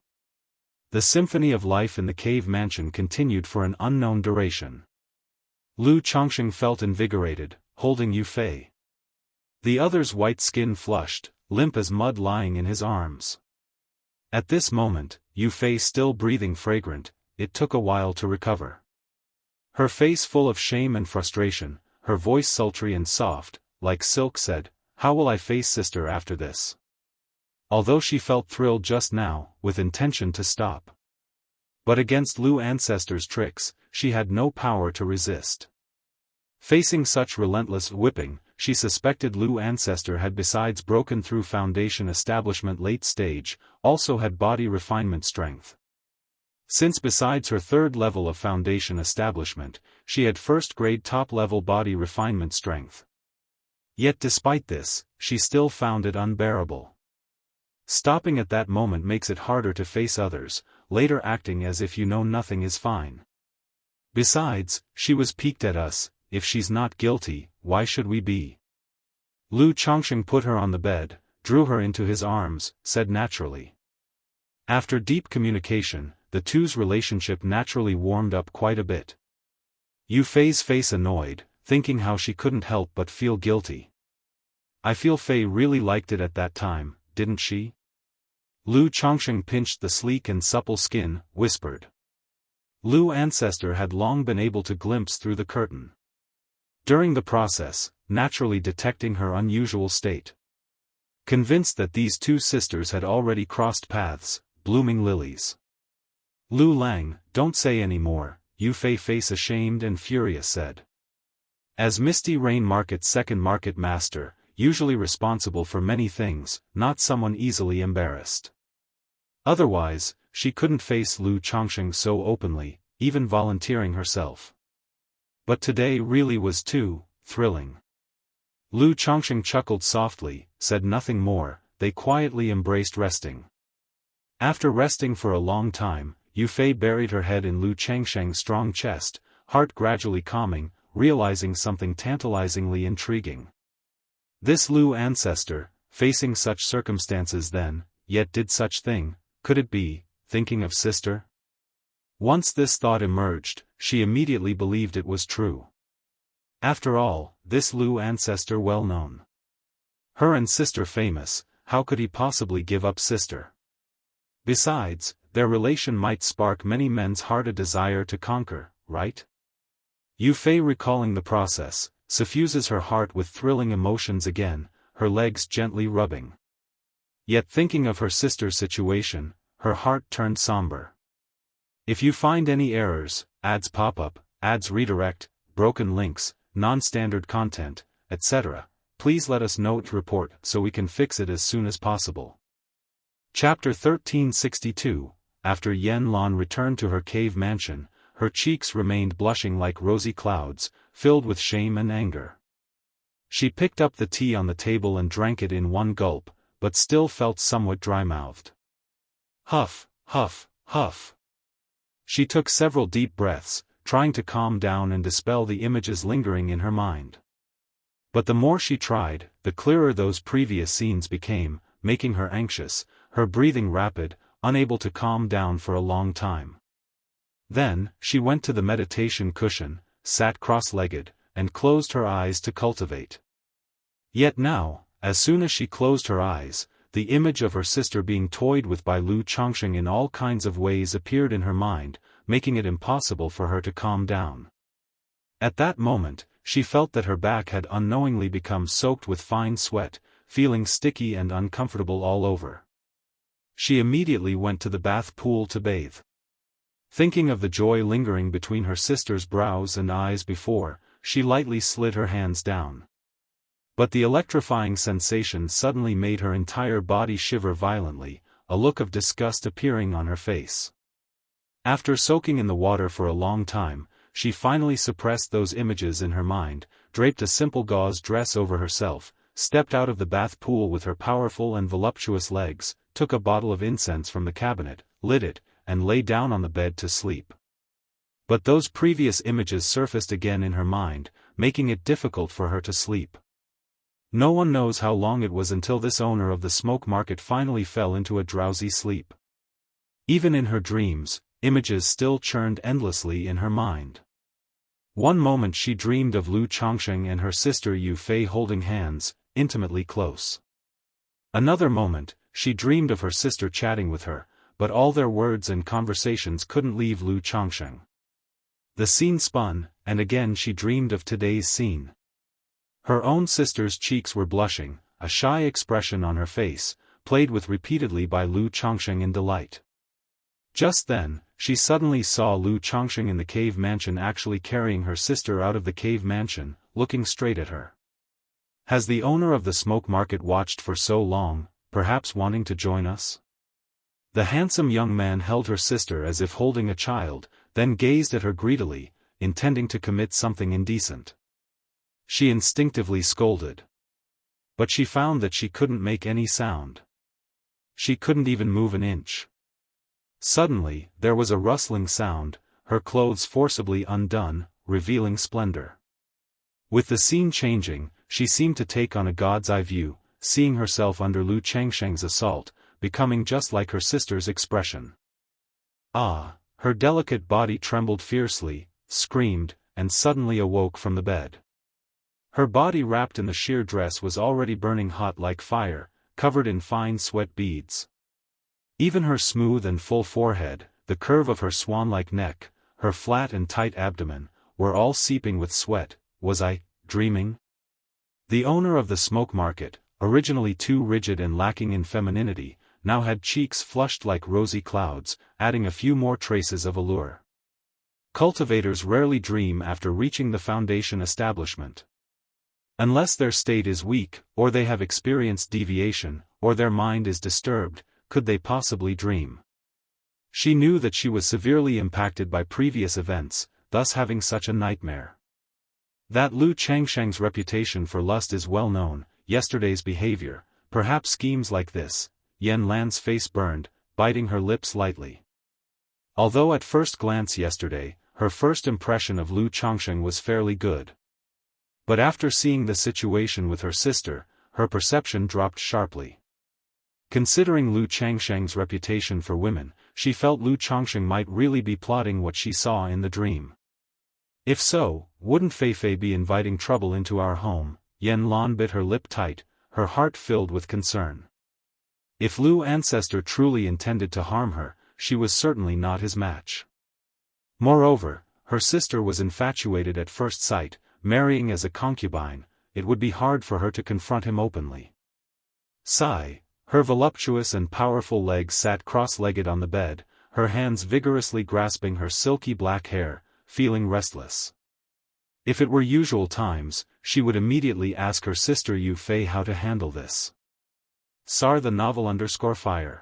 The symphony of life in the cave mansion continued for an unknown duration. Lu Chongqing felt invigorated, holding Yu Fei. The other's white skin flushed, limp as mud lying in his arms. At this moment, Yu Fei still breathing fragrant, it took a while to recover. Her face full of shame and frustration, her voice sultry and soft, like silk said, "How will I face sister after this?" Although she felt thrilled just now, with intention to stop. But against Lu ancestor's tricks, she had no power to resist. Facing such relentless whipping, she suspected Lu ancestor had besides broken through foundation establishment late stage, also had body refinement strength. Since besides her third level of foundation establishment, she had first grade top level body refinement strength. Yet despite this, she still found it unbearable. Stopping at that moment makes it harder to face others, later acting as if you know nothing is fine. Besides, she was piqued at us. If she's not guilty, why should we be? Lu Chongqing put her on the bed, drew her into his arms, said naturally. After deep communication, the two's relationship naturally warmed up quite a bit. Yu Fei's face annoyed, thinking how she couldn't help but feel guilty. I feel Fei really liked it at that time, didn't she? Lu Chongqing pinched the sleek and supple skin, whispered. Lu ancestor had long been able to glimpse through the curtain. During the process, naturally detecting her unusual state. Convinced that these two sisters had already crossed paths, blooming lilies. Lu Lang, don't say any more, Yu Fei face ashamed and furious said. As Misty Rain Market's second market master, usually responsible for many things, not someone easily embarrassed. Otherwise, she couldn't face Lu Chongqing so openly, even volunteering herself. But today really was too thrilling. Lu Chongqing chuckled softly, said nothing more, they quietly embraced resting. After resting for a long time, Yu Fei buried her head in Lu Chongqing's strong chest, heart gradually calming, realizing something tantalizingly intriguing. This Lu ancestor, facing such circumstances then, yet did such thing, could it be, thinking of sister? Once this thought emerged, she immediately believed it was true. After all, this Lu ancestor well known. Her and sister famous, how could he possibly give up sister? Besides, their relation might spark many men's heart a desire to conquer, right? Yu Fei recalling the process, suffuses her heart with thrilling emotions again, her legs gently rubbing. Yet thinking of her sister's situation, her heart turned somber. If you find any errors, ads pop up, ads redirect, broken links, non-standard content, etc., please let us know to report so we can fix it as soon as possible. Chapter 1362. After Yen Lan returned to her cave mansion, her cheeks remained blushing like rosy clouds, filled with shame and anger. She picked up the tea on the table and drank it in one gulp, but still felt somewhat dry-mouthed. Huff, huff, huff. She took several deep breaths, trying to calm down and dispel the images lingering in her mind. But the more she tried, the clearer those previous scenes became, making her anxious, her breathing rapid, unable to calm down for a long time. Then, she went to the meditation cushion, sat cross-legged, and closed her eyes to cultivate. Yet now, as soon as she closed her eyes, the image of her sister being toyed with by Lu Changsheng in all kinds of ways appeared in her mind, making it impossible for her to calm down. At that moment, she felt that her back had unknowingly become soaked with fine sweat, feeling sticky and uncomfortable all over. She immediately went to the bath pool to bathe. Thinking of the joy lingering between her sister's brows and eyes before, she lightly slid her hands down. But the electrifying sensation suddenly made her entire body shiver violently, a look of disgust appearing on her face. After soaking in the water for a long time, she finally suppressed those images in her mind, draped a simple gauze dress over herself, stepped out of the bath pool with her powerful and voluptuous legs, took a bottle of incense from the cabinet, lit it, and lay down on the bed to sleep. But those previous images surfaced again in her mind, making it difficult for her to sleep. No one knows how long it was until this owner of the smoke market finally fell into a drowsy sleep. Even in her dreams, images still churned endlessly in her mind. One moment she dreamed of Lu Changsheng and her sister Yu Fei holding hands, intimately close. Another moment, she dreamed of her sister chatting with her, but all their words and conversations couldn't leave Lu Changsheng. The scene spun, and again she dreamed of today's scene. Her own sister's cheeks were blushing, a shy expression on her face, played with repeatedly by Lu Changsheng in delight. Just then, she suddenly saw Lu Changsheng in the cave mansion actually carrying her sister out of the cave mansion, looking straight at her. Has the owner of the smoke market watched for so long, perhaps wanting to join us? The handsome young man held her sister as if holding a child, then gazed at her greedily, intending to commit something indecent. She instinctively scolded. But she found that she couldn't make any sound. She couldn't even move an inch. Suddenly, there was a rustling sound, her clothes forcibly undone, revealing splendor. With the scene changing, she seemed to take on a god's eye view, seeing herself under Lu Changsheng's assault, becoming just like her sister's expression. Ah! Her delicate body trembled fiercely, screamed, and suddenly awoke from the bed. Her body wrapped in the sheer dress was already burning hot like fire, covered in fine sweat beads. Even her smooth and full forehead, the curve of her swan-like neck, her flat and tight abdomen, were all seeping with sweat. Was I dreaming? The owner of the smoke market, originally too rigid and lacking in femininity, now had cheeks flushed like rosy clouds, adding a few more traces of allure. Cultivators rarely dream after reaching the foundation establishment. Unless their state is weak, or they have experienced deviation, or their mind is disturbed, could they possibly dream? She knew that she was severely impacted by previous events, thus having such a nightmare. That Lu Changsheng's reputation for lust is well known, yesterday's behavior, perhaps schemes like this. Yen Lan's face burned, biting her lips lightly. Although at first glance yesterday, her first impression of Lu Changsheng was fairly good. But after seeing the situation with her sister, her perception dropped sharply. Considering Lu Changsheng's reputation for women, she felt Lu Changsheng might really be plotting what she saw in the dream. If so, wouldn't Feifei be inviting trouble into our home? Yen Lan bit her lip tight, her heart filled with concern. If Lu Ancestor truly intended to harm her, she was certainly not his match. Moreover, her sister was infatuated at first sight, marrying as a concubine, it would be hard for her to confront him openly. Sigh, Her voluptuous and powerful legs sat cross-legged on the bed, her hands vigorously grasping her silky black hair, feeling restless. If it were usual times, she would immediately ask her sister Yu Fei how to handle this. Sar the novel_fire.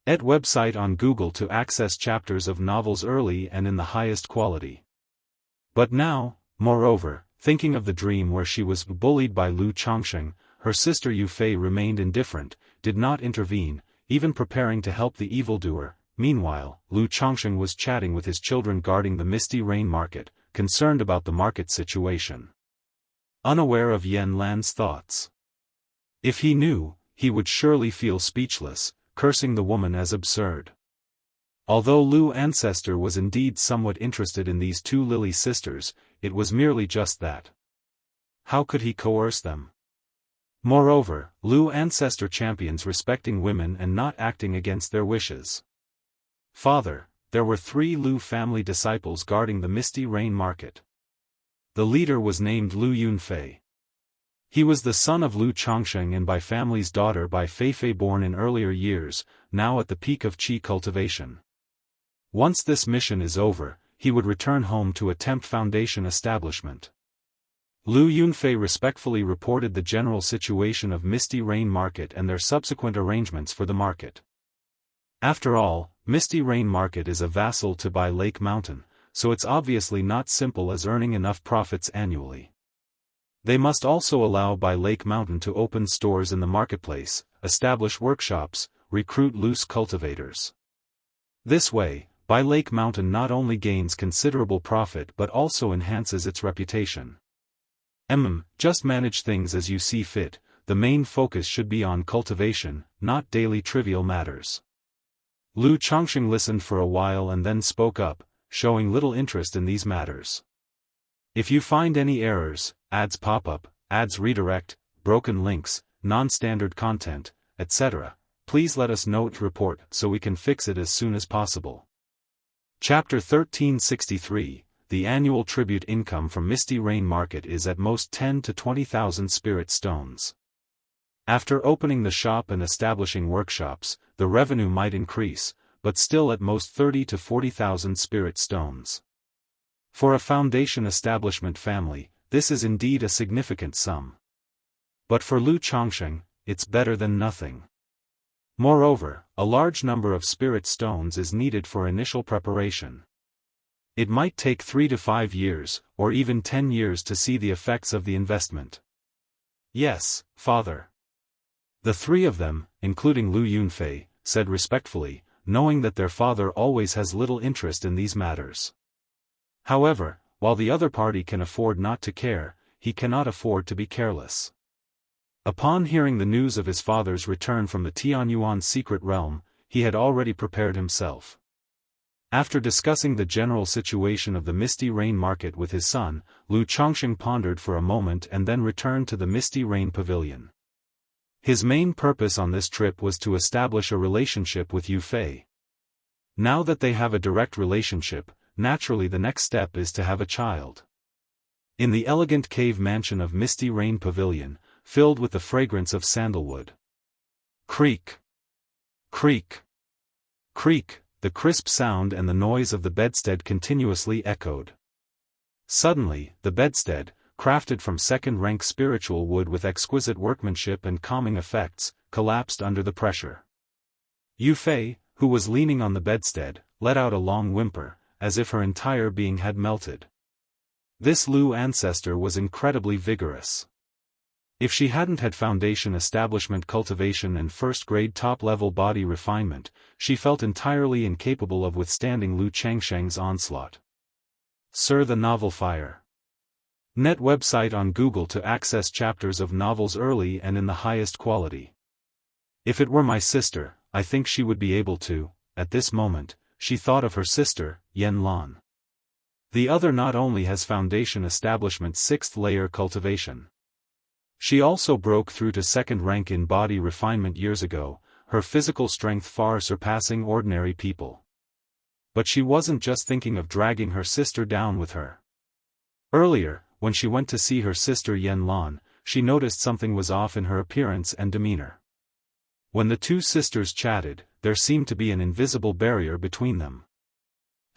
Et website on Google to access chapters of novels early and in the highest quality. But now, moreover, thinking of the dream where she was bullied by Lu Chongsheng, her sister Yu Fei remained indifferent, did not intervene, even preparing to help the evildoer. Meanwhile, Lu Chongsheng was chatting with his children guarding the Misty Rain Market, concerned about the market situation. Unaware of Yan Lan's thoughts. If he knew, he would surely feel speechless, cursing the woman as absurd. Although Lu Ancestor was indeed somewhat interested in these two Lily sisters, it was merely just that. How could he coerce them? Moreover, Lu Ancestor champions respecting women and not acting against their wishes. Father, there were 3 Lu family disciples guarding the Misty Rain Market. The leader was named Lu Yunfei. He was the son of Lu Chongsheng and by family's daughter by Feifei, born in earlier years, now at the peak of qi cultivation. Once this mission is over, he would return home to attempt foundation establishment. Lu Yunfei respectfully reported the general situation of Misty Rain Market and their subsequent arrangements for the market. After all, Misty Rain Market is a vassal to Bai Lake Mountain, so it's obviously not simple as earning enough profits annually. They must also allow Bai Lake Mountain to open stores in the marketplace, establish workshops, recruit loose cultivators. This way, Bai Lake Mountain not only gains considerable profit but also enhances its reputation. Just manage things as you see fit. The main focus should be on cultivation, not daily trivial matters. Lu Chongsheng listened for a while and then spoke up, showing little interest in these matters. If you find any errors, ads pop up, ads redirect, broken links, non-standard content, etc., please let us know to report so we can fix it as soon as possible. Chapter 1363. The annual tribute income from Misty Rain Market is at most 10 to 20,000 spirit stones. After opening the shop and establishing workshops, the revenue might increase, but still at most 30 to 40,000 spirit stones. For a foundation establishment family, this is indeed a significant sum. But for Lu Chongsheng, it's better than nothing. Moreover, a large number of spirit stones is needed for initial preparation. It might take 3 to 5 years, or even 10 years to see the effects of the investment. Yes, father. The 3 of them, including Lu Yunfei, said respectfully, knowing that their father always has little interest in these matters. However, while the other party can afford not to care, he cannot afford to be careless. Upon hearing the news of his father's return from the Tianyuan secret realm, he had already prepared himself. After discussing the general situation of the Misty Rain Market with his son, Lu Chongsheng pondered for a moment and then returned to the Misty Rain Pavilion. His main purpose on this trip was to establish a relationship with Yu Fei. Now that they have a direct relationship, naturally the next step is to have a child. In the elegant cave mansion of Misty Rain Pavilion, filled with the fragrance of sandalwood. Creak! Creak! Creak! The crisp sound and the noise of the bedstead continuously echoed. Suddenly, the bedstead, crafted from second-rank spiritual wood with exquisite workmanship and calming effects, collapsed under the pressure. Yu Fei, who was leaning on the bedstead, let out a long whimper, as if her entire being had melted. This Lu ancestor was incredibly vigorous. If she hadn't had foundation establishment cultivation and first-grade top-level body refinement, she felt entirely incapable of withstanding Lu Changsheng's onslaught. Sir the Novel Fire. Net website on Google to access chapters of novels early and in the highest quality. If it were my sister, I think she would be able to. At this moment, she thought of her sister, Yan Lan. The other not only has foundation establishment 6th layer cultivation. She also broke through to 2nd rank in body refinement years ago, her physical strength far surpassing ordinary people. But she wasn't just thinking of dragging her sister down with her. Earlier, when she went to see her sister Yan Lan, she noticed something was off in her appearance and demeanor. When the two sisters chatted, there seemed to be an invisible barrier between them.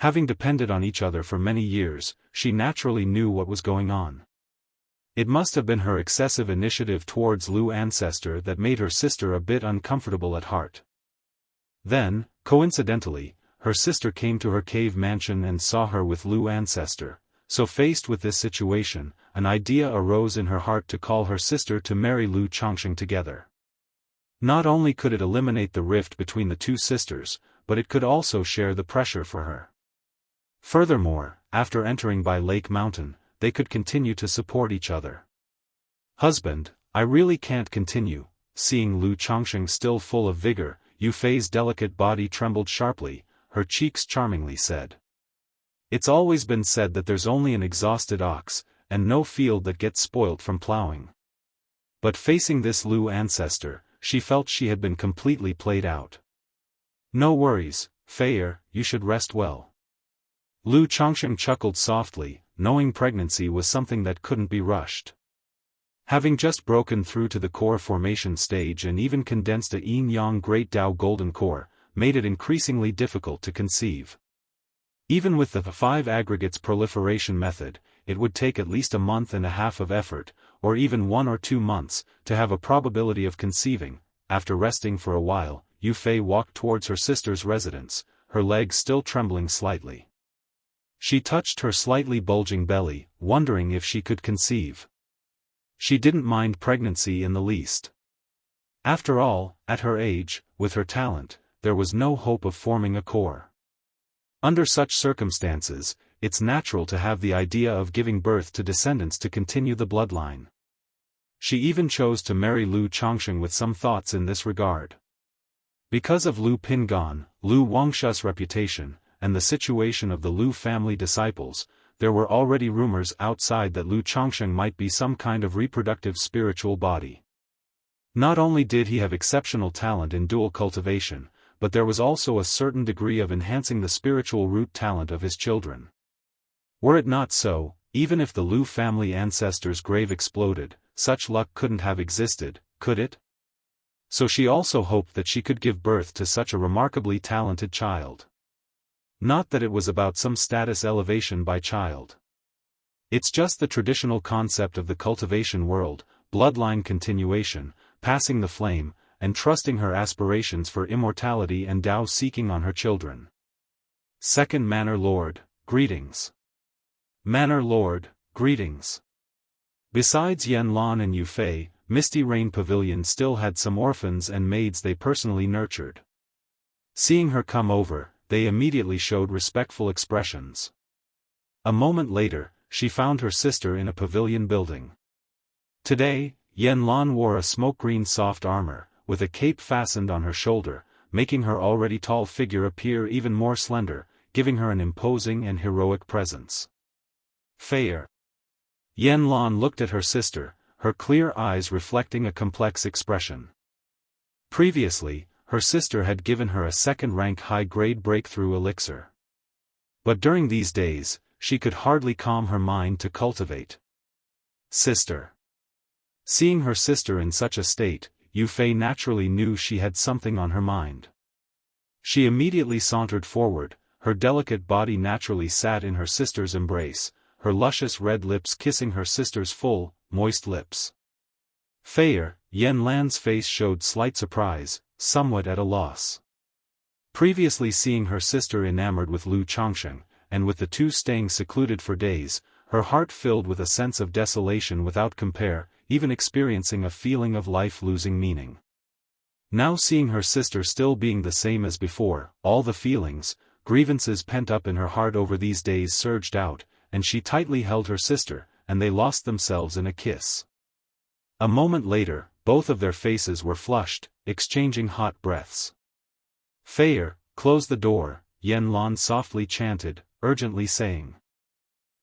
Having depended on each other for many years, she naturally knew what was going on. It must have been her excessive initiative towards Lu ancestor that made her sister a bit uncomfortable at heart. Then, coincidentally, her sister came to her cave mansion and saw her with Lu ancestor, so faced with this situation, an idea arose in her heart to call her sister to marry Lu Chongqing together. Not only could it eliminate the rift between the two sisters, but it could also share the pressure for her. Furthermore, after entering by Lake Mountain, they could continue to support each other. Husband, I really can't continue. Seeing Lu Chongqing still full of vigor, Yu Fei's delicate body trembled sharply, her cheeks charmingly said. It's always been said that there's only an exhausted ox, and no field that gets spoilt from plowing. But facing this Lu ancestor, she felt she had been completely played out. No worries, Fei, you should rest well. Lu Chongqing chuckled softly, knowing pregnancy was something that couldn't be rushed. Having just broken through to the core formation stage and even condensed a yin-yang Great Tao golden core, made it increasingly difficult to conceive. Even with the 5 aggregates proliferation method, it would take at least a month and a half of effort, or even 1 or 2 months, to have a probability of conceiving. After resting for a while, Yu Fei walked towards her sister's residence, her legs still trembling slightly. She touched her slightly bulging belly, wondering if she could conceive. She didn't mind pregnancy in the least. After all, at her age, with her talent, there was no hope of forming a core. Under such circumstances, it's natural to have the idea of giving birth to descendants to continue the bloodline. She even chose to marry Lu Chongqing with some thoughts in this regard. Because of Lu Pingan, Lu Wangsha's reputation, and the situation of the Lu family disciples, there were already rumors outside that Lu Chongqing might be some kind of reproductive spiritual body. Not only did he have exceptional talent in dual cultivation, but there was also a certain degree of enhancing the spiritual root talent of his children. Were it not so, even if the Lu family ancestor's grave exploded, such luck couldn't have existed, could it? So she also hoped that she could give birth to such a remarkably talented child. Not that it was about some status elevation by child. It's just the traditional concept of the cultivation world, bloodline continuation, passing the flame, and trusting her aspirations for immortality and Tao seeking on her children. Second Manor Lord, greetings. Manor Lord, greetings. Besides Yan Lan and Yu Fei, Misty Rain Pavilion still had some orphans and maids they personally nurtured. Seeing her come over, they immediately showed respectful expressions. A moment later, she found her sister in a pavilion building. Today, Yan Lan wore a smoke-green soft armor, with a cape fastened on her shoulder, making her already tall figure appear even more slender, giving her an imposing and heroic presence. Fei. Yan Lan looked at her sister, her clear eyes reflecting a complex expression. Previously, her sister had given her a second-rank high-grade breakthrough elixir. But during these days, she could hardly calm her mind to cultivate. Sister. Seeing her sister in such a state, Yu Fei naturally knew she had something on her mind. She immediately sauntered forward, her delicate body naturally sat in her sister's embrace, her luscious red lips kissing her sister's full, moist lips. Fei, Yan Lan's face showed slight surprise, somewhat at a loss. Previously seeing her sister enamored with Lu Chongqing, and with the two staying secluded for days, her heart filled with a sense of desolation without compare, even experiencing a feeling of life losing meaning. Now seeing her sister still being the same as before, all the feelings, grievances pent up in her heart over these days surged out, and she tightly held her sister, and they lost themselves in a kiss. A moment later, both of their faces were flushed, exchanging hot breaths. Fei, close the door, Yan Lan softly chanted, urgently saying.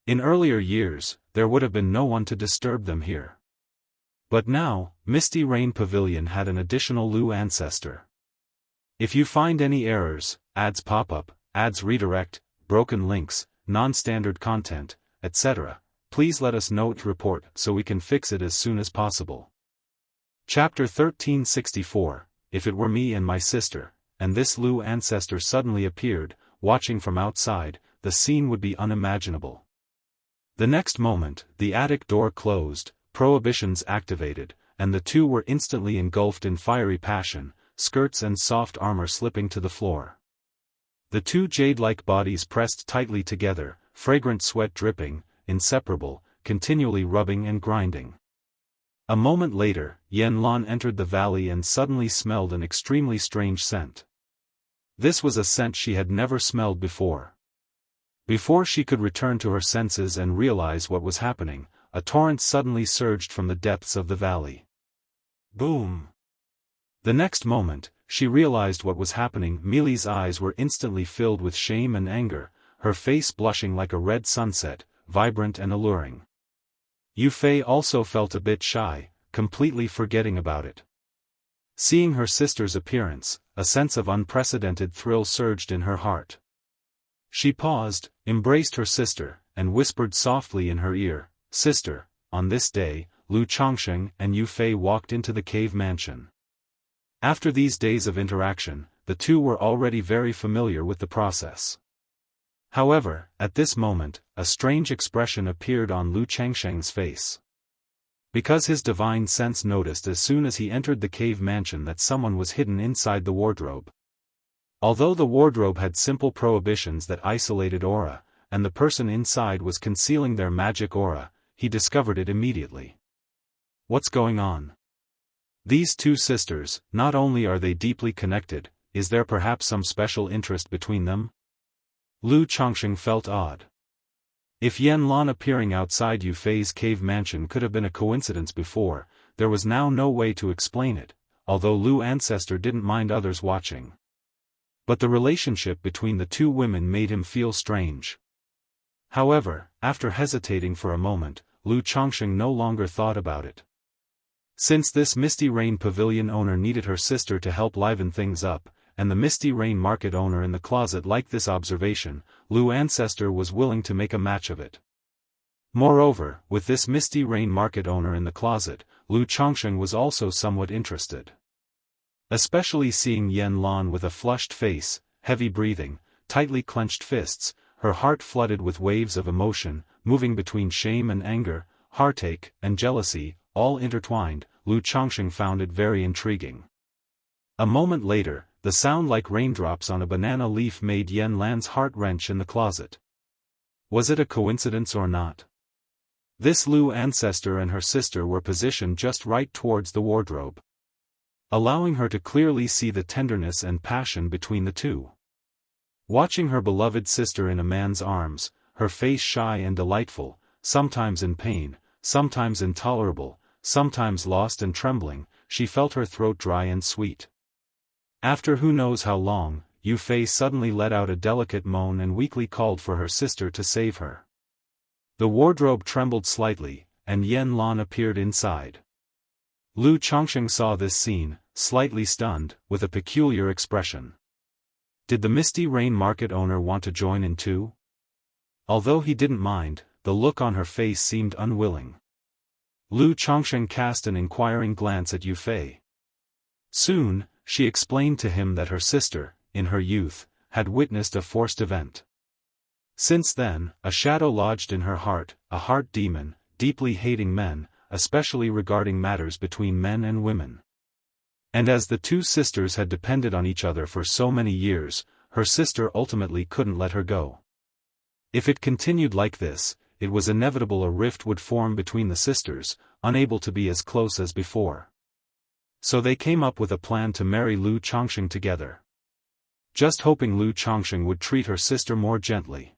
In earlier years, there would have been no one to disturb them here. But now, Misty Rain Pavilion had an additional Lu ancestor. If you find any errors, ads pop up, ads redirect, broken links, non-standard content, etc., please let us know to report so we can fix it as soon as possible. Chapter 1364, if it were me and my sister, and this Lu ancestor suddenly appeared, watching from outside, the scene would be unimaginable. The next moment, the attic door closed, prohibitions activated, and the two were instantly engulfed in fiery passion, skirts and soft armor slipping to the floor. The two jade-like bodies pressed tightly together, fragrant sweat dripping, inseparable, continually rubbing and grinding. A moment later, Yanlan entered the valley and suddenly smelled an extremely strange scent. This was a scent she had never smelled before. Before she could return to her senses and realize what was happening, a torrent suddenly surged from the depths of the valley. Boom! The next moment, she realized what was happening. Meili's eyes were instantly filled with shame and anger, her face blushing like a red sunset, vibrant and alluring. Yu Fei also felt a bit shy, completely forgetting about it. Seeing her sister's appearance, a sense of unprecedented thrill surged in her heart. She paused, embraced her sister, and whispered softly in her ear, "Sister." On this day, Lu Chongsheng and Yu Fei walked into the cave mansion. After these days of interaction, the two were already very familiar with the process. However, at this moment, a strange expression appeared on Lu Changsheng's face. Because his divine sense noticed as soon as he entered the cave mansion that someone was hidden inside the wardrobe. Although the wardrobe had simple prohibitions that isolated aura, and the person inside was concealing their magic aura, he discovered it immediately. What's going on? These two sisters, not only are they deeply connected, is there perhaps some special interest between them? Lu Chongsheng felt odd. If Yanlan appearing outside Yu Fei's cave mansion could have been a coincidence before, there was now no way to explain it, although Lu ancestor didn't mind others watching. But the relationship between the two women made him feel strange. However, after hesitating for a moment, Lu Chongsheng no longer thought about it. Since this Misty Rain Pavilion owner needed her sister to help liven things up, and the Misty Rain Market owner in the closet liked this observation, Lu ancestor was willing to make a match of it. Moreover, with this Misty Rain Market owner in the closet, Lu Chongsheng was also somewhat interested. Especially seeing Yanlan with a flushed face, heavy breathing, tightly clenched fists, her heart flooded with waves of emotion, moving between shame and anger, heartache and jealousy, all intertwined. Lu Chongsheng found it very intriguing. A moment later, the sound like raindrops on a banana leaf made Yanlan's heart wrench in the closet. Was it a coincidence or not? This Lu ancestor and her sister were positioned just right towards the wardrobe, allowing her to clearly see the tenderness and passion between the two. Watching her beloved sister in a man's arms, her face shy and delightful, sometimes in pain, sometimes intolerable, sometimes lost and trembling, she felt her throat dry and sweet. After who knows how long, Yu Fei suddenly let out a delicate moan and weakly called for her sister to save her. The wardrobe trembled slightly, and Yanlan appeared inside. Lu Chongsheng saw this scene, slightly stunned, with a peculiar expression. Did the Misty Rain Market owner want to join in too? Although he didn't mind, the look on her face seemed unwilling. Lu Chongsheng cast an inquiring glance at Yu Fei. Soon, she explained to him that her sister, in her youth, had witnessed a forced event. Since then, a shadow lodged in her heart, a heart demon, deeply hating men, especially regarding matters between men and women. And as the two sisters had depended on each other for so many years, her sister ultimately couldn't let her go. If it continued like this, it was inevitable a rift would form between the sisters, unable to be as close as before. So they came up with a plan to marry Lu Chongsheng together. Just hoping Lu Chongsheng would treat her sister more gently.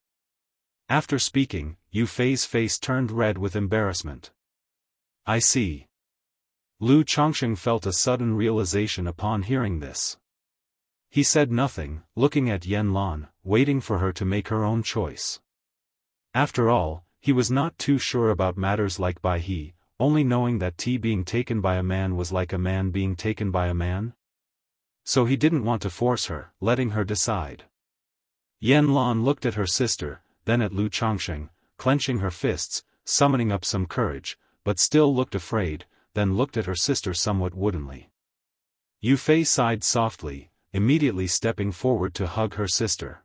After speaking, Yu Fei's face turned red with embarrassment. I see. Lu Chongsheng felt a sudden realization upon hearing this. He said nothing, looking at Yanlan, waiting for her to make her own choice. After all, he was not too sure about matters like by he, only knowing that being taken by a man was like a man being taken by a man. So he didn't want to force her, letting her decide. Yanlan looked at her sister, then at Lu Chongsheng, clenching her fists, summoning up some courage, but still looked afraid, then looked at her sister somewhat woodenly. Yu Fei sighed softly, immediately stepping forward to hug her sister.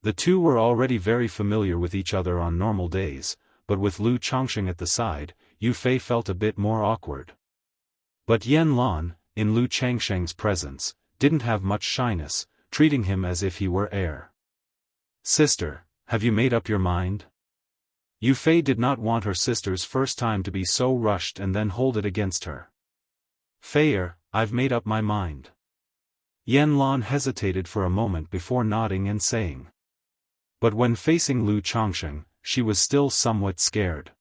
The two were already very familiar with each other on normal days, but with Lu Changsheng at the side, Yu Fei felt a bit more awkward. But Yan Lan, in Lu Changsheng's presence, didn't have much shyness, treating him as if he were heir. "Sister, have you made up your mind?" Yu Fei did not want her sister's first time to be so rushed and then hold it against her. "Fei, I've made up my mind." Yan Lan hesitated for a moment before nodding and saying. But when facing Lu Changsheng, she was still somewhat scared.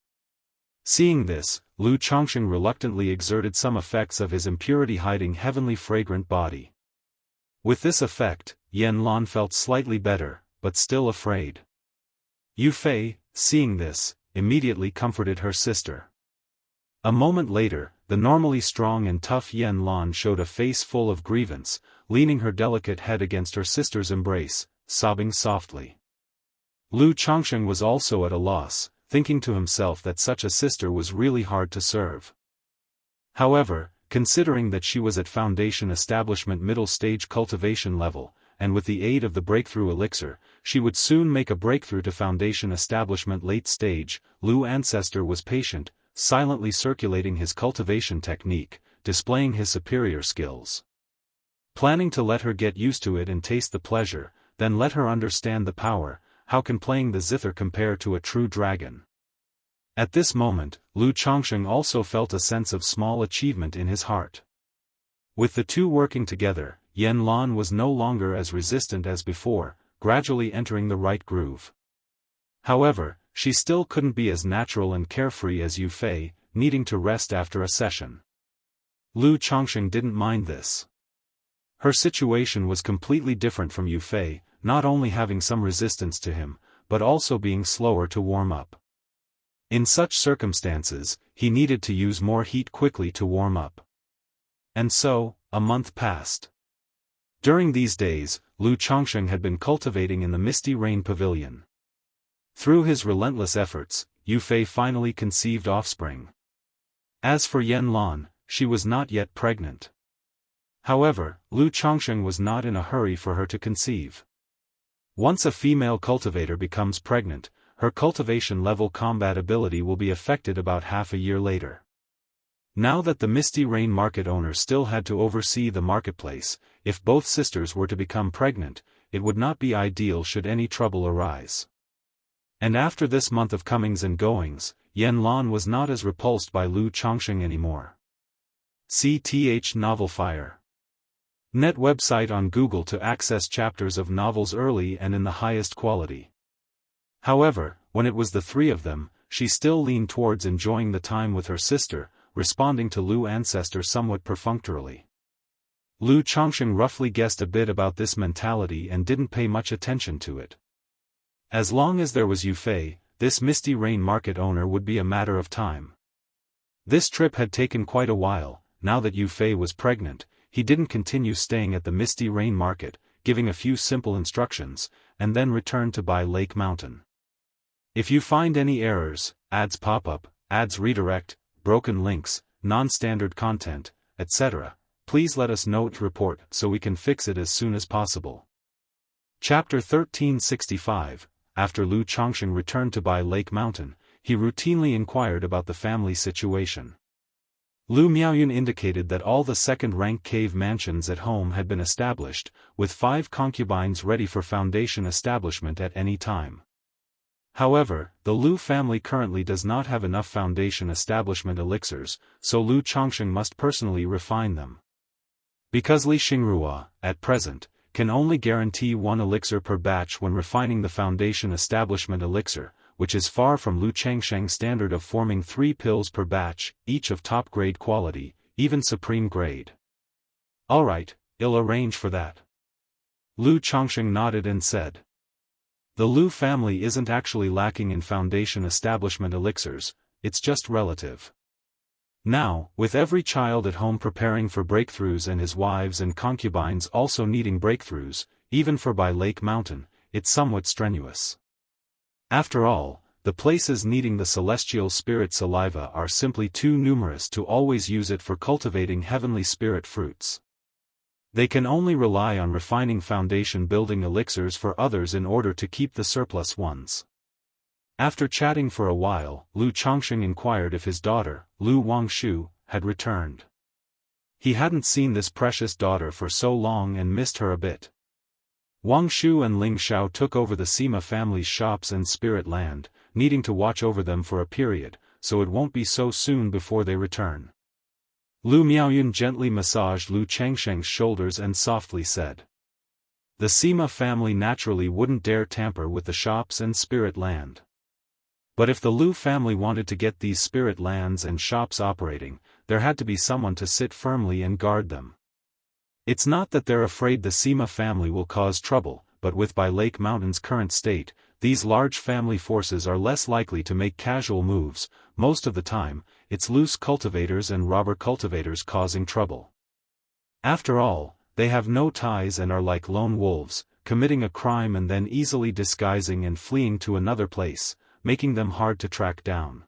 Seeing this, Lu Changsheng reluctantly exerted some effects of his impurity-hiding heavenly fragrant body. With this effect, Yan Lan felt slightly better, but still afraid. Yu Fei, seeing this, immediately comforted her sister. A moment later, the normally strong and tough Yan Lan showed a face full of grievance, leaning her delicate head against her sister's embrace, sobbing softly. Lu Changsheng was also at a loss, thinking to himself that such a sister was really hard to serve. However, considering that she was at Foundation Establishment middle stage cultivation level, and with the aid of the breakthrough elixir, she would soon make a breakthrough to Foundation Establishment late stage, Lu Ancestor was patient, silently circulating his cultivation technique, displaying his superior skills. Planning to let her get used to it and taste the pleasure, then let her understand the power. How can playing the zither compare to a true dragon? At this moment, Lu Changsheng also felt a sense of small achievement in his heart. With the two working together, Yan Lan was no longer as resistant as before, gradually entering the right groove. However, she still couldn't be as natural and carefree as Yu Fei, needing to rest after a session. Lu Changsheng didn't mind this. Her situation was completely different from Yu Fei, not only having some resistance to him, but also being slower to warm up. In such circumstances, he needed to use more heat quickly to warm up. And so, a month passed. During these days, Lu Changsheng had been cultivating in the Misty Rain Pavilion. Through his relentless efforts, Yu Fei finally conceived offspring. As for Yan Lan, she was not yet pregnant. However, Lu Changsheng was not in a hurry for her to conceive. Once a female cultivator becomes pregnant, her cultivation level combat ability will be affected about half a year later. Now that the Misty Rain market owner still had to oversee the marketplace, if both sisters were to become pregnant, it would not be ideal should any trouble arise. And after this month of comings and goings, Yan Lan was not as repulsed by Lu Changsheng anymore. CTH Novel Fire. Net website on Google to access chapters of novels early and in the highest quality. However, when it was the three of them, she still leaned towards enjoying the time with her sister, responding to Lu Ancestor somewhat perfunctorily. Lu Changsheng roughly guessed a bit about this mentality and didn't pay much attention to it. As long as there was Yu Fei, this Misty Rain market owner would be a matter of time. This trip had taken quite a while. Now that Yu Fei was pregnant, he didn't continue staying at the Misty Rain market, giving a few simple instructions, and then returned to buy Lake Mountain. If you find any errors, ads pop up, ads redirect, broken links, non-standard content, etc., please let us know to report so we can fix it as soon as possible. Chapter 1365. After Lu Changsheng returned to buy Lake Mountain, he routinely inquired about the family situation. Lu Miaoyun indicated that all the second-rank cave mansions at home had been established, with 5 concubines ready for foundation establishment at any time. However, the Lu family currently does not have enough foundation establishment elixirs, so Lu Changsheng must personally refine them. Because Li Xingrua, at present, can only guarantee 1 elixir per batch when refining the foundation establishment elixir, which is far from Lu Changsheng's standard of forming 3 pills per batch, each of top-grade quality, even supreme grade. Alright, I'll arrange for that. Lu Changsheng nodded and said. The Lu family isn't actually lacking in foundation establishment elixirs, it's just relative. Now, with every child at home preparing for breakthroughs and his wives and concubines also needing breakthroughs, even for by Lake Mountain, it's somewhat strenuous. After all, the places needing the celestial spirit saliva are simply too numerous to always use it for cultivating heavenly spirit fruits. They can only rely on refining foundation-building elixirs for others in order to keep the surplus ones. After chatting for a while, Lu Chongqing inquired if his daughter, Lu Wangshu, had returned. He hadn't seen this precious daughter for so long and missed her a bit. Wangshu and Ling Xiao took over the Sima family's shops and spirit land, needing to watch over them for a period, so it won't be so soon before they return. Lu Miaoyun gently massaged Lu Chengsheng's shoulders and softly said. The Sima family naturally wouldn't dare tamper with the shops and spirit land. But if the Lu family wanted to get these spirit lands and shops operating, there had to be someone to sit firmly and guard them. It's not that they're afraid the Sima family will cause trouble, but with Bai Lake Mountain's current state, these large family forces are less likely to make casual moves. Most of the time, it's loose cultivators and robber cultivators causing trouble. After all, they have no ties and are like lone wolves, committing a crime and then easily disguising and fleeing to another place, making them hard to track down.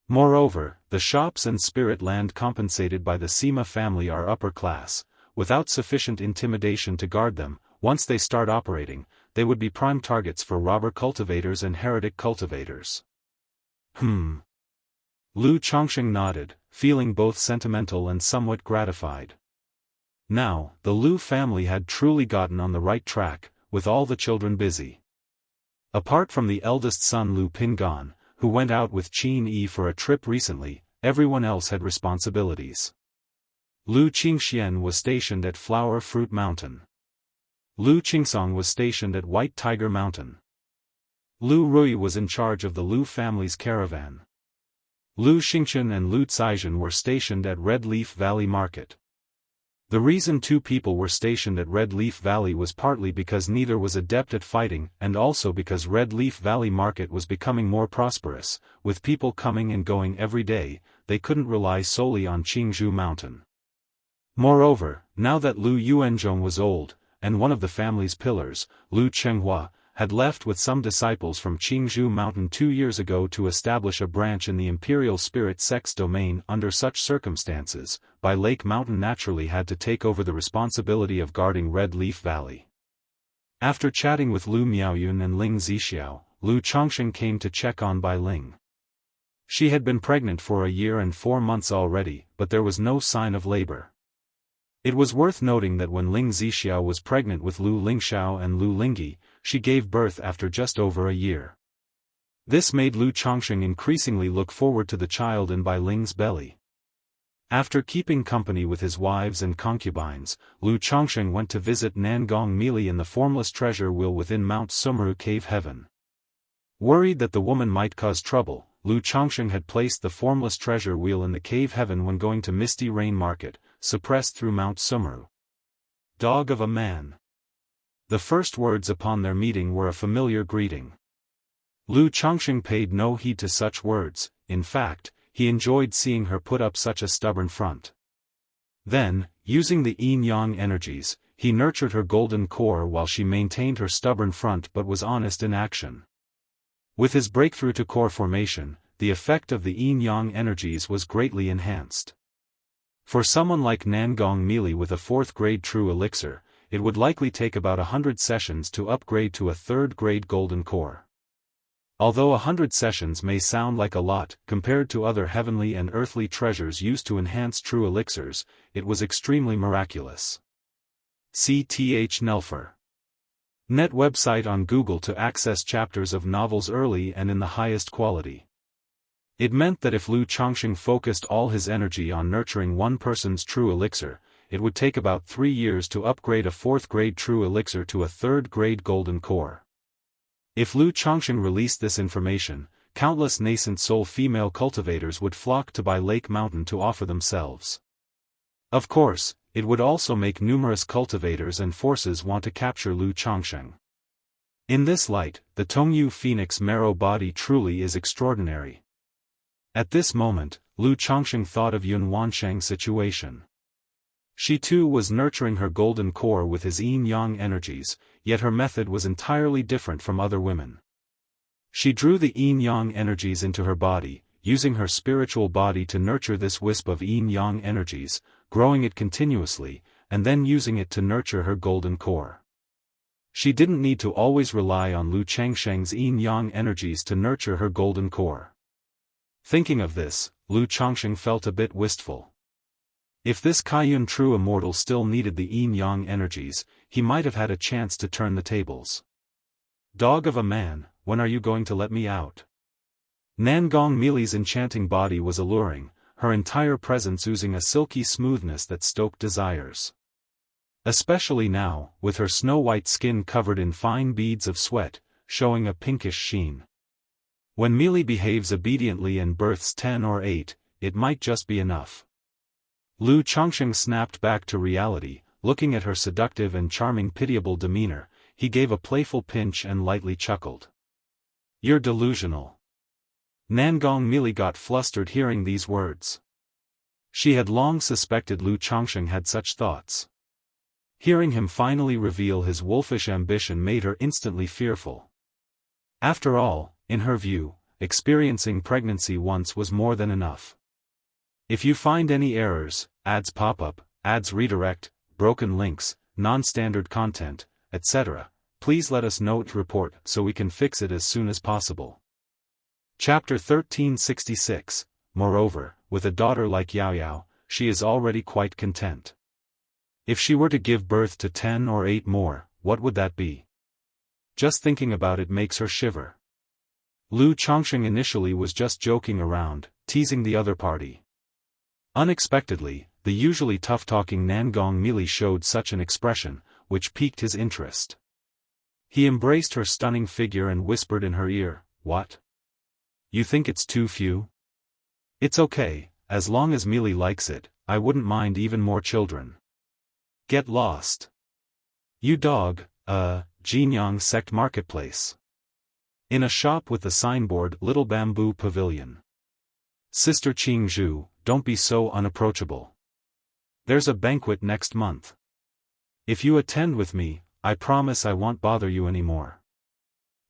Moreover, the shops and spirit land compensated by the Sima family are upper class. Without sufficient intimidation to guard them, once they start operating, they would be prime targets for robber cultivators and heretic cultivators. Lu Chongqing nodded, feeling both sentimental and somewhat gratified. Now, the Lu family had truly gotten on the right track, with all the children busy. Apart from the eldest son Lu Pingan, who went out with Qin Yi for a trip recently, everyone else had responsibilities. Lu Qingxian was stationed at Flower Fruit Mountain. Lu Qingsong was stationed at White Tiger Mountain. Lu Rui was in charge of the Lu family's caravan. Lu Xingchen and Lu Caizhen were stationed at Red Leaf Valley Market. The reason two people were stationed at Red Leaf Valley was partly because neither was adept at fighting and also because Red Leaf Valley Market was becoming more prosperous, with people coming and going every day. They couldn't rely solely on Qingzhou Mountain. Moreover, now that Lu Yuanzhong was old, and one of the family's pillars, Lu Chenghua, had left with some disciples from Qingzhou Mountain 2 years ago to establish a branch in the Imperial Spirit Sects domain. Under such circumstances, Bai Lake Mountain naturally had to take over the responsibility of guarding Red Leaf Valley. After chatting with Lu Miaoyun and Ling Zixiao, Lu Chongqing came to check on Bai Ling. She had been pregnant for a year and 4 months already, but there was no sign of labor. It was worth noting that when Ling Zixiao was pregnant with Lu Lingxiao and Lu Lingyi, she gave birth after just over a year. This made Lu Chongqing increasingly look forward to the child in Bai Ling's belly. After keeping company with his wives and concubines, Lu Chongqing went to visit Nangong Mili in the formless treasure wheel within Mount Sumeru Cave Heaven. Worried that the woman might cause trouble, Lu Chongqing had placed the formless treasure wheel in the cave heaven when going to Misty Rain Market, suppressed through Mount Sumeru. Dog of a man. The first words upon their meeting were a familiar greeting. Lu Chongqing paid no heed to such words. In fact, he enjoyed seeing her put up such a stubborn front. Then, using the yin-yang energies, he nurtured her golden core while she maintained her stubborn front but was honest in action. With his breakthrough to core formation, the effect of the yin-yang energies was greatly enhanced. For someone like Nangong Mili with a 4th grade true elixir, it would likely take about 100 sessions to upgrade to a 3rd grade golden core. Although 100 sessions may sound like a lot compared to other heavenly and earthly treasures used to enhance true elixirs, it was extremely miraculous. C.Th. Nelfer. Net website on Google to access chapters of novels early and in the highest quality. It meant that if Lu Chongqing focused all his energy on nurturing one person's true elixir, it would take about 3 years to upgrade a 4th grade true elixir to a 3rd grade golden core. If Lu Chongqing released this information, countless nascent soul female cultivators would flock to Bai Lake Mountain to offer themselves. Of course, it would also make numerous cultivators and forces want to capture Lu Chongqing. In this light, the Tongyu Phoenix marrow body truly is extraordinary. At this moment, Lu Chongqing thought of Yun Wansheng's situation. She too was nurturing her golden core with his yin-yang energies, yet her method was entirely different from other women. She drew the yin-yang energies into her body, using her spiritual body to nurture this wisp of yin-yang energies, growing it continuously, and then using it to nurture her golden core. She didn't need to always rely on Lu Changsheng's yin-yang energies to nurture her golden core. Thinking of this, Lu Changsheng felt a bit wistful. If this Kaiyun true immortal still needed the yin-yang energies, he might have had a chance to turn the tables. Dog of a man, when are you going to let me out? Nangong Mili's enchanting body was alluring, her entire presence oozing a silky smoothness that stoked desires. Especially now, with her snow-white skin covered in fine beads of sweat, showing a pinkish sheen. When Mili behaves obediently and births 10 or 8, it might just be enough. Lu Changsheng snapped back to reality, looking at her seductive and charming pitiable demeanor. He gave a playful pinch and lightly chuckled. You're delusional. Nangong Mili got flustered hearing these words. She had long suspected Lu Changsheng had such thoughts. Hearing him finally reveal his wolfish ambition made her instantly fearful. After all, in her view, experiencing pregnancy once was more than enough. If you find any errors, ads pop up, ads redirect, broken links, non-standard content, etc., please let us know to report so we can fix it as soon as possible. Chapter 1366. Moreover, with a daughter like Yao Yao, she is already quite content. If she were to give birth to 10 or 8 more, what would that be? Just thinking about it makes her shiver. Lu Changsheng initially was just joking around, teasing the other party. Unexpectedly, the usually tough-talking Nangong Mili showed such an expression, which piqued his interest. He embraced her stunning figure and whispered in her ear, "What? You think it's too few? It's okay, as long as Mili likes it, I wouldn't mind even more children." Get lost. You dog, Jianghu sect marketplace. In a shop with the signboard Little Bamboo Pavilion. Sister Qingzhu, don't be so unapproachable. There's a banquet next month. If you attend with me, I promise I won't bother you anymore.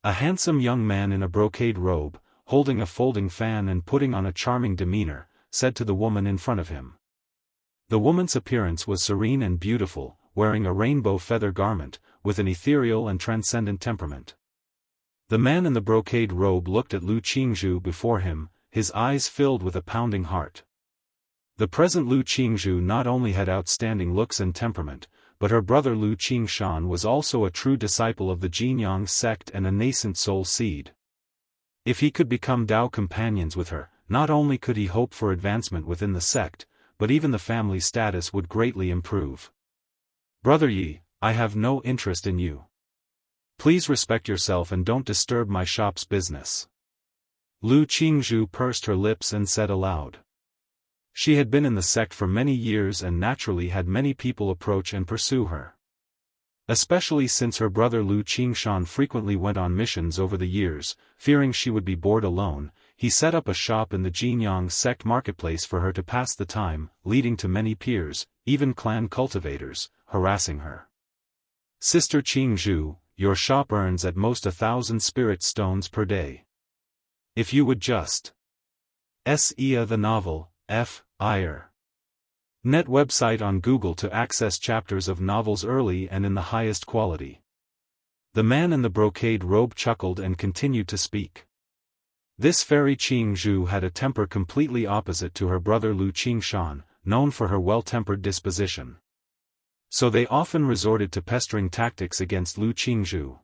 A handsome young man in a brocade robe, holding a folding fan and putting on a charming demeanor, said to the woman in front of him. The woman's appearance was serene and beautiful, wearing a rainbow feather garment, with an ethereal and transcendent temperament. The man in the brocade robe looked at Lu Qingzhu before him, his eyes filled with a pounding heart. The present Lu Qingzhu not only had outstanding looks and temperament, but her brother Lu Qingshan was also a true disciple of the Jianghu sect and a nascent soul seed. If he could become Dao companions with her, not only could he hope for advancement within the sect, but even the family status would greatly improve. Brother Yi, I have no interest in you. Please respect yourself and don't disturb my shop's business. Lu Qingzhu pursed her lips and said aloud. She had been in the sect for many years and naturally had many people approach and pursue her. Especially since her brother Lu Qingshan frequently went on missions over the years, fearing she would be bored alone, he set up a shop in the Jianghu sect marketplace for her to pass the time, leading to many peers, even clan cultivators, harassing her. Sister Qingzhu, your shop earns at most 1,000 spirit stones per day. If you would just see the novel, F.I.R. Net website on Google to access chapters of novels early and in the highest quality. The man in the brocade robe chuckled and continued to speak. This fairy Qingzhu had a temper completely opposite to her brother Lu Qingshan, known for her well-tempered disposition. So they often resorted to pestering tactics against Lu Qingzhu.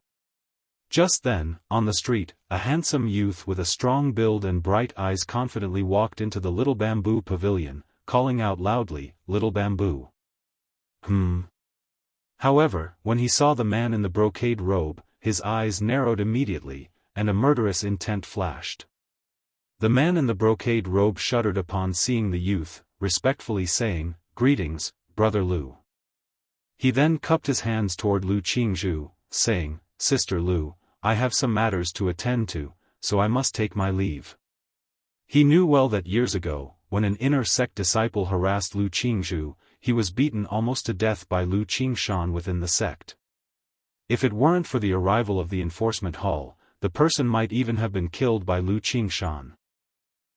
Just then, on the street, a handsome youth with a strong build and bright eyes confidently walked into the Little Bamboo Pavilion, calling out loudly, "Little Bamboo." However, when he saw the man in the brocade robe, his eyes narrowed immediately, and a murderous intent flashed. The man in the brocade robe shuddered upon seeing the youth, respectfully saying, "Greetings, Brother Lu." He then cupped his hands toward Lu Qingzhu, saying, "Sister Lu, I have some matters to attend to, so I must take my leave." He knew well that years ago, when an inner sect disciple harassed Lu Qingzhu, he was beaten almost to death by Lu Qingshan within the sect. If it weren't for the arrival of the enforcement hall, the person might even have been killed by Lu Qingshan.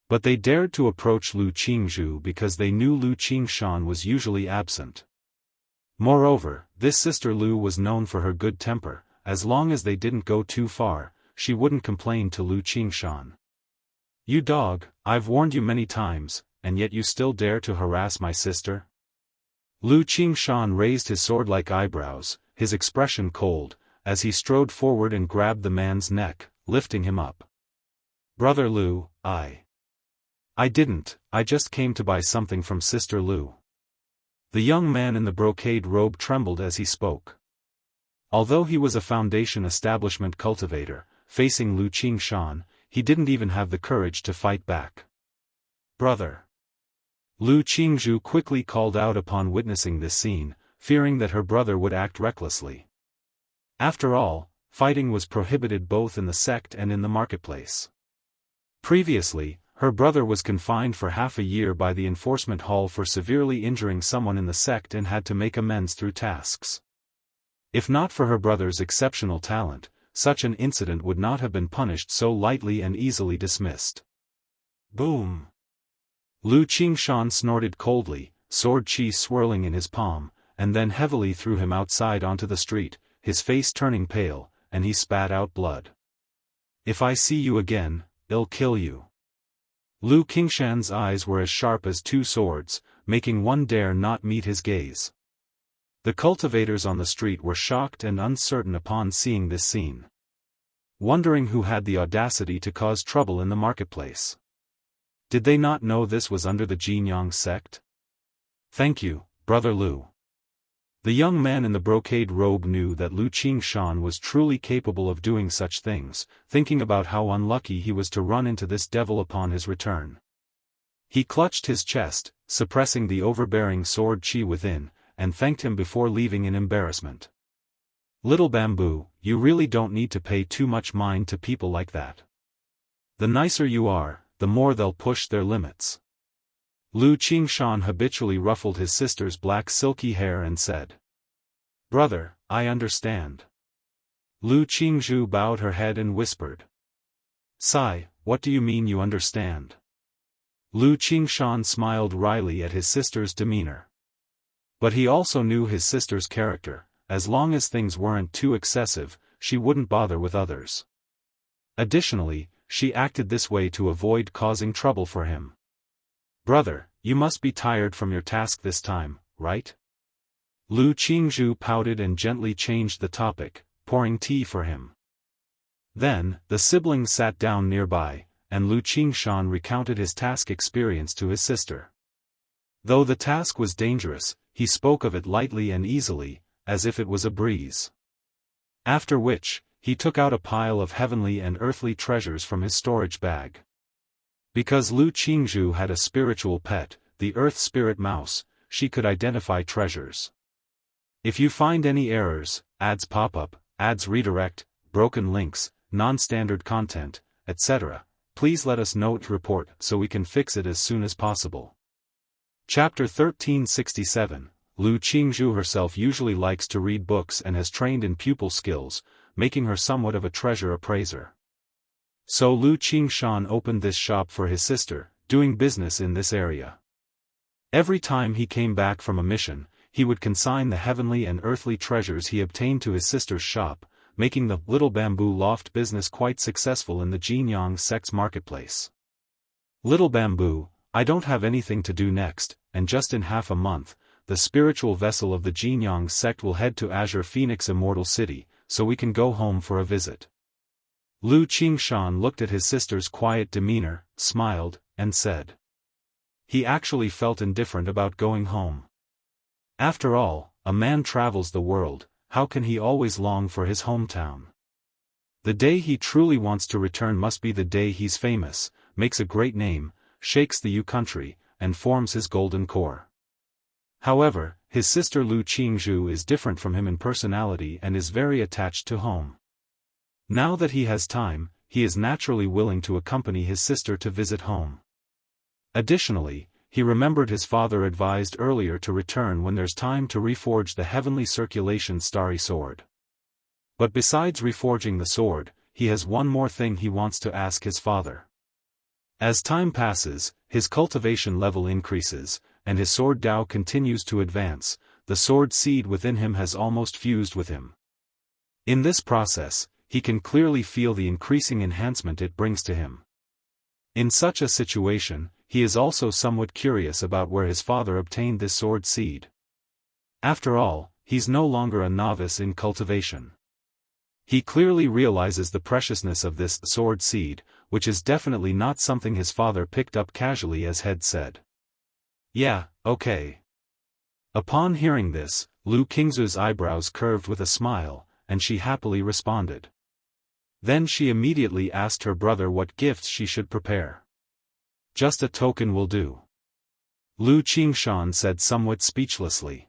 But they dared to approach Lu Qingzhu because they knew Lu Qingshan was usually absent. Moreover, this sister Lu was known for her good temper. As long as they didn't go too far, she wouldn't complain to Lu Qingshan. "You dog, I've warned you many times, and yet you still dare to harass my sister?" Lu Qingshan raised his sword-like eyebrows, his expression cold, as he strode forward and grabbed the man's neck, lifting him up. "Brother Lu, I didn't, I just came to buy something from Sister Lu." The young man in the brocade robe trembled as he spoke. Although he was a Foundation establishment cultivator, facing Lu Qingshan, he didn't even have the courage to fight back. "Brother." Lu Qingzhu quickly called out upon witnessing this scene, fearing that her brother would act recklessly. After all, fighting was prohibited both in the sect and in the marketplace. Previously, her brother was confined for half a year by the enforcement hall for severely injuring someone in the sect and had to make amends through tasks. If not for her brother's exceptional talent, such an incident would not have been punished so lightly and easily dismissed. Boom! Lu Qingshan snorted coldly, sword chi swirling in his palm, and then heavily threw him outside onto the street, his face turning pale, and he spat out blood. "If I see you again, I'll kill you." Lu Qingshan's eyes were as sharp as two swords, making one dare not meet his gaze. The cultivators on the street were shocked and uncertain upon seeing this scene, wondering who had the audacity to cause trouble in the marketplace. Did they not know this was under the Jianghu sect? "Thank you, Brother Lu." The young man in the brocade robe knew that Lu Qingshan was truly capable of doing such things, thinking about how unlucky he was to run into this devil upon his return. He clutched his chest, suppressing the overbearing sword chi within, and thanked him before leaving in embarrassment. "Little Bamboo, you really don't need to pay too much mind to people like that. The nicer you are, the more they'll push their limits." Lu Qingshan habitually ruffled his sister's black silky hair and said, "Brother, I understand." Lu Qingzhu bowed her head and whispered, "Sai, what do you mean you understand?" Lu Qingshan smiled wryly at his sister's demeanor. But he also knew his sister's character. As long as things weren't too excessive, she wouldn't bother with others. Additionally, she acted this way to avoid causing trouble for him. "Brother, you must be tired from your task this time, right?" Lu Qingzhu pouted and gently changed the topic, pouring tea for him. Then, the siblings sat down nearby, and Lu Qingshan recounted his task experience to his sister. Though the task was dangerous, he spoke of it lightly and easily, as if it was a breeze. After which, he took out a pile of heavenly and earthly treasures from his storage bag. Because Lu Qingzhu had a spiritual pet, the Earth Spirit Mouse, she could identify treasures. If you find any errors, ads pop up, ads redirect, broken links, non-standard content, etc., please let us know to report so we can fix it as soon as possible. Chapter 1367. Lu Qingzhu herself usually likes to read books and has trained in pupil skills, making her somewhat of a treasure appraiser. So Lu Qingshan opened this shop for his sister, doing business in this area. Every time he came back from a mission, he would consign the heavenly and earthly treasures he obtained to his sister's shop, making the Little Bamboo Loft business quite successful in the Jianghu sect's marketplace. "Little Bamboo, I don't have anything to do next, and just in half a month, the spiritual vessel of the Jianghu sect will head to Azure Phoenix Immortal City, so we can go home for a visit." Lu Qingshan looked at his sister's quiet demeanor, smiled, and said. He actually felt indifferent about going home. After all, a man travels the world, how can he always long for his hometown? The day he truly wants to return must be the day he's famous, makes a great name, shakes the U country, and forms his golden core. However, his sister Lu Qingzhu is different from him in personality and is very attached to home. Now that he has time, he is naturally willing to accompany his sister to visit home. Additionally, he remembered his father advised earlier to return when there's time to reforge the heavenly circulation starry sword. But besides reforging the sword, he has one more thing he wants to ask his father. As time passes, his cultivation level increases, and his sword Dao continues to advance, the sword seed within him has almost fused with him. In this process, he can clearly feel the increasing enhancement it brings to him. In such a situation, he is also somewhat curious about where his father obtained this sword seed. After all, he's no longer a novice in cultivation. He clearly realizes the preciousness of this sword seed, which is definitely not something his father picked up casually, as had said. Yeah, okay. Upon hearing this, Lu Qingzu's eyebrows curved with a smile, and she happily responded. Then she immediately asked her brother what gifts she should prepare. Just a token will do. Lu Qingshan said somewhat speechlessly.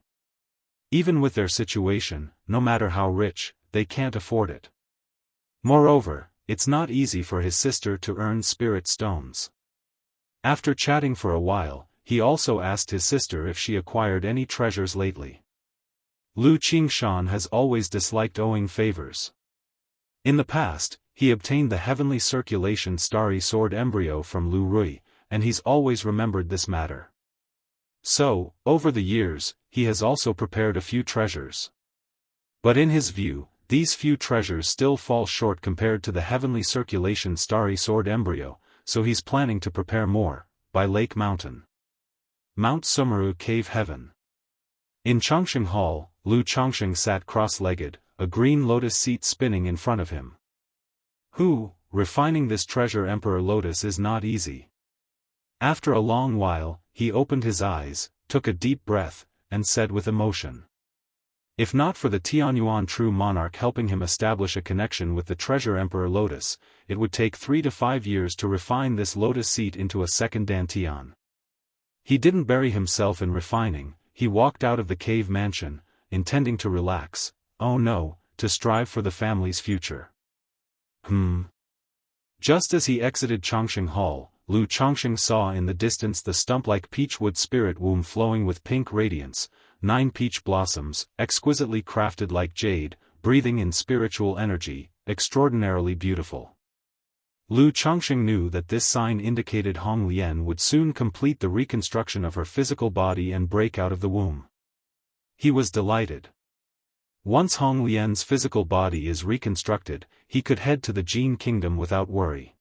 Even with their situation, no matter how rich, they can't afford it. Moreover, it's not easy for his sister to earn spirit stones. After chatting for a while, he also asked his sister if she acquired any treasures lately. Lu Qingshan has always disliked owing favors. In the past, he obtained the heavenly circulation starry sword embryo from Lu Rui, and he's always remembered this matter. So, over the years, he has also prepared a few treasures. But in his view, these few treasures still fall short compared to the heavenly circulation starry sword embryo, so he's planning to prepare more, by Lake Mountain. Mount Sumeru Cave Heaven. In Chongqing Hall, Lu Chongqing sat cross-legged, a green lotus seat spinning in front of him. Refining this treasure Emperor Lotus is not easy. After a long while, he opened his eyes, took a deep breath, and said with emotion. If not for the Tianyuan true monarch helping him establish a connection with the treasure Emperor Lotus, it would take 3 to 5 years to refine this lotus seat into a second Dantian. He didn't bury himself in refining, he walked out of the cave mansion, intending to relax, oh no, to strive for the family's future. Just as he exited Chongqing Hall, Lu Chongqing saw in the distance the stump-like peachwood spirit womb flowing with pink radiance, 9 peach blossoms, exquisitely crafted like jade, breathing in spiritual energy, extraordinarily beautiful. Lu Chongqing knew that this sign indicated Hong Lian would soon complete the reconstruction of her physical body and break out of the womb. He was delighted. Once Hong Lian's physical body is reconstructed, he could head to the Jin Kingdom without worry.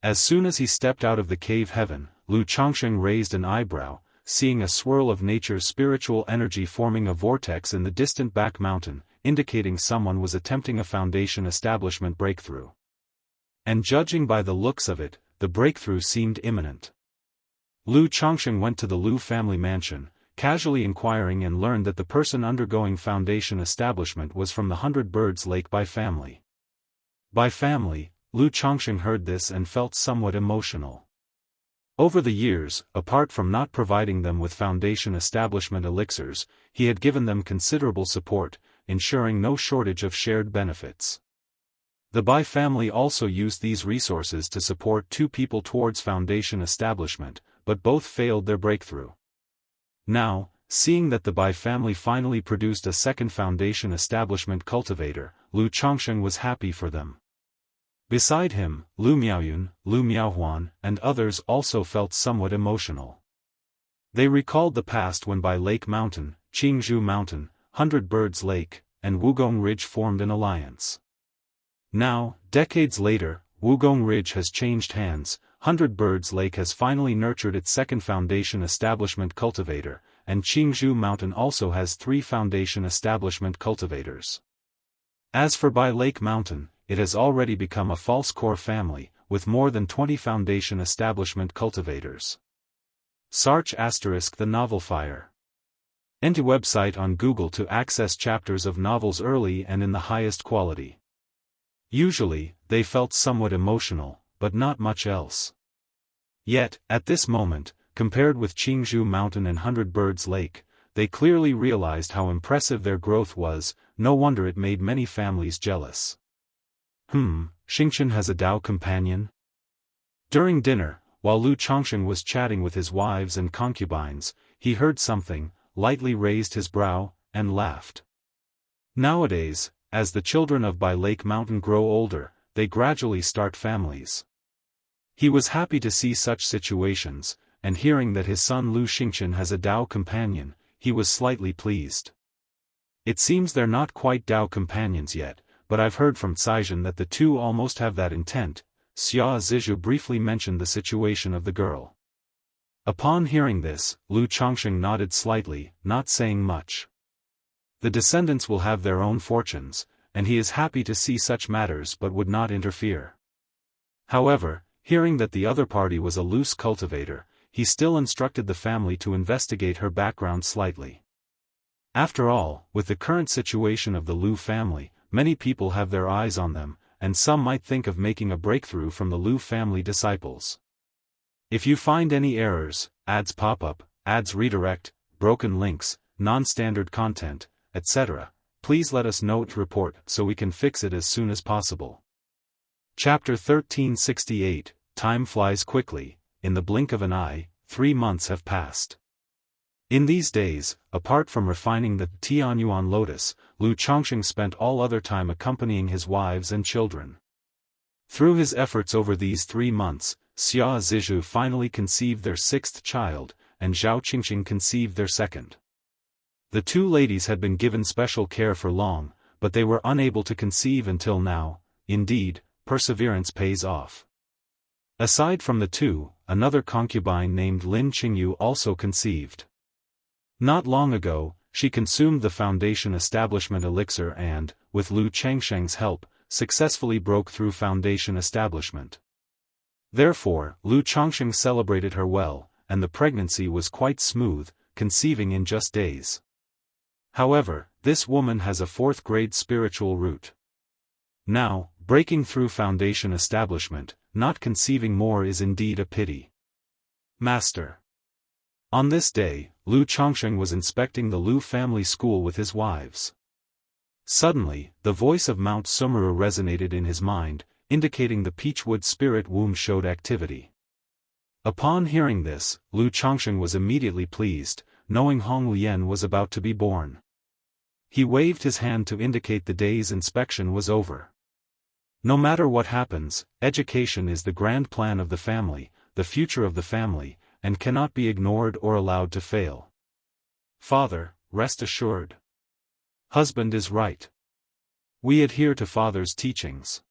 As soon as he stepped out of the cave heaven, Lu Chongqing raised an eyebrow, seeing a swirl of nature's spiritual energy forming a vortex in the distant back mountain, indicating someone was attempting a foundation establishment breakthrough. And judging by the looks of it, the breakthrough seemed imminent. Lu Chongqing went to the Lu family mansion, casually inquiring, and learned that the person undergoing foundation establishment was from the 100 Birds Lake Bai family. By family, Lu Chongqing heard this and felt somewhat emotional. Over the years, apart from not providing them with foundation establishment elixirs, he had given them considerable support, ensuring no shortage of shared benefits. The Bai family also used these resources to support 2 people towards foundation establishment, but both failed their breakthrough. Now, seeing that the Bai family finally produced a second foundation establishment cultivator, Lu Chongqing was happy for them. Beside him, Lu Miaoyun, Lu Miaohuan, and others also felt somewhat emotional. They recalled the past when Bai Lake Mountain, Qingzhou Mountain, 100 Birds Lake, and Wugong Ridge formed an alliance. Now, decades later, Wugong Ridge has changed hands, 100 Birds Lake has finally nurtured its second foundation establishment cultivator, and Qingzhou Mountain also has 3 foundation establishment cultivators. As for Bai Lake Mountain, it has already become a false core family, with more than 20 foundation establishment cultivators. Sarch * the novel Fire. Enter website on Google to access chapters of novels early and in the highest quality. Usually, they felt somewhat emotional, but not much else. Yet, at this moment, compared with Qingzhou Mountain and 100 Birds Lake, they clearly realized how impressive their growth was. No wonder it made many families jealous. Xingchen has a Dao companion? During dinner, while Lu Chongqing was chatting with his wives and concubines, he heard something, lightly raised his brow, and laughed. Nowadays, as the children of Bai Lake Mountain grow older, they gradually start families. He was happy to see such situations, and hearing that his son Lu Xingqian has a Dao companion, he was slightly pleased. It seems they're not quite Dao companions yet, but I've heard from Caizhen that the two almost have that intent. Xia Zizhu briefly mentioned the situation of the girl. Upon hearing this, Lu Chongqing nodded slightly, not saying much. The descendants will have their own fortunes, and he is happy to see such matters but would not interfere. However, hearing that the other party was a loose cultivator, he still instructed the family to investigate her background slightly. After all, with the current situation of the Lu family, many people have their eyes on them, and some might think of making a breakthrough from the Lu family disciples. If you find any errors, ads pop up, ads redirect, broken links, non-standard content, etc., please let us know to report so we can fix it as soon as possible. Chapter 1368, Time flies quickly, in the blink of an eye, 3 months have passed. In these days, apart from refining the Tianyuan lotus, Lu Chongqing spent all other time accompanying his wives and children. Through his efforts over these 3 months, Xia Zizhu finally conceived their 6th child, and Zhao Qingqing conceived their 2nd. The 2 ladies had been given special care for long, but they were unable to conceive until now. Indeed, perseverance pays off. Aside from the 2, another concubine named Lin Qingyu also conceived. Not long ago, she consumed the Foundation Establishment elixir and, with Lu Changsheng's help, successfully broke through Foundation Establishment. Therefore, Lu Chongqing celebrated her well, and the pregnancy was quite smooth, conceiving in just days. However, this woman has a 4th-grade spiritual root. Now, breaking through Foundation Establishment, not conceiving more is indeed a pity. Master. On this day, Lu Chongqing was inspecting the Lu family school with his wives. Suddenly, the voice of Mount Sumeru resonated in his mind, indicating the Peachwood spirit womb showed activity. Upon hearing this, Lu Chongqing was immediately pleased, knowing Hong Lian was about to be born. He waved his hand to indicate the day's inspection was over. No matter what happens, education is the grand plan of the family, the future of the family, and cannot be ignored or allowed to fail. Father, rest assured. Husband is right. We adhere to father's teachings.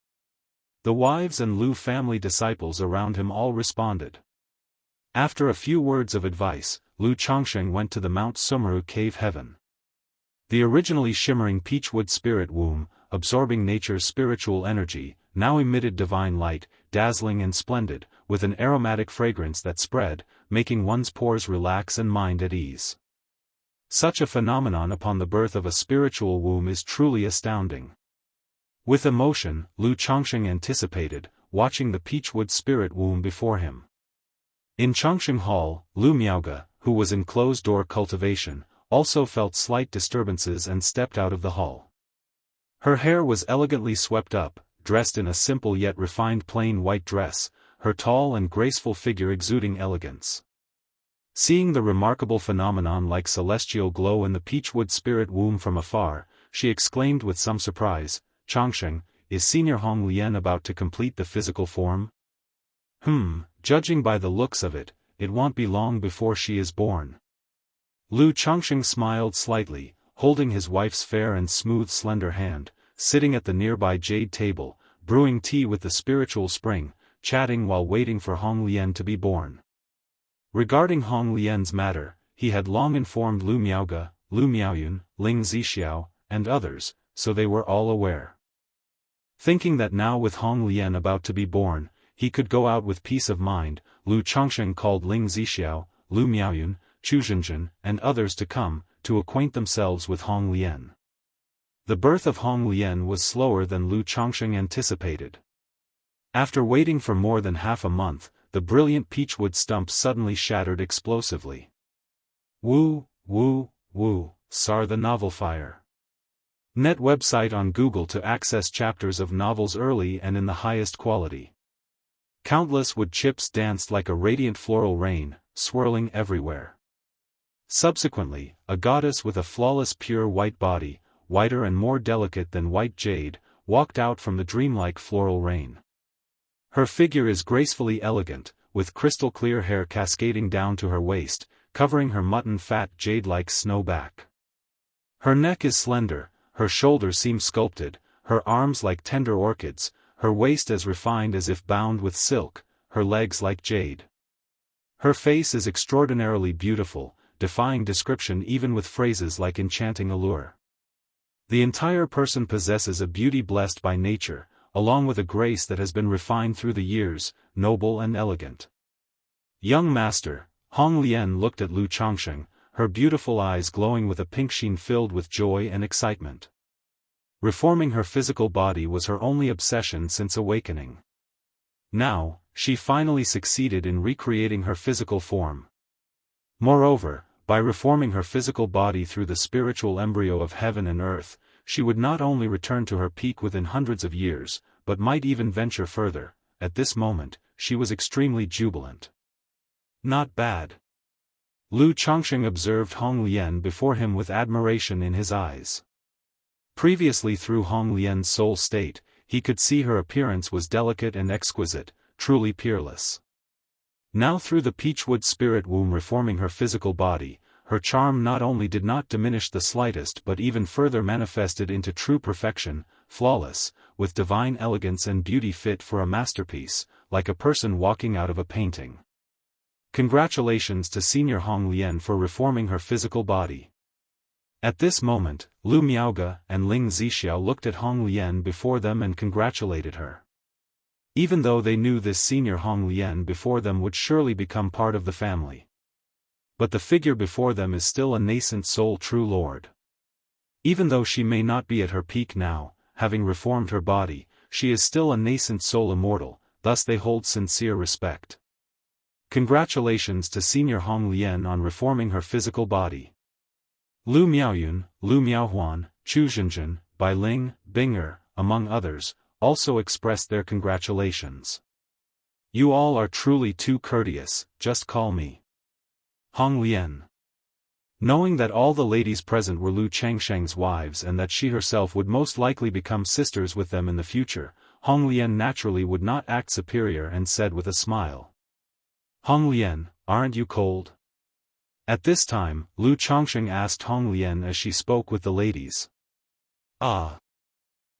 The wives and Lu family disciples around him all responded. After a few words of advice, Lu Chongqing went to the Mount Sumeru cave heaven. The originally shimmering peachwood spirit womb, absorbing nature's spiritual energy, now emitted divine light, dazzling and splendid, with an aromatic fragrance that spread, making one's pores relax and mind at ease. Such a phenomenon upon the birth of a spiritual womb is truly astounding. With emotion, Lu Chongqing anticipated, watching the peachwood spirit womb before him. In Chongqing Hall, Lu Miaoge, who was in closed-door cultivation, also felt slight disturbances and stepped out of the hall. Her hair was elegantly swept up, dressed in a simple yet refined plain white dress, her tall and graceful figure exuding elegance. Seeing the remarkable phenomenon like celestial glow in the peachwood spirit womb from afar, she exclaimed with some surprise, "Chongqing, is Senior Hong Lian about to complete the physical form?" Judging by the looks of it, it won't be long before she is born." Lu Chongqing smiled slightly, holding his wife's fair and smooth slender hand, sitting at the nearby jade table, brewing tea with the spiritual spring, chatting while waiting for Hong Lian to be born. Regarding Hong Lian's matter, he had long informed Lu Miaoge, Lu Miaoyun, Ling Zixiao, and others, so they were all aware. Thinking that now with Hong Lian about to be born, he could go out with peace of mind, Lu Chongqing called Ling Zixiao, Lu Miaoyun, Chu Zhenjun, and others to come, to acquaint themselves with Hong Lian. The birth of Hong Lian was slower than Lu Chongqing anticipated. After waiting for more than half a month, the brilliant peachwood stump suddenly shattered explosively. Woo, woo, woo, SAR the novel fire. Net website on Google to access chapters of novels early and in the highest quality. Countless wood chips danced like a radiant floral rain, swirling everywhere. Subsequently, a goddess with a flawless pure white body, whiter and more delicate than white jade, walked out from the dreamlike floral rain. Her figure is gracefully elegant, with crystal-clear hair cascading down to her waist, covering her mutton-fat jade-like snow back. Her neck is slender, her shoulders seem sculpted, her arms like tender orchids, her waist as refined as if bound with silk, her legs like jade. Her face is extraordinarily beautiful, defying description even with phrases like enchanting allure. The entire person possesses a beauty blessed by nature, along with a grace that has been refined through the years, noble and elegant. Young master, Hong Lian looked at Lu Changsheng, her beautiful eyes glowing with a pink sheen filled with joy and excitement. Reforming her physical body was her only obsession since awakening. Now, she finally succeeded in recreating her physical form. Moreover, by reforming her physical body through the spiritual embryo of heaven and earth, she would not only return to her peak within hundreds of years, but might even venture further. At this moment, she was extremely jubilant. Not bad. Lu Changsheng observed Hong Lian before him with admiration in his eyes. Previously through Hong Lian's soul state, he could see her appearance was delicate and exquisite, truly peerless. Now through the peachwood spirit womb reforming her physical body, her charm not only did not diminish the slightest but even further manifested into true perfection, flawless, with divine elegance and beauty fit for a masterpiece, like a person walking out of a painting. Congratulations to Senior Hong Lian for reforming her physical body. At this moment, Lu Miaoge and Ling Zixiao looked at Hong Lian before them and congratulated her. Even though they knew this senior Hong Lian before them would surely become part of the family. But the figure before them is still a nascent soul true lord. Even though she may not be at her peak now, having reformed her body, she is still a nascent soul immortal, thus they hold sincere respect. Congratulations to Senior Hong Lian on reforming her physical body. Lu Miaoyun, Lu Miaohuan, Chu Zhenjin, Bai Ling, Binger, among others, also expressed their congratulations. You all are truly too courteous, just call me Hong Lian. Knowing that all the ladies present were Lu Changsheng's wives and that she herself would most likely become sisters with them in the future, Hong Lian naturally would not act superior and said with a smile. Hong Lian, aren't you cold? At this time, Lu Changsheng asked Hong Lian as she spoke with the ladies. Ah.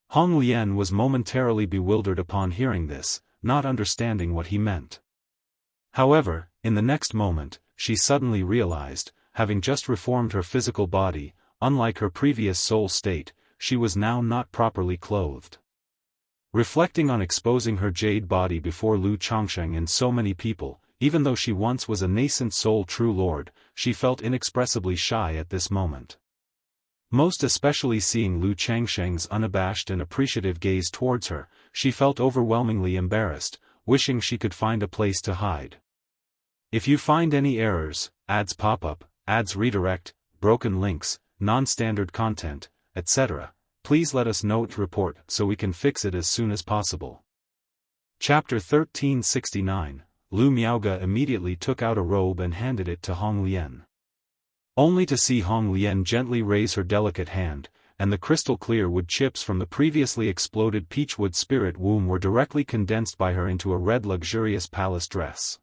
Hong Lian was momentarily bewildered upon hearing this, not understanding what he meant. However, in the next moment, she suddenly realized, having just reformed her physical body, unlike her previous soul state, she was now not properly clothed. Reflecting on exposing her jade body before Lu Changsheng and so many people, even though she once was a nascent soul true lord, she felt inexpressibly shy at this moment. Most especially seeing Lu Changsheng's unabashed and appreciative gaze towards her, she felt overwhelmingly embarrassed, wishing she could find a place to hide. If you find any errors, ads pop up, ads redirect, broken links, non-standard content, etc., please let us know to report so we can fix it as soon as possible. Chapter 1369. Lu Miaoge immediately took out a robe and handed it to Hong Lian. Only to see Hong Lian gently raise her delicate hand, and the crystal-clear wood chips from the previously exploded peachwood spirit womb were directly condensed by her into a red luxurious palace dress.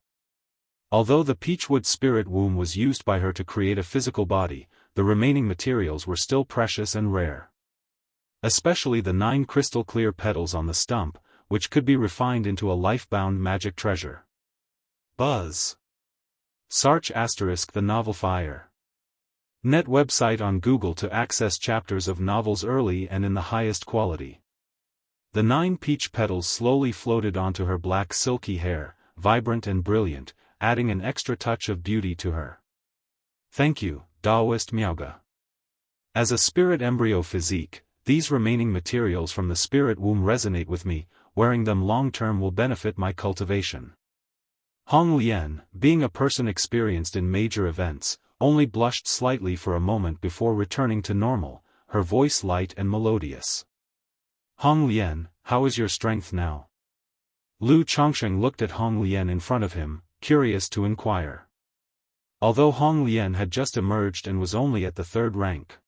Although the peachwood spirit womb was used by her to create a physical body, the remaining materials were still precious and rare. Especially the 9 crystal-clear petals on the stump, which could be refined into a life-bound magic treasure. Buzz. Sarch * The Novel Fire. Net website on Google to access chapters of novels early and in the highest quality. The 9 peach petals slowly floated onto her black silky hair, vibrant and brilliant, adding an extra touch of beauty to her. Thank you, Daoist Miaoge. As a spirit embryo physique, these remaining materials from the spirit womb resonate with me, wearing them long-term will benefit my cultivation. Hong Lian, being a person experienced in major events, only blushed slightly for a moment before returning to normal, her voice light and melodious. Hong Lian, how is your strength now? Lu Changsheng looked at Hong Lian in front of him, curious to inquire. Although Hong Lian had just emerged and was only at the 3rd rank.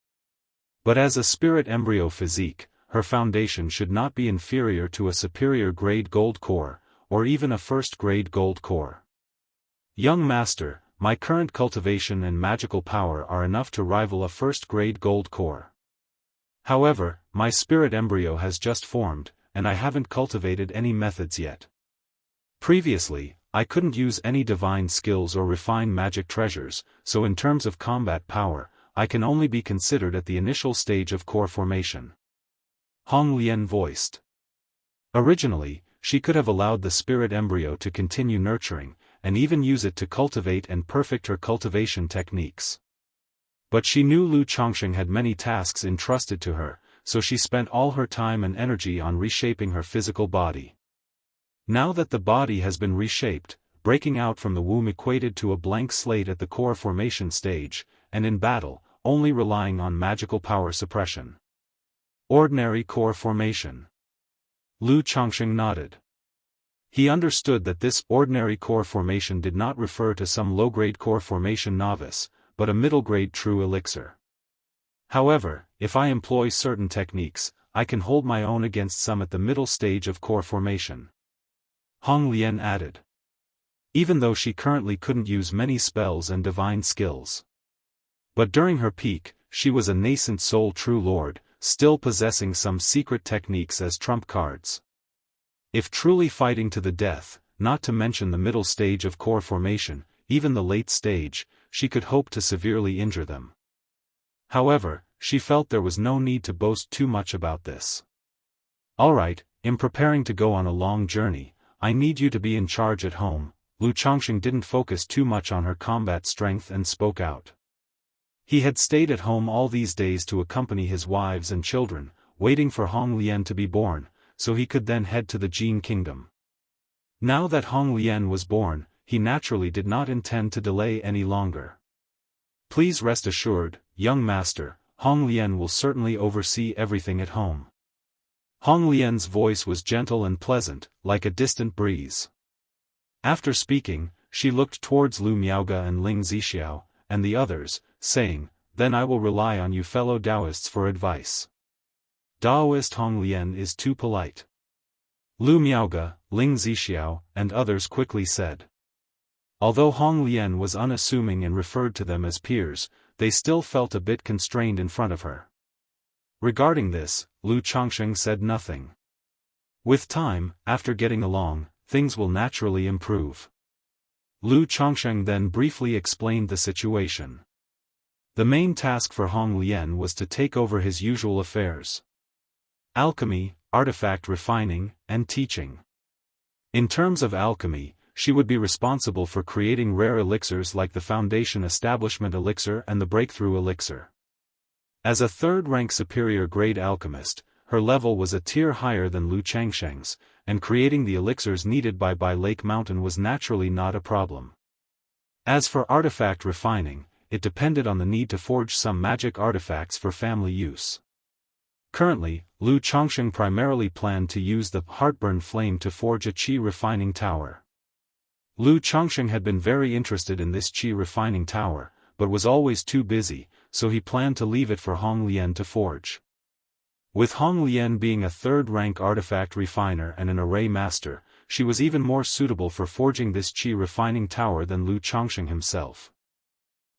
But as a spirit embryo physique, her foundation should not be inferior to a superior grade gold core, or even a 1st grade gold core. Young master, my current cultivation and magical power are enough to rival a first-grade gold core. However, my spirit embryo has just formed, and I haven't cultivated any methods yet. Previously, I couldn't use any divine skills or refine magic treasures, so in terms of combat power, I can only be considered at the initial stage of core formation. Hong Lian voiced. Originally, she could have allowed the spirit embryo to continue nurturing, and even use it to cultivate and perfect her cultivation techniques. But she knew Lu Chongqing had many tasks entrusted to her, so she spent all her time and energy on reshaping her physical body. Now that the body has been reshaped, breaking out from the womb equated to a blank slate at the core formation stage, and in battle, only relying on magical power suppression. Ordinary core formation. Lu Chongqing nodded. He understood that this ordinary core formation did not refer to some low-grade core formation novice, but a middle-grade true elixir. However, if I employ certain techniques, I can hold my own against some at the middle stage of core formation. Hong Lian added. Even though she currently couldn't use many spells and divine skills. But during her peak, she was a nascent soul true lord, still possessing some secret techniques as trump cards. If truly fighting to the death, not to mention the middle stage of core formation, even the late stage, she could hope to severely injure them. However, she felt there was no need to boast too much about this. Alright, in preparing to go on a long journey, I need you to be in charge at home. Lu Chongqing didn't focus too much on her combat strength and spoke out. He had stayed at home all these days to accompany his wives and children, waiting for Hong Lian to be born, so he could then head to the Jin kingdom. Now that Hong Lian was born, he naturally did not intend to delay any longer. Please rest assured, young master, Hong Lian will certainly oversee everything at home. Hong Lian's voice was gentle and pleasant, like a distant breeze. After speaking, she looked towards Lu Miaoge and Ling Zixiao, and the others, saying, then I will rely on you fellow Daoists for advice. Daoist Hong Lian is too polite. Lu Miaoge, Ling Zixiao, and others quickly said. Although Hong Lian was unassuming and referred to them as peers, they still felt a bit constrained in front of her. Regarding this, Lu Chongqing said nothing. With time, after getting along, things will naturally improve. Lu Chongqing then briefly explained the situation. The main task for Hong Lian was to take over his usual affairs. Alchemy, artifact refining, and teaching. In terms of alchemy, she would be responsible for creating rare elixirs like the Foundation Establishment Elixir and the Breakthrough Elixir. As a third-rank superior grade alchemist, her level was a tier higher than Lu Changsheng's, and creating the elixirs needed by Lake Mountain was naturally not a problem. As for artifact refining, it depended on the need to forge some magic artifacts for family use. Currently, Lu Chongqing primarily planned to use the Heartburn Flame to forge a qi refining tower. Lu Chongqing had been very interested in this qi refining tower, but was always too busy, so he planned to leave it for Hong Lian to forge. With Hong Lian being a third-rank artifact refiner and an array master, she was even more suitable for forging this qi refining tower than Lu Chongqing himself.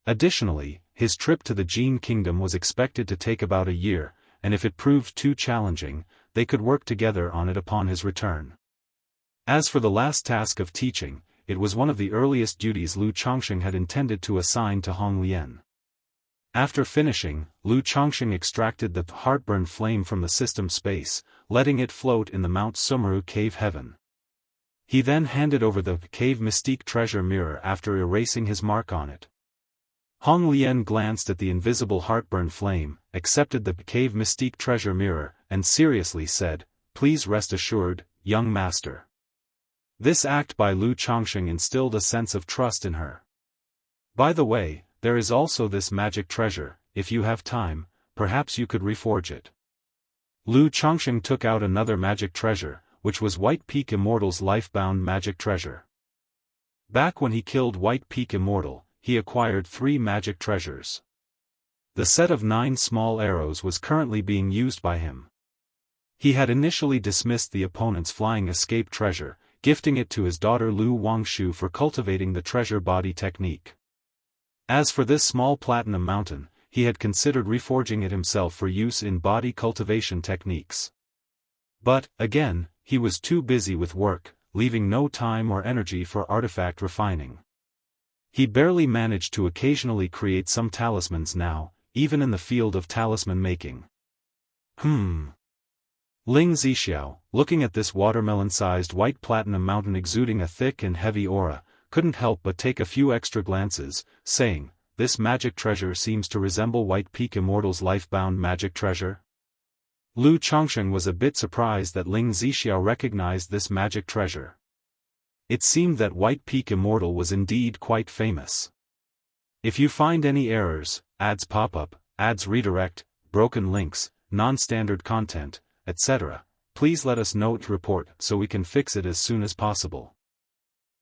Additionally, his trip to the Jin kingdom was expected to take about a year, and if it proved too challenging, they could work together on it upon his return. As for the last task of teaching, it was one of the earliest duties Lu Chongqing had intended to assign to Hong Lian. After finishing, Lu Chongqing extracted the Heartburn Flame from the system space, letting it float in the Mount Sumeru cave heaven. He then handed over the Cave Mystique treasure mirror after erasing his mark on it. Hong Lian glanced at the invisible Heartburn Flame, accepted the Cave Mystique treasure mirror, and seriously said, "Please rest assured, young master." This act by Lu Chongqing instilled a sense of trust in her. By the way, there is also this magic treasure, if you have time, perhaps you could reforge it. Lu Chongqing took out another magic treasure, which was White Peak Immortal's life-bound magic treasure. Back when he killed White Peak Immortal, he acquired 3 magic treasures. The set of 9 small arrows was currently being used by him. He had initially dismissed the opponent's flying escape treasure, gifting it to his daughter Lu Wangshu for cultivating the treasure body technique. As for this small platinum mountain, he had considered reforging it himself for use in body cultivation techniques. But, again, he was too busy with work, leaving no time or energy for artifact refining. He barely managed to occasionally create some talismans now, even in the field of talisman making. Ling Zixiao, looking at this watermelon-sized white platinum mountain exuding a thick and heavy aura, couldn't help but take a few extra glances, saying, "This magic treasure seems to resemble White Peak Immortal's life-bound magic treasure." Lu Chongsheng was a bit surprised that Ling Zixiao recognized this magic treasure. It seemed that White Peak Immortal was indeed quite famous. If you find any errors, ads pop-up, ads redirect, broken links, non-standard content, etc., please let us know to report so we can fix it as soon as possible.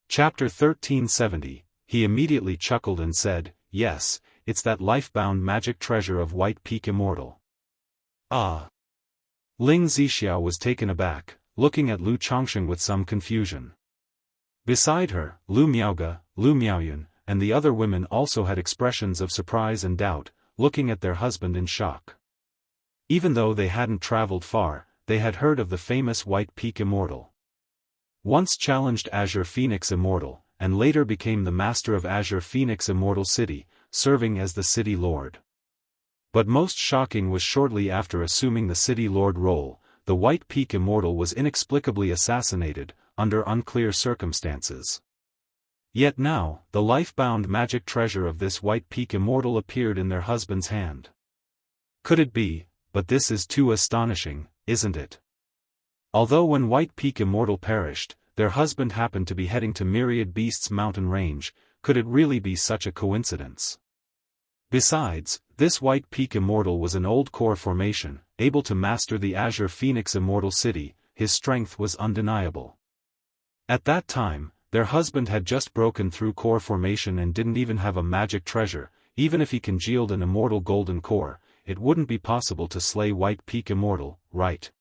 Chapter 1370, he immediately chuckled and said, "Yes, it's that life-bound magic treasure of White Peak Immortal." Ah! Ling Zixiao was taken aback, looking at Lu Chongsheng with some confusion. Beside her, Lu Miaoge, Lu Miaoyun, and the other women also had expressions of surprise and doubt, looking at their husband in shock. Even though they hadn't traveled far, they had heard of the famous White Peak Immortal. Once challenged Azure Phoenix Immortal, and later became the master of Azure Phoenix Immortal City, serving as the city lord. But most shocking was shortly after assuming the city lord role, the White Peak Immortal was inexplicably assassinated, under unclear circumstances. Yet now, the life-bound magic treasure of this White Peak Immortal appeared in their husband's hand. Could it be? But this is too astonishing, isn't it? Although when White Peak Immortal perished, their husband happened to be heading to Myriad Beasts mountain range, could it really be such a coincidence? Besides, this White Peak Immortal was an old core formation, able to master the Azure Phoenix Immortal City, his strength was undeniable. At that time, their husband had just broken through core formation and didn't even have a magic treasure. Even if he congealed an immortal golden core, it wouldn't be possible to slay White Peak Immortal, right?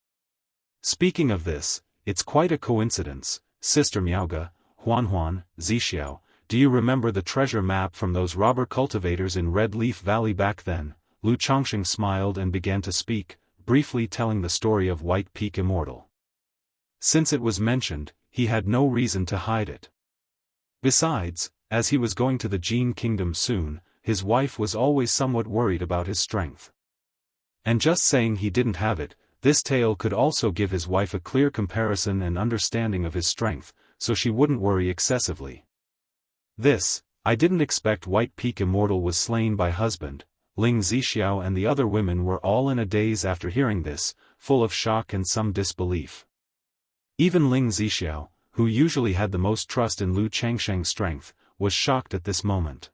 Speaking of this, it's quite a coincidence, Sister Miaoge, Huan, Zixiao, do you remember the treasure map from those robber cultivators in Red Leaf Valley back then? Lu Chongsheng smiled and began to speak, briefly telling the story of White Peak Immortal. Since it was mentioned, he had no reason to hide it. Besides, as he was going to the Jin Kingdom soon, his wife was always somewhat worried about his strength. And just saying he didn't have it, this tale could also give his wife a clear comparison and understanding of his strength, so she wouldn't worry excessively. I didn't expect White Peak Immortal was slain by husband. Ling Zixiao and the other women were all in a daze after hearing this, full of shock and some disbelief. Even Ling Zixiao, who usually had the most trust in Lu Chongsheng's strength, was shocked at this moment.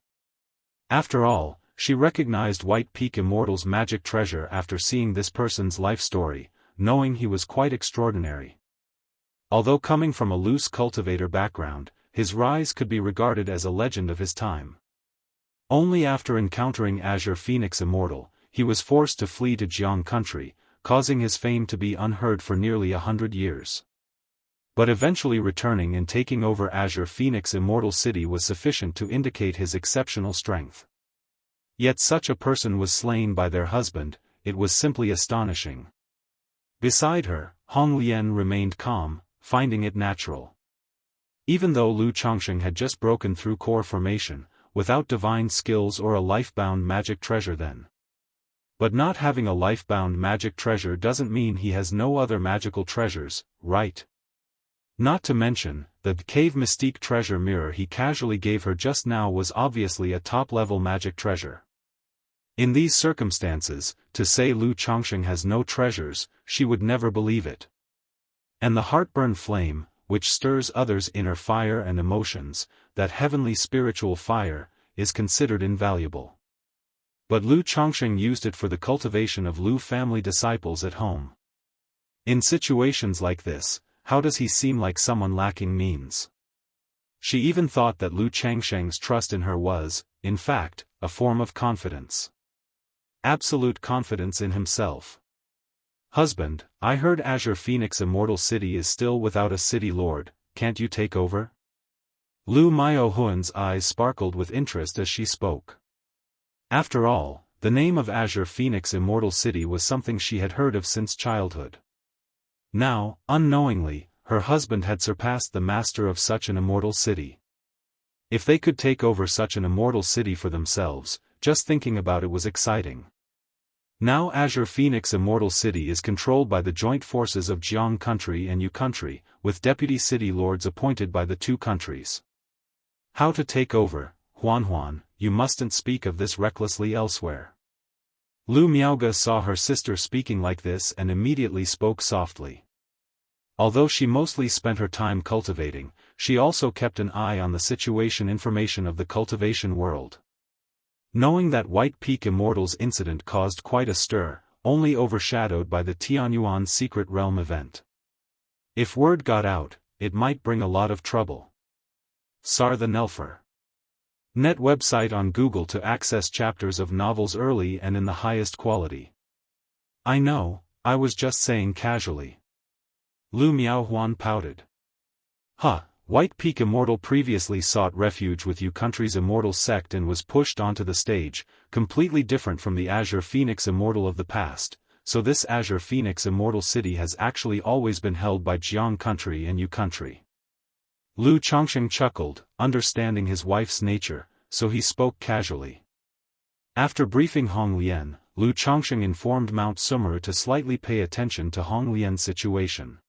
After all, she recognized White Peak Immortal's magic treasure after seeing this person's life story, knowing he was quite extraordinary. Although coming from a loose cultivator background, his rise could be regarded as a legend of his time. Only after encountering Azure Phoenix Immortal, he was forced to flee to Jianghu country, causing his fame to be unheard for nearly 100 years. But eventually returning and taking over Azure Phoenix Immortal City was sufficient to indicate his exceptional strength. Yet such a person was slain by their husband, it was simply astonishing. Beside her, Hong Lian remained calm, finding it natural. Even though Lu Chongsheng had just broken through core formation, without divine skills or a life-bound magic treasure then. But not having a life-bound magic treasure doesn't mean he has no other magical treasures, right? Not to mention, the Cave Mystique treasure mirror he casually gave her just now was obviously a top-level magic treasure. In these circumstances, to say Lu Chongsheng has no treasures, she would never believe it. And the heartburn flame, which stirs others' inner fire and emotions, that heavenly spiritual fire, is considered invaluable. But Lu Chongsheng used it for the cultivation of Lu family disciples at home. In situations like this, how does he seem like someone lacking means? She even thought that Lu Chongsheng's trust in her was, in fact, a form of confidence. Absolute confidence in himself. Husband, I heard Azure Phoenix Immortal City is still without a city lord, can't you take over? Lu Miaohuan's eyes sparkled with interest as she spoke. After all, the name of Azure Phoenix Immortal City was something she had heard of since childhood. Now, unknowingly, her husband had surpassed the master of such an immortal city. If they could take over such an immortal city for themselves, just thinking about it was exciting. Now Azure Phoenix Immortal City is controlled by the joint forces of Jianghu country and Yu country, with deputy city lords appointed by the two countries. How to take over, Huan, you mustn't speak of this recklessly elsewhere. Lu Miaoge saw her sister speaking like this and immediately spoke softly. Although she mostly spent her time cultivating, she also kept an eye on the situation information of the cultivation world. Knowing that White Peak Immortals incident caused quite a stir, only overshadowed by the Tianyuan Secret Realm event. If word got out, it might bring a lot of trouble. Sar the Nelfer. Net website on Google to access chapters of novels early and in the highest quality. I know, I was just saying casually. Lu Miaohuan pouted. White Peak Immortal previously sought refuge with Yu country's immortal sect and was pushed onto the stage, completely different from the Azure Phoenix Immortal of the past, so this Azure Phoenix Immortal City has actually always been held by Jianghu country and Yu country. Lu Chongsheng chuckled, understanding his wife's nature, so he spoke casually. After briefing Hong Lian, Lu Chongsheng informed Mount Sumeru to slightly pay attention to Hong Lian's situation.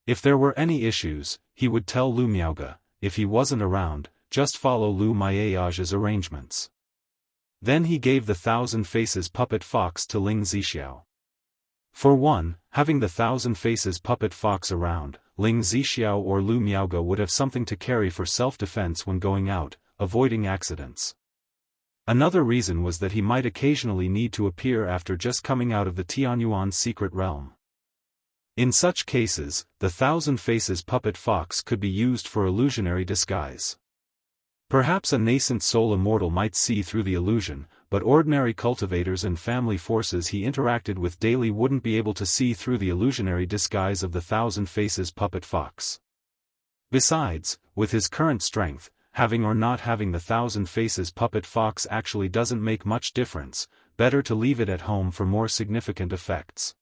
If there were any issues, he would tell Lu Miaoge. If he wasn't around, just follow Lu Miaoge's arrangements. Then he gave the Thousand Faces puppet fox to Ling Zixiao. For one, having the Thousand Faces puppet fox around, Ling Zixiao or Lu Miaoge would have something to carry for self-defense when going out, avoiding accidents. Another reason was that he might occasionally need to appear after just coming out of the Tianyuan Secret Realm. In such cases, the Thousand Faces puppet fox could be used for illusionary disguise. Perhaps a nascent soul immortal might see through the illusion, but ordinary cultivators and family forces he interacted with daily wouldn't be able to see through the illusionary disguise of the Thousand Faces puppet fox. Besides, with his current strength, having or not having the Thousand Faces puppet fox actually doesn't make much difference, better to leave it at home for more significant effects.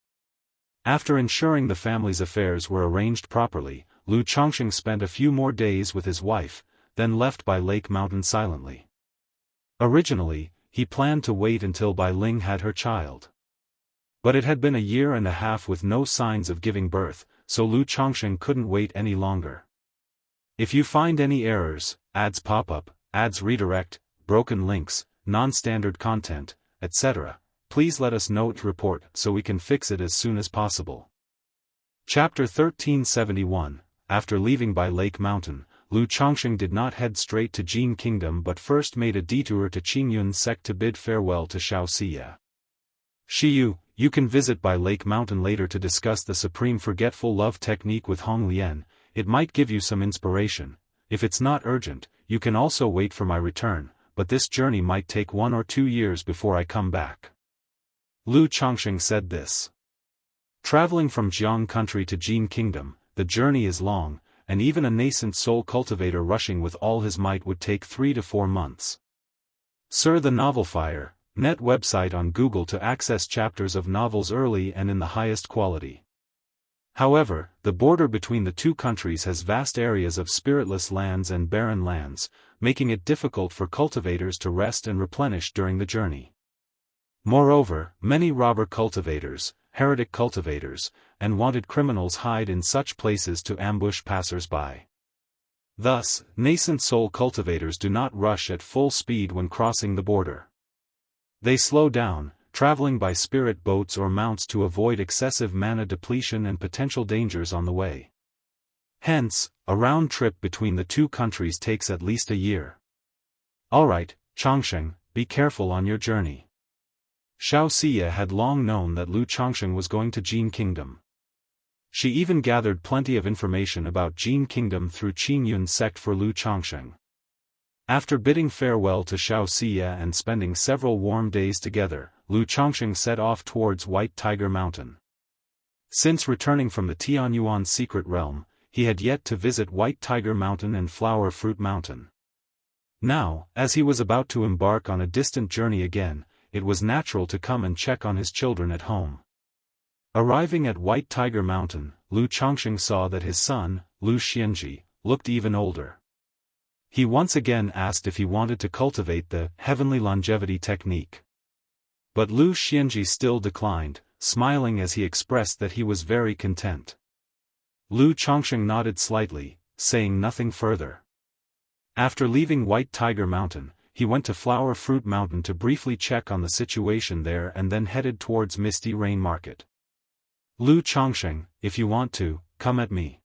After ensuring the family's affairs were arranged properly, Lu Chongsheng spent a few more days with his wife, then left Bai Lake Mountain silently. Originally, he planned to wait until Bai Ling had her child. But it had been a year and a half with no signs of giving birth, so Lu Chongsheng couldn't wait any longer. If you find any errors, ads pop up, ads redirect, broken links, non-standard content, etc., please let us know to report so we can fix it as soon as possible. Chapter 1371. After leaving Bai Lake Mountain, Lu Chongsheng did not head straight to Jin Kingdom but first made a detour to Qingyun sect to bid farewell to Xiaoxia. Shiyu, you can visit Bai Lake Mountain later to discuss the Supreme Forgetful Love technique with Hong Lian, it might give you some inspiration. If it's not urgent, you can also wait for my return, but this journey might take 1 or 2 years before I come back. Lu Chongsheng said this. Traveling from Jianghu country to Jin Kingdom, the journey is long, and even a nascent soul cultivator rushing with all his might would take 3 to 4 months. Sir the Novel Fire, net website on Google to access chapters of novels early and in the highest quality. However, the border between the two countries has vast areas of spiritless lands and barren lands, making it difficult for cultivators to rest and replenish during the journey. Moreover, many robber cultivators, heretic cultivators, and wanted criminals hide in such places to ambush passers-by. Thus, nascent soul cultivators do not rush at full speed when crossing the border. They slow down, traveling by spirit boats or mounts to avoid excessive mana depletion and potential dangers on the way. Hence, a round trip between the two countries takes at least a year. Alright, Chongsheng, be careful on your journey. Xiaoxia had long known that Lu Chongsheng was going to Jin Kingdom. She even gathered plenty of information about Jin Kingdom through Qingyun sect for Lu Chongsheng. After bidding farewell to Xiaoxia and spending several warm days together, Lu Chongsheng set off towards White Tiger Mountain. Since returning from the Tianyuan Secret Realm, he had yet to visit White Tiger Mountain and Flower Fruit Mountain. Now, as he was about to embark on a distant journey again, it was natural to come and check on his children at home. Arriving at White Tiger Mountain, Lu Chongqing saw that his son, Lu Xianxia, looked even older. He once again asked if he wanted to cultivate the heavenly longevity technique. But Lu Xianxia still declined, smiling as he expressed that he was very content. Lu Chongqing nodded slightly, saying nothing further. After leaving White Tiger Mountain, he went to Flower Fruit Mountain to briefly check on the situation there and then headed towards Misty Rain Market. Lu Chongqing, if you want to, come at me.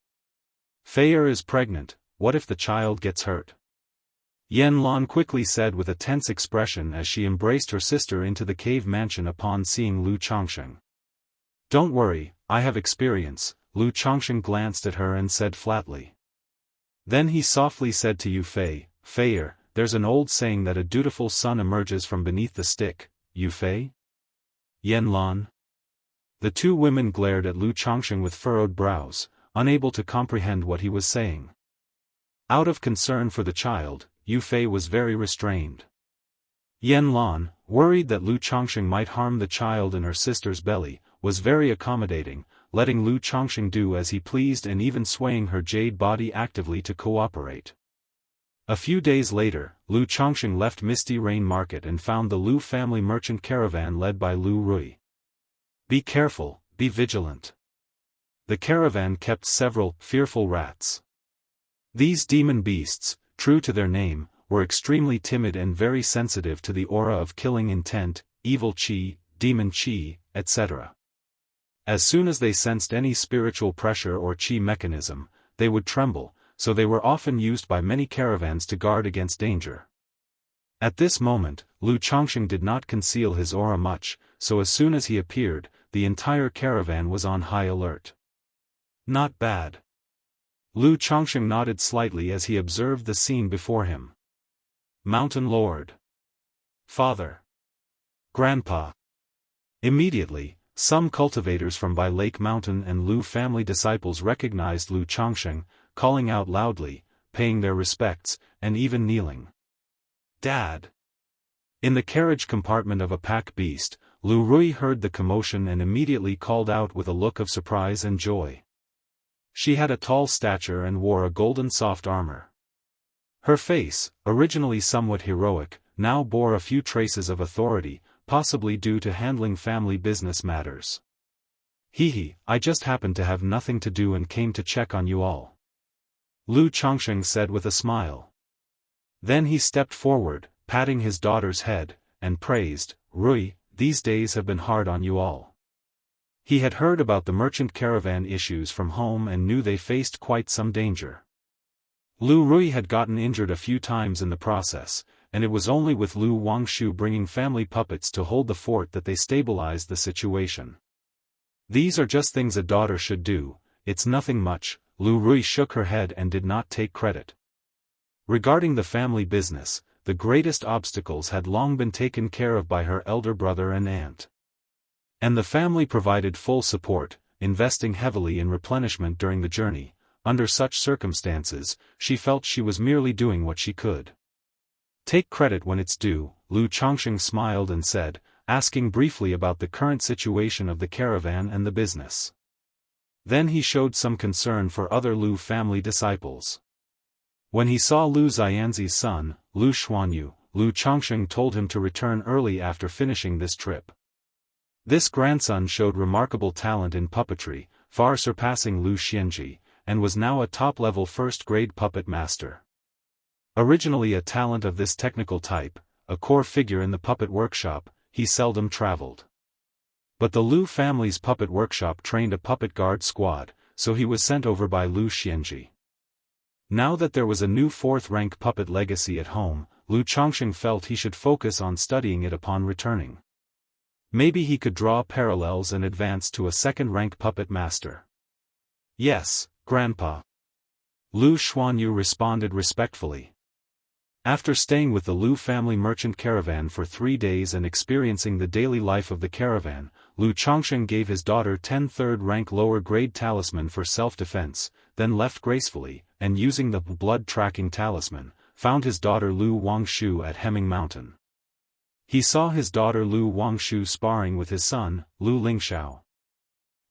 Fei is pregnant, what if the child gets hurt? Yan Lan quickly said with a tense expression as she embraced her sister into the cave mansion upon seeing Lu Chongqing. Don't worry, I have experience, Lu Chongqing glanced at her and said flatly. Then he softly said to Yu Fei, Fei, there's an old saying that a dutiful son emerges from beneath the stick, Yu Fei? Yan Lan? The two women glared at Lu Chongqing with furrowed brows, unable to comprehend what he was saying. Out of concern for the child, Yu Fei was very restrained. Yan Lan, worried that Lu Chongqing might harm the child in her sister's belly, was very accommodating, letting Lu Chongqing do as he pleased and even swaying her jade body actively to cooperate. A few days later, Lu Chongqing left Misty Rain Market and found the Lu family merchant caravan led by Lu Rui. Be careful, be vigilant. The caravan kept several fearful rats. These demon beasts, true to their name, were extremely timid and very sensitive to the aura of killing intent, evil chi, demon chi, etc. As soon as they sensed any spiritual pressure or chi mechanism, they would tremble, so they were often used by many caravans to guard against danger. At this moment, Lu Chongqing did not conceal his aura much, so as soon as he appeared, the entire caravan was on high alert. Not bad. Lu Chongqing nodded slightly as he observed the scene before him. Mountain Lord. Father. Grandpa. Immediately, some cultivators from Bai Lake Mountain and Lu family disciples recognized Lu Chongqing, calling out loudly, paying their respects, and even kneeling. Dad. In the carriage compartment of a pack beast, Lu Rui heard the commotion and immediately called out with a look of surprise and joy. She had a tall stature and wore a golden soft armor. Her face, originally somewhat heroic, now bore a few traces of authority, possibly due to handling family business matters. Hee, I just happened to have nothing to do and came to check on you all. Lu Chongqing said with a smile. Then he stepped forward, patting his daughter's head, and praised, Rui, these days have been hard on you all. He had heard about the merchant caravan issues from home and knew they faced quite some danger. Lu Rui had gotten injured a few times in the process, and it was only with Lu Wangshu bringing family puppets to hold the fort that they stabilized the situation. These are just things a daughter should do, it's nothing much, Lu Rui shook her head and did not take credit. Regarding the family business, the greatest obstacles had long been taken care of by her elder brother and aunt. And the family provided full support, investing heavily in replenishment during the journey. Under such circumstances, she felt she was merely doing what she could. Take credit when it's due, Lu Chongqing smiled and said, asking briefly about the current situation of the caravan and the business. Then he showed some concern for other Lu family disciples. When he saw Lu Xianxi's son, Lu Xuanyu, Lu Chongqing told him to return early after finishing this trip. This grandson showed remarkable talent in puppetry, far surpassing Lu Xianxia, and was now a top-level first-grade puppet master. Originally a talent of this technical type, a core figure in the puppet workshop, he seldom traveled. But the Lu family's puppet workshop trained a puppet guard squad, so he was sent over by Lu Xianxia. Now that there was a new fourth-rank puppet legacy at home, Lu Chongqing felt he should focus on studying it upon returning. Maybe he could draw parallels and advance to a second-rank puppet master. Yes, Grandpa. Lu Xuanyu responded respectfully. After staying with the Lu family merchant caravan for 3 days and experiencing the daily life of the caravan, Lu Chongqing gave his daughter 10 third-rank lower-grade talisman for self-defense, then left gracefully, and using the blood-tracking talisman, found his daughter Lu Wangshu at Hemming Mountain. He saw his daughter Lu Wangshu sparring with his son, Lu Lingxiao.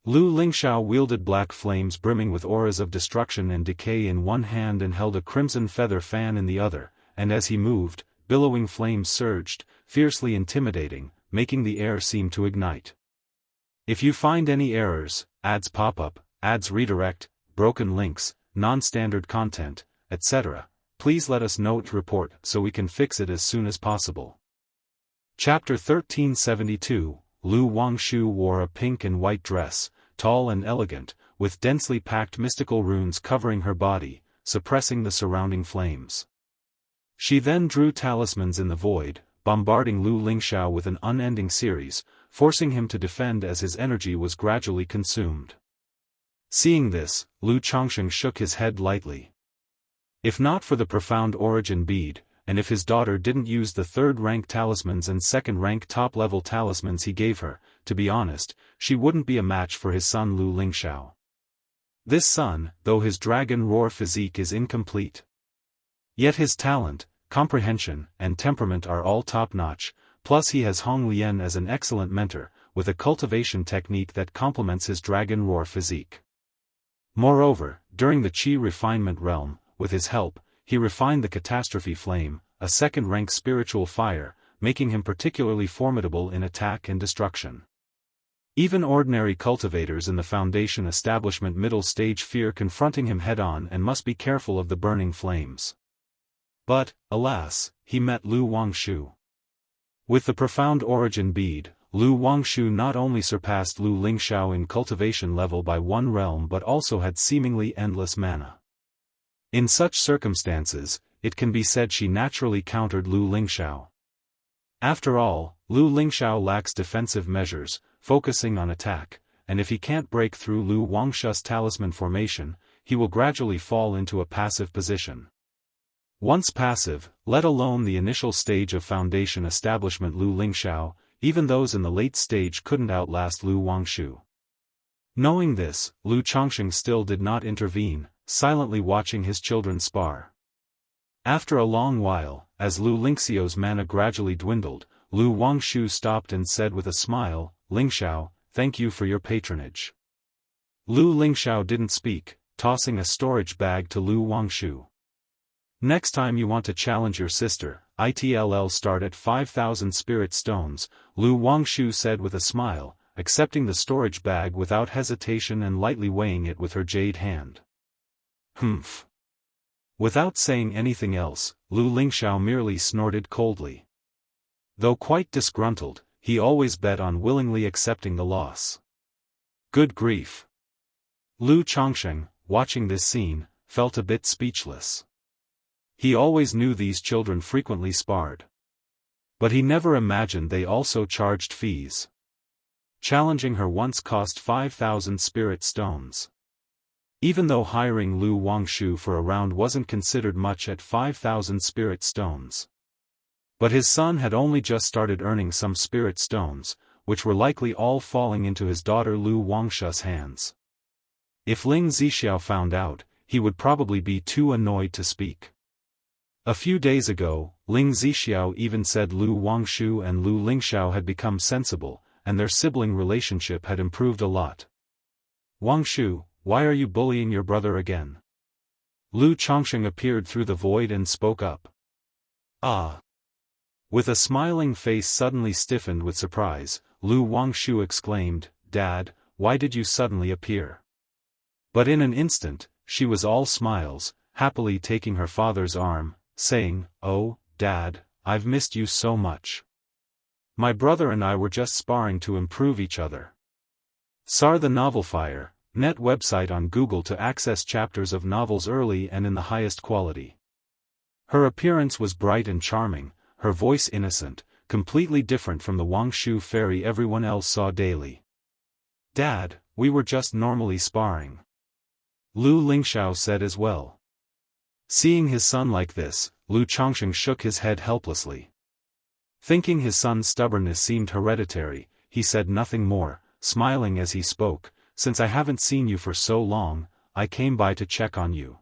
Lu Lingxiao wielded black flames brimming with auras of destruction and decay in one hand and held a crimson feather fan in the other, and as he moved, billowing flames surged, fiercely intimidating, making the air seem to ignite. If you find any errors, ads pop up, ads redirect, broken links, non-standard content, etc., please let us know to report so we can fix it as soon as possible. Chapter 1372, Lu Wangshu wore a pink and white dress, tall and elegant, with densely packed mystical runes covering her body, suppressing the surrounding flames. She then drew talismans in the void, bombarding Lu Lingxiao with an unending series, forcing him to defend as his energy was gradually consumed. Seeing this, Lu Chongsheng shook his head lightly. If not for the profound origin bead, and if his daughter didn't use the third-rank talismans and second-rank top-level talismans he gave her, to be honest, she wouldn't be a match for his son Lu Lingxiao. This son, though his dragon roar physique is incomplete. Yet his talent, comprehension, and temperament are all top-notch, plus he has Hong Lian as an excellent mentor, with a cultivation technique that complements his dragon roar physique. Moreover, during the Qi refinement realm, with his help, he refined the catastrophe flame, a second-rank spiritual fire, making him particularly formidable in attack and destruction. Even ordinary cultivators in the Foundation establishment middle stage fear confronting him head-on and must be careful of the burning flames. But, alas, he met Lu Wangshu. With the profound origin bead, Lu Wangshu not only surpassed Lu Lingxiao in cultivation level by one realm but also had seemingly endless mana. In such circumstances, it can be said she naturally countered Lu Lingxiao. After all, Lu Lingxiao lacks defensive measures, focusing on attack, and if he can't break through Lu Wangshu's talisman formation, he will gradually fall into a passive position. Once passive, let alone the initial stage of Foundation establishment Lu Lingxiao, even those in the late stage couldn't outlast Lu Wangshu. Knowing this, Lu Chongsheng still did not intervene, silently watching his children spar. After a long while, as Lu Lingxiao's mana gradually dwindled, Lu Wangshu stopped and said with a smile, "Lingxiao, thank you for your patronage." Lu Lingxiao didn't speak, tossing a storage bag to Lu Wangshu. "Next time you want to challenge your sister, ITLL start at 5,000 spirit stones," Lu Wangshu said with a smile, accepting the storage bag without hesitation and lightly weighing it with her jade hand. "Humph." Without saying anything else, Lu Lingxiao merely snorted coldly. Though quite disgruntled, he always bet on willingly accepting the loss. Good grief. Lu Chongsheng, watching this scene, felt a bit speechless. He always knew these children frequently sparred. But he never imagined they also charged fees. Challenging her once cost 5,000 spirit stones. Even though hiring Lu Wangshu for a round wasn't considered much at 5,000 spirit stones. But his son had only just started earning some spirit stones, which were likely all falling into his daughter Lu Wangshu's hands. If Ling Zixiao found out, he would probably be too annoyed to speak. A few days ago, Ling Zixiao even said Lu Wangshu and Lu Lingxiao had become sensible, and their sibling relationship had improved a lot. "Wangshu, why are you bullying your brother again?" Lu Chongsheng appeared through the void and spoke up. "Ah." With a smiling face suddenly stiffened with surprise, Lu Wangshu exclaimed, "Dad, why did you suddenly appear?" But in an instant, she was all smiles, happily taking her father's arm, saying, "Oh, Dad, I've missed you so much. My brother and I were just sparring to improve each other." SAR the Novel Fire, net website on Google to access chapters of novels early and in the highest quality. Her appearance was bright and charming, her voice innocent, completely different from the Wangshu fairy everyone else saw daily. "Dad, we were just normally sparring," Lu Lingxiao said as well. Seeing his son like this, Lu Chongsheng shook his head helplessly. Thinking his son's stubbornness seemed hereditary, he said nothing more, smiling as he spoke, "Since I haven't seen you for so long, I came by to check on you.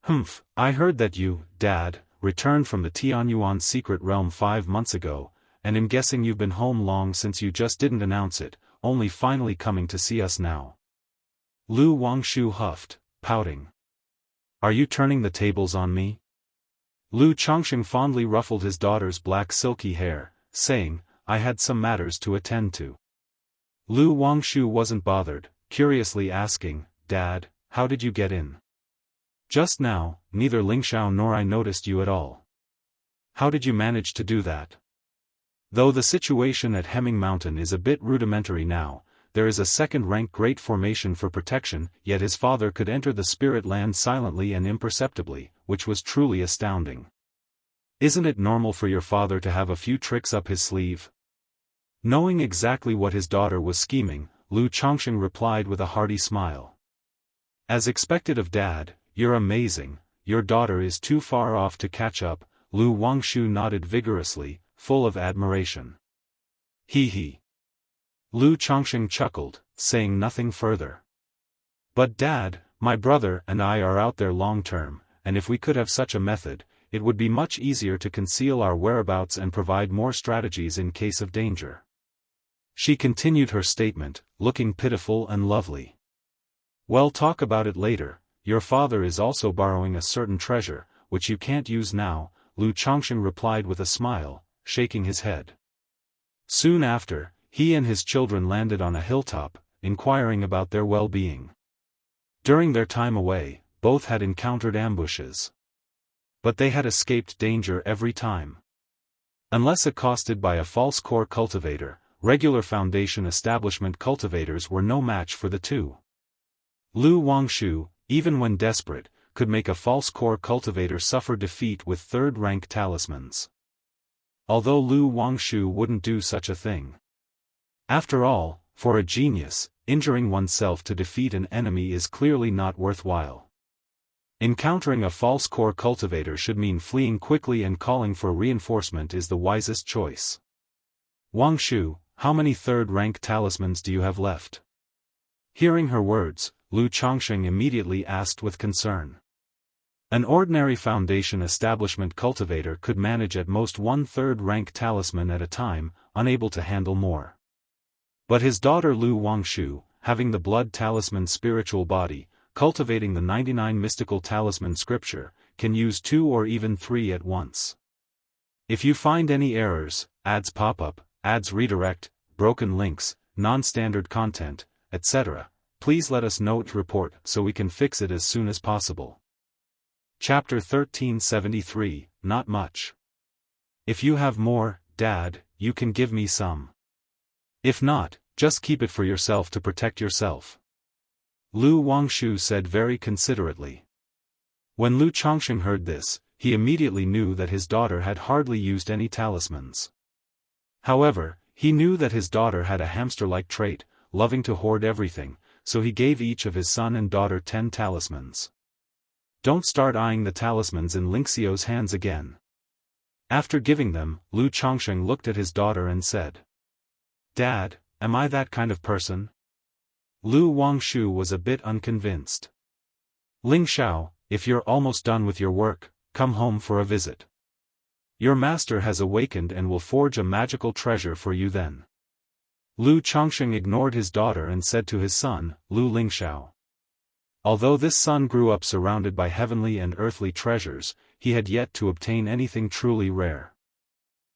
Humph, I heard that you, Dad, returned from the Tianyuan secret realm 5 months ago, and I'm guessing you've been home long since you just didn't announce it, only finally coming to see us now. Lu Wangshu huffed, pouting. Are you turning the tables on me? Lu Chongqing fondly ruffled his daughter's black silky hair, saying, I had some matters to attend to. Lu Wangshu wasn't bothered, curiously asking, Dad, how did you get in? Just now, neither Lingxiao nor I noticed you at all. How did you manage to do that? Though the situation at Hemming Mountain is a bit rudimentary now, there is a second-rank great formation for protection, yet his father could enter the spirit land silently and imperceptibly, which was truly astounding. Isn't it normal for your father to have a few tricks up his sleeve? Knowing exactly what his daughter was scheming, Lu Chongqing replied with a hearty smile. As expected of Dad, you're amazing, your daughter is too far off to catch up. Lu Wangshu nodded vigorously, full of admiration. Hee hee. Lu Chongqing chuckled, saying nothing further. But Dad, my brother and I are out there long-term, and if we could have such a method, it would be much easier to conceal our whereabouts and provide more strategies in case of danger. She continued her statement, looking pitiful and lovely. Well, talk about it later. Your father is also borrowing a certain treasure, which you can't use now, Lu Chongqing replied with a smile, shaking his head. Soon after, he and his children landed on a hilltop, inquiring about their well-being. During their time away, both had encountered ambushes. But they had escaped danger every time. Unless accosted by a false core cultivator, regular Foundation establishment cultivators were no match for the two. Lu Wangshu, even when desperate, could make a false core cultivator suffer defeat with third-rank talismans. Although Lu Wangshu wouldn't do such a thing. After all, for a genius, injuring oneself to defeat an enemy is clearly not worthwhile. Encountering a false core cultivator should mean fleeing quickly, and calling for reinforcement is the wisest choice. Wangshu, how many third-rank talismans do you have left? Hearing her words, Lu Chongqing immediately asked with concern. An ordinary Foundation establishment cultivator could manage at most 1/3 rank talisman at a time, unable to handle more. But his daughter Lu Wangshu, having the blood talisman spiritual body, cultivating the 99 mystical talisman scripture, can use 2 or even 3 at once. If you find any errors, ads pop up, ads redirect, broken links, non-standard content, etc., please let us know to report so we can fix it as soon as possible. Chapter 1373, Not Much. If you have more, Dad, you can give me some. If not, just keep it for yourself to protect yourself. Lu Wangshu said very considerately. When Lu Chongqing heard this, he immediately knew that his daughter had hardly used any talismans. However, he knew that his daughter had a hamster-like trait, loving to hoard everything, so he gave each of his son and daughter 10 talismans. Don't start eyeing the talismans in Lingxiao's hands again. After giving them, Lu Chongqing looked at his daughter and said, Dad, am I that kind of person? Lu Wangshu was a bit unconvinced. Lingxiao, if you're almost done with your work, come home for a visit. Your master has awakened and will forge a magical treasure for you then. Lu Chongqing ignored his daughter and said to his son, Lu Lingxiao. Although this son grew up surrounded by heavenly and earthly treasures, he had yet to obtain anything truly rare.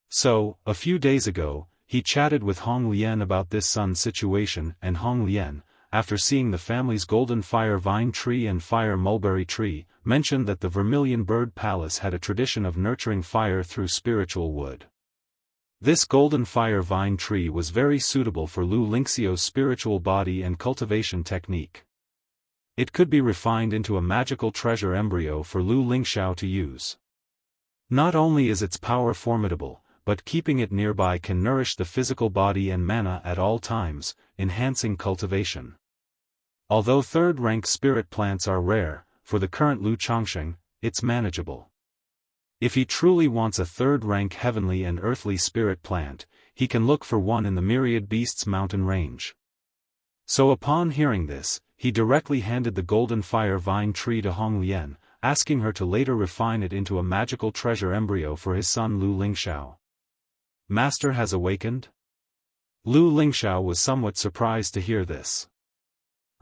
So, a few days ago, he chatted with Hong Lian about this son's situation, and Hong Lian, after seeing the family's golden fire vine tree and fire mulberry tree, mentioned that the Vermilion Bird Palace had a tradition of nurturing fire through spiritual wood. This golden fire vine tree was very suitable for Lu Lingxiao's spiritual body and cultivation technique. It could be refined into a magical treasure embryo for Lu Lingxiao to use. Not only is its power formidable, but keeping it nearby can nourish the physical body and mana at all times, enhancing cultivation. Although third-rank spirit plants are rare, for the current Lu Chongqing, it's manageable. If he truly wants a third-rank heavenly and earthly spirit plant, he can look for one in the Myriad Beasts mountain range. So upon hearing this, he directly handed the golden fire vine tree to Hong Lian, asking her to later refine it into a magical treasure embryo for his son Lu Lingxiao. Master has awakened? Lu Lingxiao was somewhat surprised to hear this.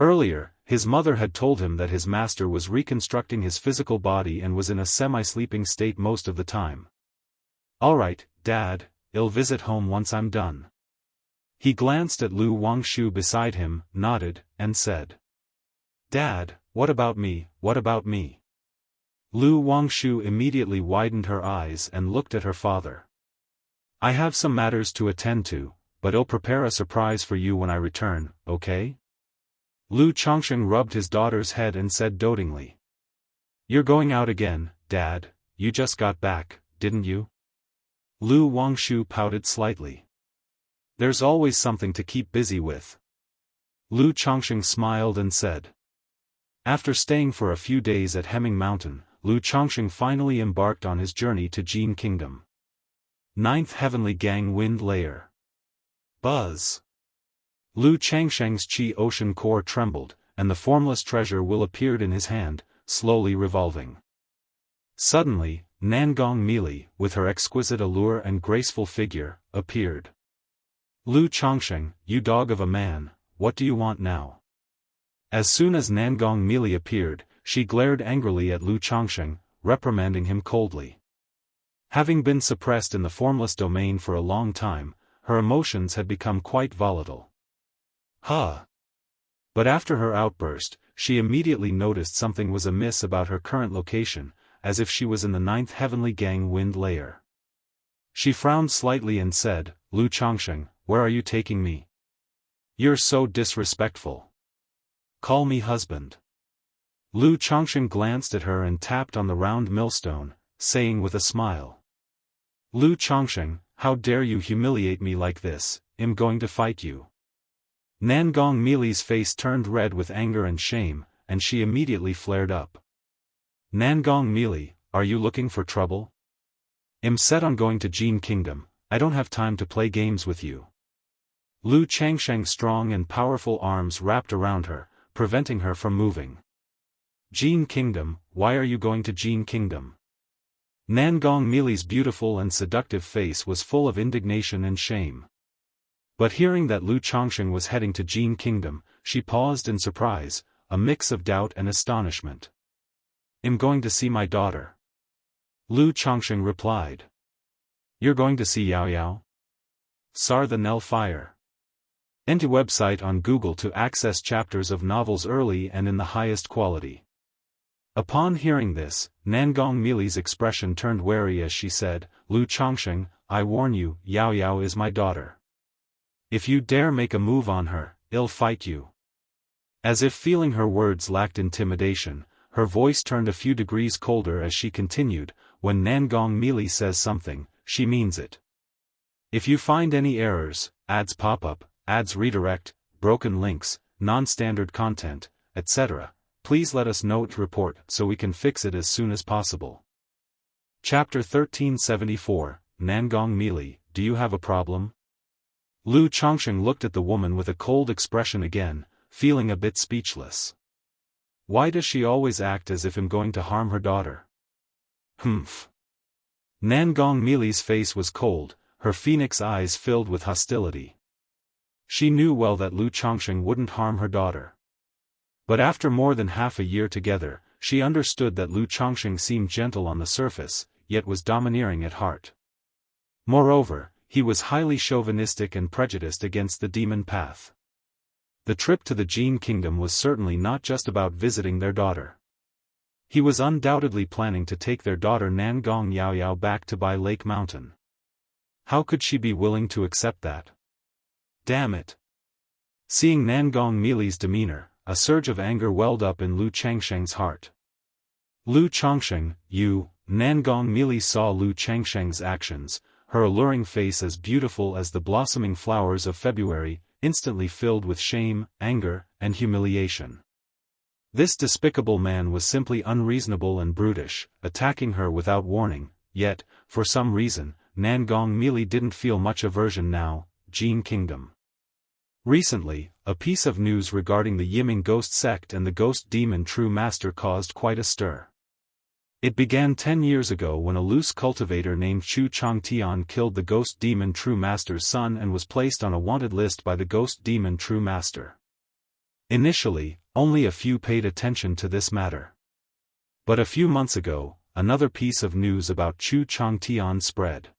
Earlier, his mother had told him that his master was reconstructing his physical body and was in a semi-sleeping state most of the time. Alright, Dad, I'll visit home once I'm done. He glanced at Lu Wangshu beside him, nodded, and said. Dad, what about me, what about me? Lu Wangshu immediately widened her eyes and looked at her father. I have some matters to attend to, but I'll prepare a surprise for you when I return, okay? Lu Chongsheng rubbed his daughter's head and said dotingly. You're going out again, Dad, you just got back, didn't you? Lu Wangshu pouted slightly. There's always something to keep busy with. Lu Chongsheng smiled and said. After staying for a few days at Hemming Mountain, Lu Chongsheng finally embarked on his journey to Jin Kingdom. 9th Heavenly Gang Wind Layer. Buzz. Lu Changsheng's Qi Ocean core trembled, and the formless treasure will appeared in his hand, slowly revolving. Suddenly, Nangong Meili, with her exquisite allure and graceful figure, appeared. Lu Chongsheng, you dog of a man, what do you want now? As soon as Nangong Meili appeared, she glared angrily at Lu Chongsheng, reprimanding him coldly. Having been suppressed in the formless domain for a long time, her emotions had become quite volatile. But after her outburst, she immediately noticed something was amiss about her current location, as if she was in the 9th Heavenly Gang Wind Layer. She frowned slightly and said, Lu Chongsheng, where are you taking me? You're so disrespectful. Call me husband. Lu Chongsheng glanced at her and tapped on the round millstone, saying with a smile. Lu Chongsheng, how dare you humiliate me like this, I'm going to fight you. Nangong Meili's face turned red with anger and shame, and she immediately flared up. Nangong Meili, are you looking for trouble? I'm set on going to Jin Kingdom, I don't have time to play games with you. Lu Changsheng's strong and powerful arms wrapped around her, preventing her from moving. Jin Kingdom, why are you going to Jin Kingdom? Nangong Meili's beautiful and seductive face was full of indignation and shame. But hearing that Lu Chongsheng was heading to Jin Kingdom, she paused in surprise, a mix of doubt and astonishment. I'm going to see my daughter. Lu Chongsheng replied. You're going to see Yao Yao? Sar the Nell Fire. Enter website on Google to access chapters of novels early and in the highest quality. Upon hearing this, Nangong Meili's expression turned wary as she said, Lu Chongsheng, I warn you, Yao Yao is my daughter. If you dare make a move on her, I'll fight you. As if feeling her words lacked intimidation, her voice turned a few degrees colder as she continued, when Nangong Meili says something, she means it. If you find any errors, ads pop up, ads redirect, broken links, non-standard content, etc., please let us know to report so we can fix it as soon as possible. Chapter 1374, Nangong Meili, do you have a problem? Lu Chongsheng looked at the woman with a cold expression again, feeling a bit speechless. Why does she always act as if I'm going to harm her daughter? Humph. Nangong Meili's face was cold, her phoenix eyes filled with hostility. She knew well that Lu Chongsheng wouldn't harm her daughter. But after more than half a year together, she understood that Lu Chongsheng seemed gentle on the surface, yet was domineering at heart. Moreover, he was highly chauvinistic and prejudiced against the demon path. The trip to the Jin Kingdom was certainly not just about visiting their daughter. He was undoubtedly planning to take their daughter Nangong Yao Yao back to Bai Lake Mountain. How could she be willing to accept that? Damn it! Seeing Nangong Meili's demeanor, a surge of anger welled up in Lu Changsheng's heart. Lu Chongsheng, you, Nangong Meili saw Lu Changsheng's actions, her alluring face as beautiful as the blossoming flowers of February, instantly filled with shame, anger, and humiliation. This despicable man was simply unreasonable and brutish, attacking her without warning, yet, for some reason, Nangong Meili didn't feel much aversion now. Jin Kingdom. Recently, a piece of news regarding the Yiming ghost sect and the ghost demon true master caused quite a stir. It began 10 years ago when a loose cultivator named Chu Changtian killed the ghost demon true master's son and was placed on a wanted list by the ghost demon true master. Initially, only a few paid attention to this matter. But a few months ago, another piece of news about Chu Changtian spread.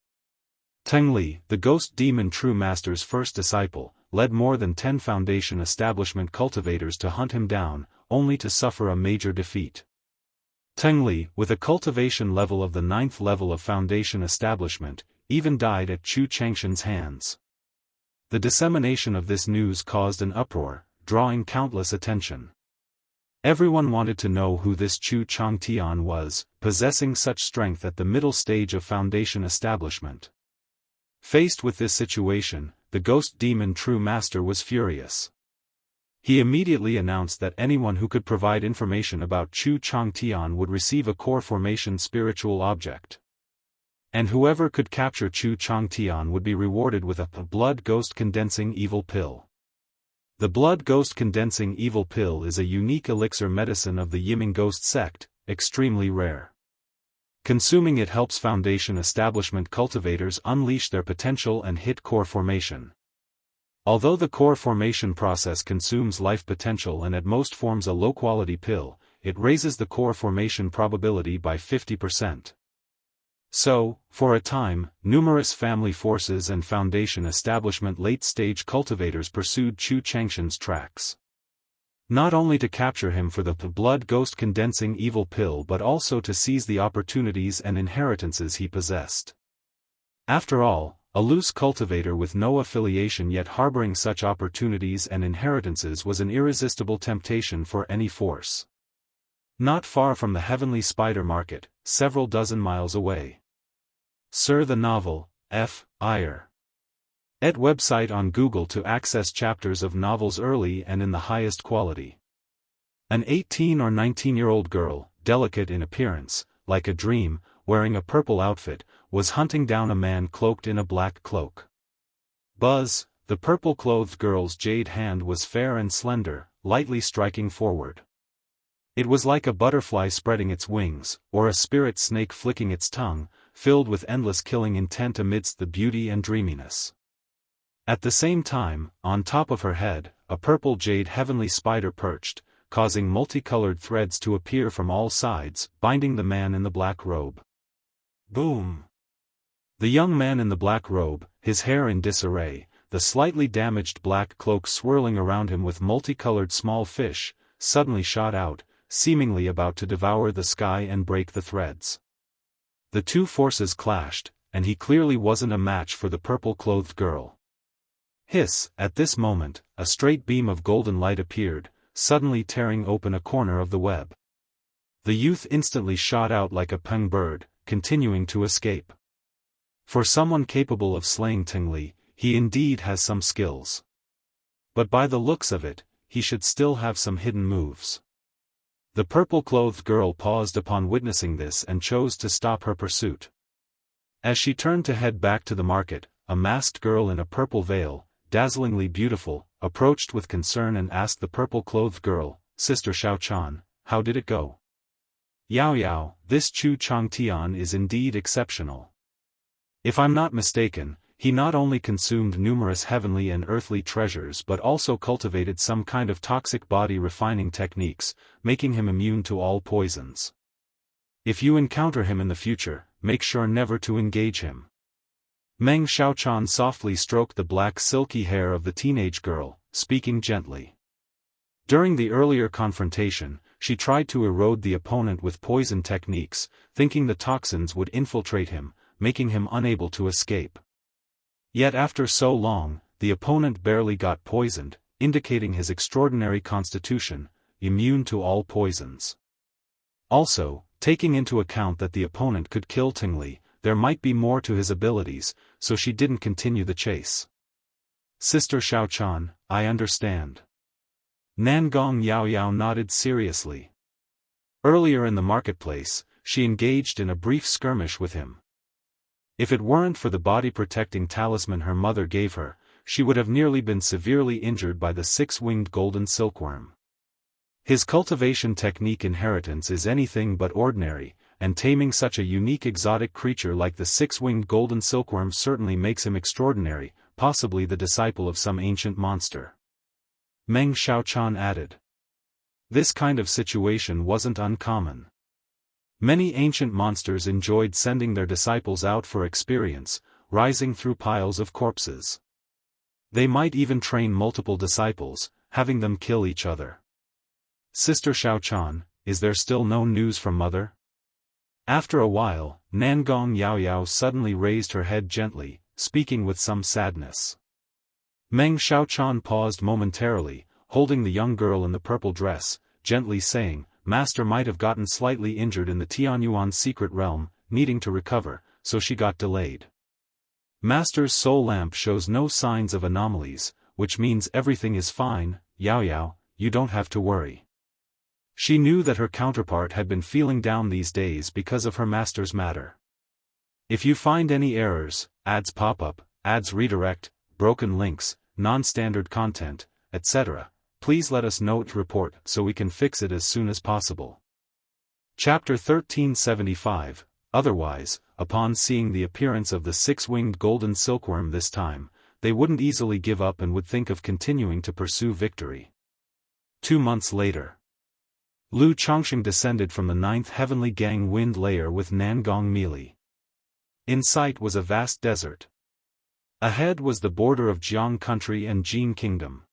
Teng Li, the ghost demon true master's first disciple, led more than 10 Foundation establishment cultivators to hunt him down, only to suffer a major defeat. Teng Li, with a cultivation level of the 9th level of Foundation establishment, even died at Chu Changshan's hands. The dissemination of this news caused an uproar, drawing countless attention. Everyone wanted to know who this Chu Changtian was, possessing such strength at the middle stage of Foundation establishment. Faced with this situation, the ghost demon true master was furious. He immediately announced that anyone who could provide information about Chu Changtian would receive a core formation spiritual object. And whoever could capture Chu Changtian would be rewarded with a blood ghost condensing evil pill. The blood ghost condensing evil pill is a unique elixir medicine of the Yiming ghost sect, extremely rare. Consuming it helps Foundation establishment cultivators unleash their potential and hit core formation. Although the core formation process consumes life potential and at most forms a low-quality pill, it raises the core formation probability by 50%. So, for a time, numerous family forces and Foundation establishment late-stage cultivators pursued Chu Changshan's tracks. Not only to capture him for the blood ghost condensing evil pill but also to seize the opportunities and inheritances he possessed. After all, a loose cultivator with no affiliation yet harboring such opportunities and inheritances was an irresistible temptation for any force. Not far from the Heavenly Spider Market, several dozen miles away. Sir, the novel, F. Iyer. Et website on Google to access chapters of novels early and in the highest quality. An 18 or 19-year-old girl, delicate in appearance, like a dream, wearing a purple outfit, was hunting down a man cloaked in a black cloak. Buzz, the purple-clothed girl's jade hand was fair and slender, lightly striking forward. It was like a butterfly spreading its wings, or a spirit snake flicking its tongue, filled with endless killing intent amidst the beauty and dreaminess. At the same time, on top of her head, a purple jade heavenly spider perched, causing multicolored threads to appear from all sides, binding the man in the black robe. Boom! The young man in the black robe, his hair in disarray, the slightly damaged black cloak swirling around him with multicolored small fish, suddenly shot out, seemingly about to devour the sky and break the threads. The two forces clashed, and he clearly wasn't a match for the purple-clothed girl. Hiss! At this moment, a straight beam of golden light appeared, suddenly tearing open a corner of the web. The youth instantly shot out like a peng bird, continuing to escape. For someone capable of slaying Teng Li, he indeed has some skills. But by the looks of it, he should still have some hidden moves. The purple-clothed girl paused upon witnessing this and chose to stop her pursuit. As she turned to head back to the market, a masked girl in a purple veil, dazzlingly beautiful, approached with concern and asked the purple-clothed girl, "Sister Xiaochan, how did it go?" "Yao Yao, this Chu Changtian is indeed exceptional. If I'm not mistaken, he not only consumed numerous heavenly and earthly treasures but also cultivated some kind of toxic body refining techniques, making him immune to all poisons. If you encounter him in the future, make sure never to engage him." Meng Xiaochan softly stroked the black silky hair of the teenage girl, speaking gently. During the earlier confrontation, she tried to erode the opponent with poison techniques, thinking the toxins would infiltrate him, making him unable to escape. Yet after so long, the opponent barely got poisoned, indicating his extraordinary constitution, immune to all poisons. Also, taking into account that the opponent could kill Teng Li, there might be more to his abilities, so she didn't continue the chase. "Sister Xiaochan, I understand." Nangong Yao Yao nodded seriously. Earlier in the marketplace, she engaged in a brief skirmish with him. If it weren't for the body-protecting talisman her mother gave her, she would have nearly been severely injured by the six-winged golden silkworm. His cultivation technique inheritance is anything but ordinary, and taming such a unique exotic creature like the six-winged golden silkworm certainly makes him extraordinary, possibly the disciple of some ancient monster. Meng Xiaochan added. This kind of situation wasn't uncommon. Many ancient monsters enjoyed sending their disciples out for experience, rising through piles of corpses. They might even train multiple disciples, having them kill each other. Sister Xiaochan, is there still no news from Mother? After a while, Nangong Yaoyao suddenly raised her head gently, speaking with some sadness. Meng Xiaochan paused momentarily, holding the young girl in the purple dress, gently saying, Master might have gotten slightly injured in the Tianyuan secret realm, needing to recover, so she got delayed. Master's soul lamp shows no signs of anomalies, which means everything is fine. Yaoyao, you don't have to worry. She knew that her counterpart had been feeling down these days because of her master's matter. If you find any errors, ads pop up, ads redirect, broken links, non-standard content, etc., please let us know to report so we can fix it as soon as possible. Chapter 1375. Otherwise, upon seeing the appearance of the six-winged golden silkworm this time, they wouldn't easily give up and would think of continuing to pursue victory. 2 months later. Lu Chongsheng descended from the 9th heavenly gang wind layer with Nangong Meili. In sight was a vast desert. Ahead was the border of Jiang country and Jin kingdom.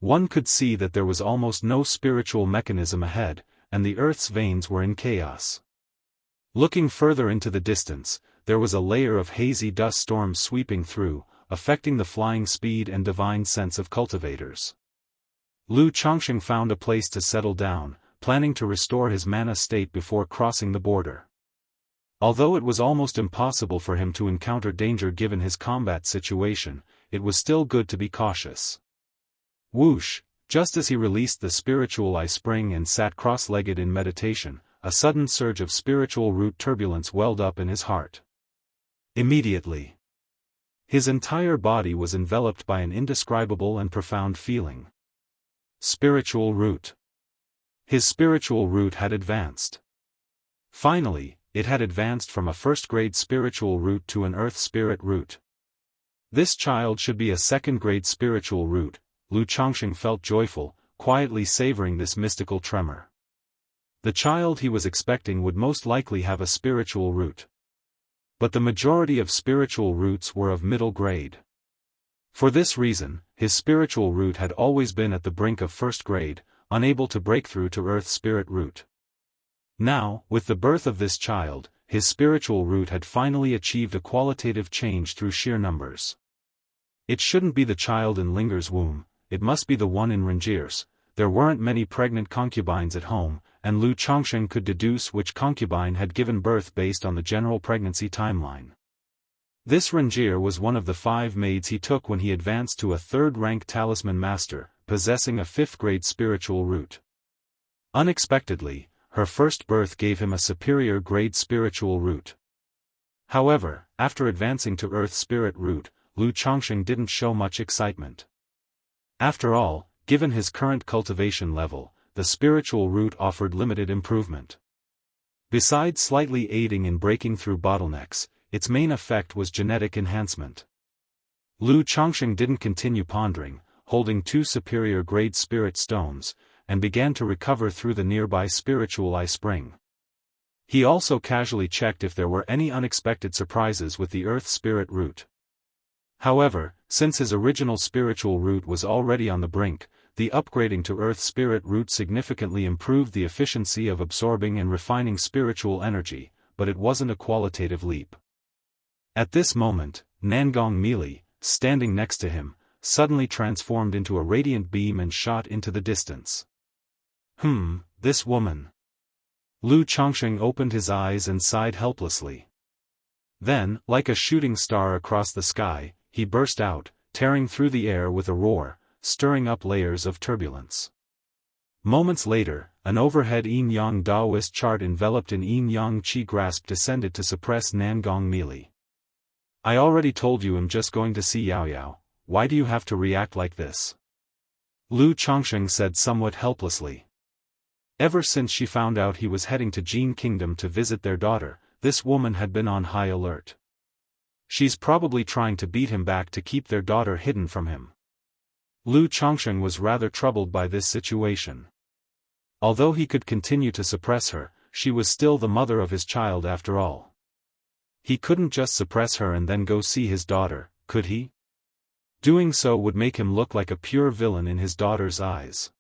One could see that there was almost no spiritual mechanism ahead, and the earth's veins were in chaos. Looking further into the distance, there was a layer of hazy dust storms sweeping through, affecting the flying speed and divine sense of cultivators. Lu Chongsheng found a place to settle down, planning to restore his mana state before crossing the border. Although it was almost impossible for him to encounter danger given his combat situation, it was still good to be cautious. Whoosh, just as he released the spiritual eye spring and sat cross-legged in meditation, a sudden surge of spiritual root turbulence welled up in his heart. Immediately, his entire body was enveloped by an indescribable and profound feeling. Spiritual root. His spiritual root had advanced. Finally, it had advanced from a first-grade spiritual root to an earth spirit root. This child should be a second-grade spiritual root. Lu Chongsheng felt joyful, quietly savoring this mystical tremor. The child he was expecting would most likely have a spiritual root. But the majority of spiritual roots were of middle grade. For this reason, his spiritual root had always been at the brink of first grade, unable to break through to earth spirit root. Now, with the birth of this child, his spiritual root had finally achieved a qualitative change through sheer numbers. It shouldn't be the child in Linger's womb, it must be the one in Rangier's. There weren't many pregnant concubines at home, and Lu Chongsheng could deduce which concubine had given birth based on the general pregnancy timeline. This Rangier was one of the 5 maids he took when he advanced to a 3rd-rank talisman master, possessing a 5th-grade spiritual root. Unexpectedly, her first birth gave him a superior grade spiritual root. However, after advancing to earth spirit root, Lu Chongsheng didn't show much excitement. After all, given his current cultivation level, the spiritual root offered limited improvement. Besides slightly aiding in breaking through bottlenecks, its main effect was genetic enhancement. Lu Chongsheng didn't continue pondering, holding 2 superior grade spirit stones, and began to recover through the nearby spiritual eye spring. He also casually checked if there were any unexpected surprises with the earth spirit root. However, since his original spiritual root was already on the brink, the upgrading to earth spirit root significantly improved the efficiency of absorbing and refining spiritual energy, but it wasn't a qualitative leap. At this moment, Nangong Meili, standing next to him, suddenly transformed into a radiant beam and shot into the distance. This woman. Lu Chongsheng opened his eyes and sighed helplessly. Then, like a shooting star across the sky, he burst out, tearing through the air with a roar, stirring up layers of turbulence. Moments later, an overhead yin-yang Daoist chart enveloped in yin-yang qi grasp descended to suppress Nangong Meili. I already told you I'm just going to see Yao Yao. why do you have to react like this? Lu Chongsheng said somewhat helplessly. Ever since she found out he was heading to Jin Kingdom to visit their daughter, this woman had been on high alert. She's probably trying to beat him back to keep their daughter hidden from him. Lu Chongsheng was rather troubled by this situation. Although he could continue to suppress her, she was still the mother of his child after all. He couldn't just suppress her and then go see his daughter, could he? Doing so would make him look like a pure villain in his daughter's eyes.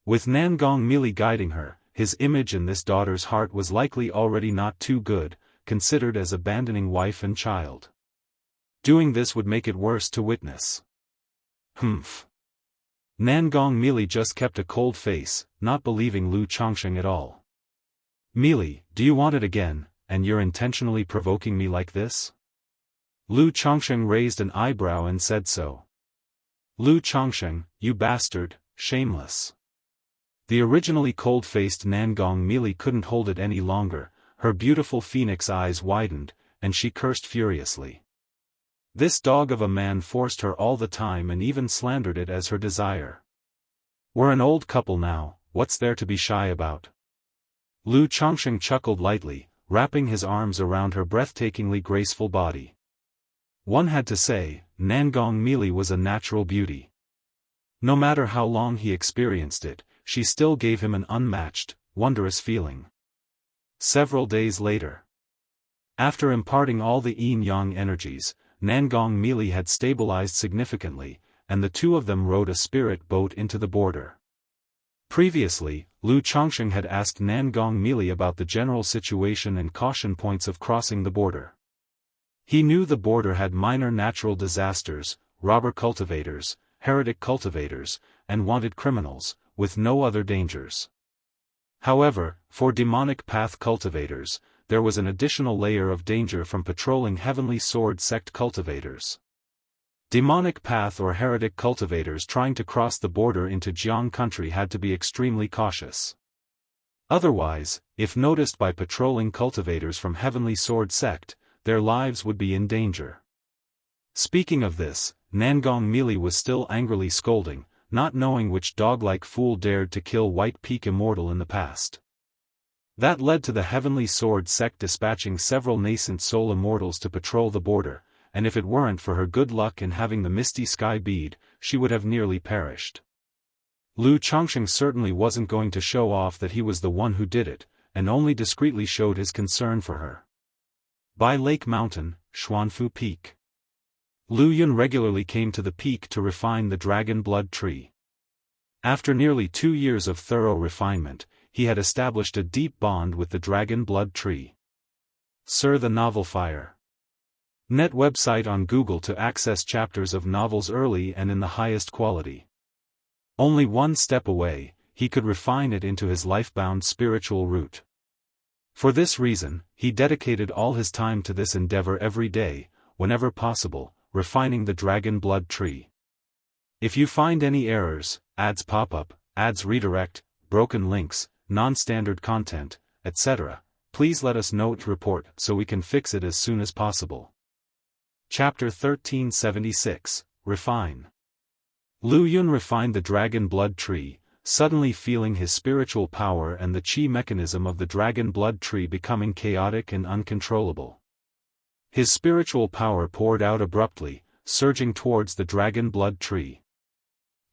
With Nangong Mili guiding her, his image in this daughter's heart was likely already not too good, considered as abandoning wife and child. Doing this would make it worse to witness. Humph. Nangong Mili just kept a cold face, not believing Lu Chongsheng at all. Mili, do you want it again, and you're intentionally provoking me like this? Lu Chongsheng raised an eyebrow and said so. Lu Chongsheng, you bastard, shameless. The originally cold-faced Nangong Mili couldn't hold it any longer, her beautiful phoenix eyes widened, and she cursed furiously. This dog of a man forced her all the time and even slandered it as her desire. We're an old couple now, what's there to be shy about? Lu Chongsheng chuckled lightly, wrapping his arms around her breathtakingly graceful body. One had to say, Nangong Mili was a natural beauty. No matter how long he experienced it, she still gave him an unmatched, wondrous feeling. Several days later, after imparting all the yin-yang energies, Nangong Mili had stabilized significantly, and the two of them rowed a spirit boat into the border. Previously, Lu Chongsheng had asked Nangong Mili about the general situation and caution points of crossing the border. He knew the border had minor natural disasters, robber cultivators, heretic cultivators, and wanted criminals, with no other dangers. However, for demonic path cultivators, there was an additional layer of danger from patrolling heavenly sword sect cultivators. Demonic path or heretic cultivators trying to cross the border into Jianghu country had to be extremely cautious. Otherwise, if noticed by patrolling cultivators from heavenly sword sect, their lives would be in danger. Speaking of this, Nangong Mili was still angrily scolding, not knowing which dog-like fool dared to kill White Peak Immortal in the past. That led to the heavenly sword sect dispatching several nascent soul immortals to patrol the border, and if it weren't for her good luck in having the misty sky bead, she would have nearly perished. Lu Chongsheng certainly wasn't going to show off that he was the one who did it, and only discreetly showed his concern for her. By Lake Mountain, Xuanfu Peak. Lu Yun regularly came to the peak to refine the dragon blood tree. After nearly 2 years of thorough refinement, he had established a deep bond with the dragon blood tree. Sir, the novel Fire. Net website on Google to access chapters of novels early and in the highest quality. Only one step away, he could refine it into his life-bound spiritual route. For this reason, he dedicated all his time to this endeavor every day, whenever possible, refining the dragon blood tree. If you find any errors, ads pop up, ads redirect, broken links, non-standard content, etc., please let us know to report so we can fix it as soon as possible. Chapter 1376, Refine. Lu Yun refined the dragon blood tree, suddenly feeling his spiritual power and the chi mechanism of the dragon blood tree becoming chaotic and uncontrollable. His spiritual power poured out abruptly, surging towards the dragon blood tree.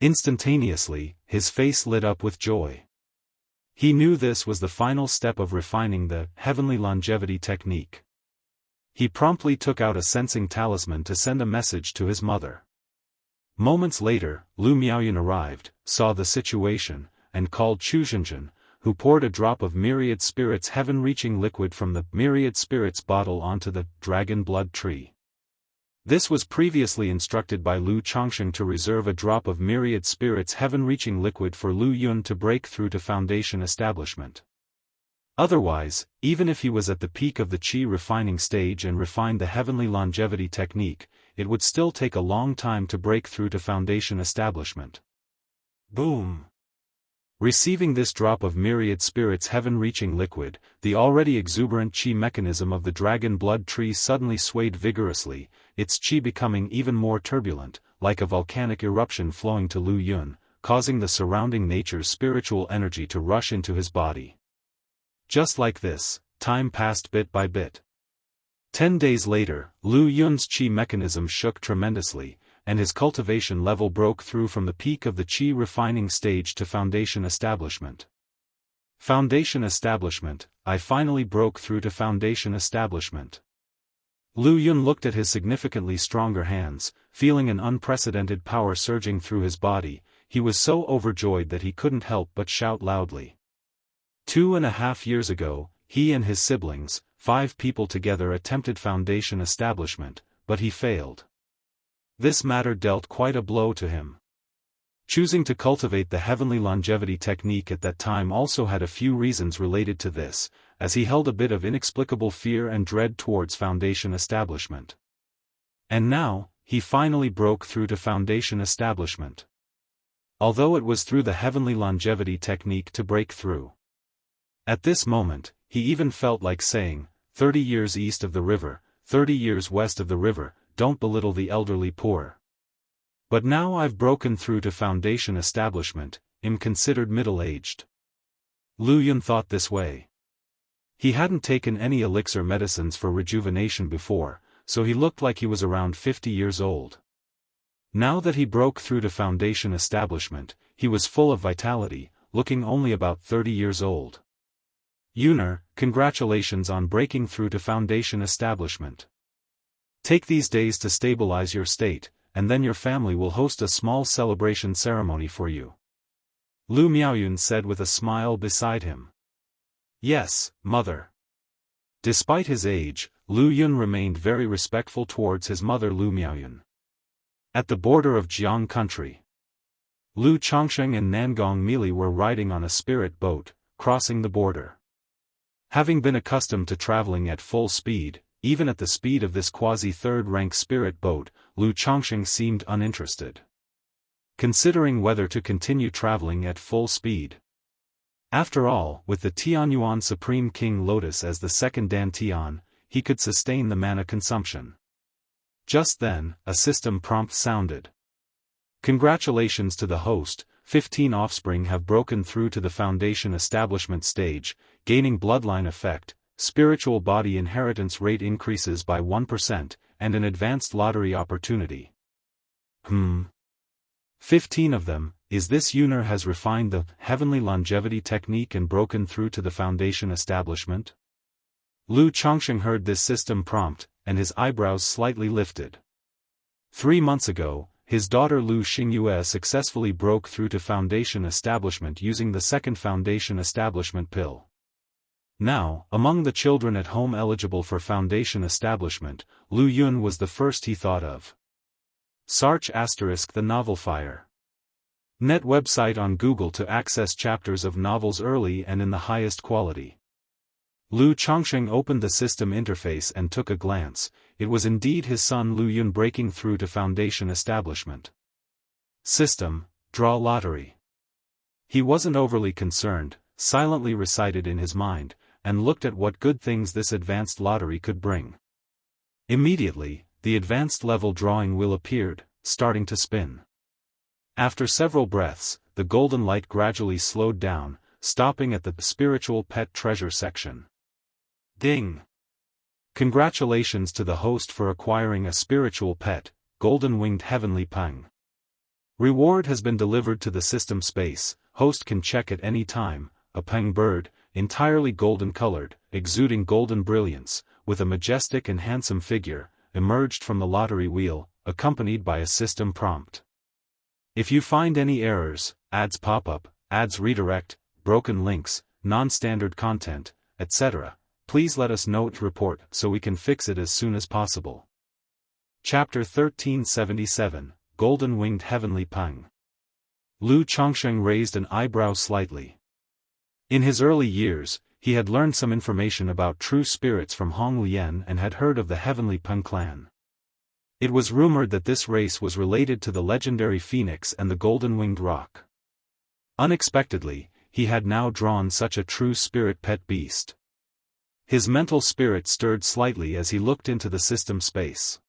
Instantaneously, his face lit up with joy. He knew this was the final step of refining the heavenly longevity technique. He promptly took out a sensing talisman to send a message to his mother. Moments later, Lu Miaoyun arrived, saw the situation, and called Chu Zhenjun, who poured a drop of myriad spirits heaven-reaching liquid from the myriad spirits bottle onto the dragon blood tree. This was previously instructed by Lu Chongsheng to reserve a drop of myriad spirits heaven-reaching liquid for Lu Yun to break through to foundation establishment. Otherwise, even if he was at the peak of the chi refining stage and refined the heavenly longevity technique, it would still take a long time to break through to foundation establishment. Boom! Receiving this drop of myriad spirits heaven-reaching liquid, the already exuberant chi mechanism of the dragon blood tree suddenly swayed vigorously, its chi becoming even more turbulent, like a volcanic eruption flowing to Lu Yun, causing the surrounding nature's spiritual energy to rush into his body. Just like this, time passed bit by bit. 10 days later, Lu Yun's qi mechanism shook tremendously, and his cultivation level broke through from the peak of the qi refining stage to foundation establishment. Foundation establishment, I finally broke through to foundation establishment. Lu Yun looked at his significantly stronger hands, feeling an unprecedented power surging through his body. He was so overjoyed that he couldn't help but shout loudly. 2.5 years ago, he and his siblings, 5 people together, attempted foundation establishment, but he failed. This matter dealt quite a blow to him. Choosing to cultivate the heavenly longevity technique at that time also had a few reasons related to this, as he held a bit of inexplicable fear and dread towards foundation establishment. And now, he finally broke through to foundation establishment. Although it was through the heavenly longevity technique to break through. At this moment, he even felt like saying, 30 years east of the river, 30 years west of the river, don't belittle the elderly poor. But now I've broken through to foundation establishment, am considered middle-aged. Lu Yun thought this way. He hadn't taken any elixir medicines for rejuvenation before, so he looked like he was around 50 years old. Now that he broke through to foundation establishment, he was full of vitality, looking only about 30 years old. Yuner, congratulations on breaking through to foundation establishment. Take these days to stabilize your state, and then your family will host a small celebration ceremony for you. Lu Miaoyun said with a smile beside him. Yes, mother. Despite his age, Lu Yun remained very respectful towards his mother Lu Miaoyun. At the border of Jianghu country, Lu Chongsheng and Nangong Mili were riding on a spirit boat, crossing the border. Having been accustomed to traveling at full speed, even at the speed of this quasi-third-rank spirit boat, Lu Chongsheng seemed uninterested. Considering whether to continue traveling at full speed. After all, with the Tianyuan Supreme King Lotus as the second Dantian, he could sustain the mana consumption. Just then, a system prompt sounded. Congratulations to the host, 15 offspring have broken through to the foundation establishment stage, gaining bloodline effect. Spiritual body inheritance rate increases by 1%, and an advanced lottery opportunity. 15 of them, is this Yuner has refined the heavenly longevity technique and broken through to the foundation establishment? Lu Chongsheng heard this system prompt, and his eyebrows slightly lifted. 3 months ago, his daughter Lu Xingyue successfully broke through to foundation establishment using the second foundation establishment pill. Now, among the children at home eligible for foundation establishment, Lu Yun was the first he thought of. Sarch * the novel Fire. Net website on Google to access chapters of novels early and in the highest quality. Lu Chongsheng opened the system interface and took a glance. It was indeed his son Lu Yun breaking through to foundation establishment. System, draw lottery. He wasn't overly concerned, silently recited in his mind, and looked at what good things this advanced lottery could bring. Immediately, the advanced level drawing wheel appeared, starting to spin. After several breaths, the golden light gradually slowed down, stopping at the spiritual pet treasure section. Ding! Congratulations to the host for acquiring a spiritual pet, golden-winged heavenly pang. Reward has been delivered to the system space. Host can check at any time. A pang bird, entirely golden-colored, exuding golden brilliance, with a majestic and handsome figure, emerged from the lottery wheel, accompanied by a system prompt. If you find any errors, ads pop up, ads redirect, broken links, non-standard content, etc., please let us know to report so we can fix it as soon as possible. Chapter 1377, Golden-Winged Heavenly Pang. Lu Chongsheng raised an eyebrow slightly. In his early years, he had learned some information about true spirits from Hong Lian and had heard of the Heavenly Peng clan. It was rumored that this race was related to the legendary Phoenix and the Golden-Winged Rock. Unexpectedly, he had now drawn such a true spirit pet beast. His mental spirit stirred slightly as he looked into the system space.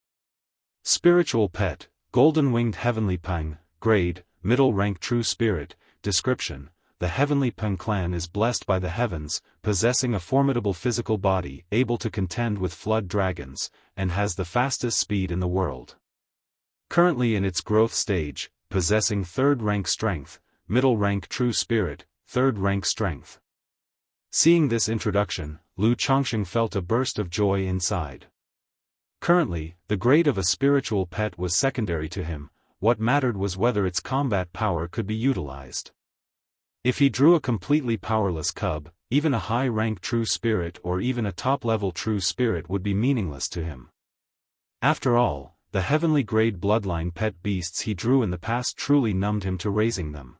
Spiritual pet, Golden-winged heavenly peng, grade, middle rank true spirit, description. The heavenly peng clan is blessed by the heavens, possessing a formidable physical body, able to contend with flood dragons, and has the fastest speed in the world. Currently in its growth stage, possessing 3rd rank strength, middle rank true spirit, 3rd rank strength. Seeing this introduction, Lu Chongqing felt a burst of joy inside. Currently, the grade of a spiritual pet was secondary to him, what mattered was whether its combat power could be utilized. If he drew a completely powerless cub, even a high-rank true spirit or even a top-level true spirit would be meaningless to him. After all, the heavenly grade bloodline pet beasts he drew in the past truly numbed him to raising them.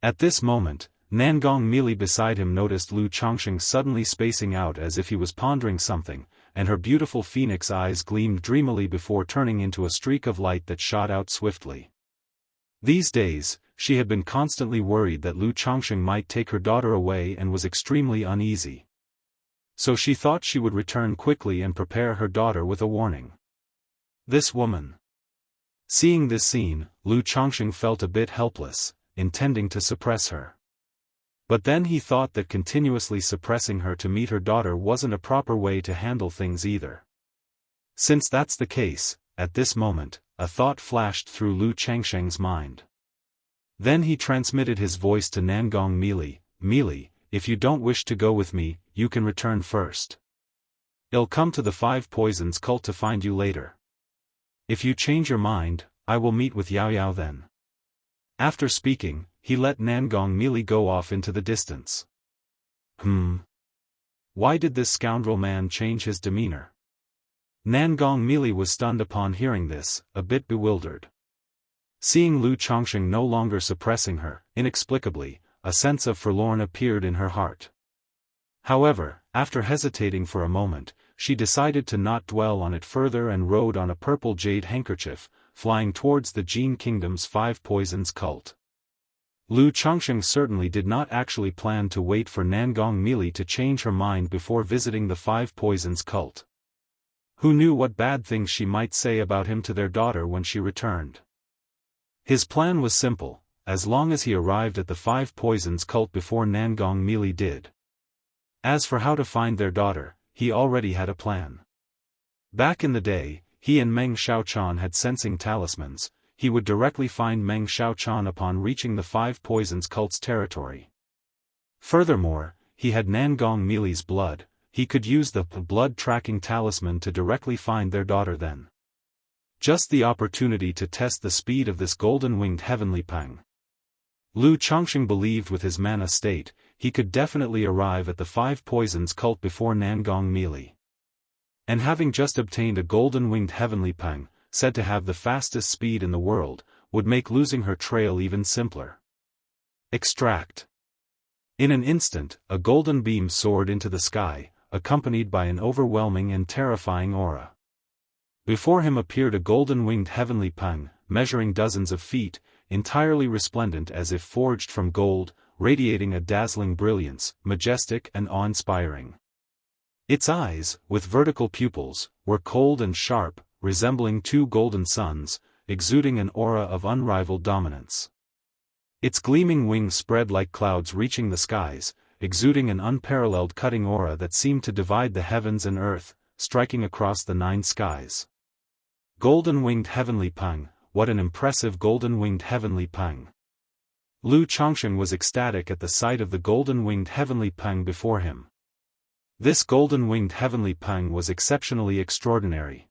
At this moment, Nangong Meili beside him noticed Lu Chongqing suddenly spacing out as if he was pondering something, and her beautiful phoenix eyes gleamed dreamily before turning into a streak of light that shot out swiftly. These days, she had been constantly worried that Lu Chongqing might take her daughter away and was extremely uneasy. So she thought she would return quickly and prepare her daughter with a warning. This woman. Seeing this scene, Lu Chongqing felt a bit helpless, intending to suppress her. But then he thought that continuously suppressing her to meet her daughter wasn't a proper way to handle things either. Since that's the case, at this moment, a thought flashed through Lu Chongqing's mind. Then he transmitted his voice to Nangong Meili, "Meili, if you don't wish to go with me, you can return first. I'll come to the 5 Poisons cult to find you later. If you change your mind, I will meet with Yao Yao then." After speaking, he let Nangong Meili go off into the distance. Why did this scoundrel man change his demeanor? Nangong Meili was stunned upon hearing this, a bit bewildered. Seeing Lu Chongqing no longer suppressing her, inexplicably, a sense of forlorn appeared in her heart. However, after hesitating for a moment, she decided to not dwell on it further and rode on a purple jade handkerchief, flying towards the Jin Kingdom's 5 Poisons cult. Lu Chongqing certainly did not actually plan to wait for Nangong Meili to change her mind before visiting the 5 Poisons cult. Who knew what bad things she might say about him to their daughter when she returned? His plan was simple, as long as he arrived at the 5 Poisons cult before Nangong Meili did. As for how to find their daughter, he already had a plan. Back in the day, he and Meng Xiaochan had sensing talismans. He would directly find Meng Xiaochan upon reaching the 5 Poisons cult's territory. Furthermore, he had Nangong Meili's blood. He could use the blood tracking talisman to directly find their daughter then. Just the opportunity to test the speed of this golden-winged heavenly peng. Lu Chongqing believed with his mana state, he could definitely arrive at the 5 Poisons cult before Nangong Meili. And having just obtained a golden-winged heavenly peng, said to have the fastest speed in the world, would make losing her trail even simpler. Extract. In an instant, a golden beam soared into the sky, accompanied by an overwhelming and terrifying aura. Before him appeared a golden-winged heavenly peng, measuring dozens of feet, entirely resplendent as if forged from gold, radiating a dazzling brilliance, majestic and awe-inspiring. Its eyes, with vertical pupils, were cold and sharp, resembling 2 golden suns, exuding an aura of unrivaled dominance. Its gleaming wings spread like clouds reaching the skies, exuding an unparalleled cutting aura that seemed to divide the heavens and earth, striking across the 9 skies. Golden-winged heavenly peng, what an impressive golden-winged heavenly peng. Lu Chongqing was ecstatic at the sight of the golden-winged heavenly peng before him. This golden-winged heavenly peng was exceptionally extraordinary.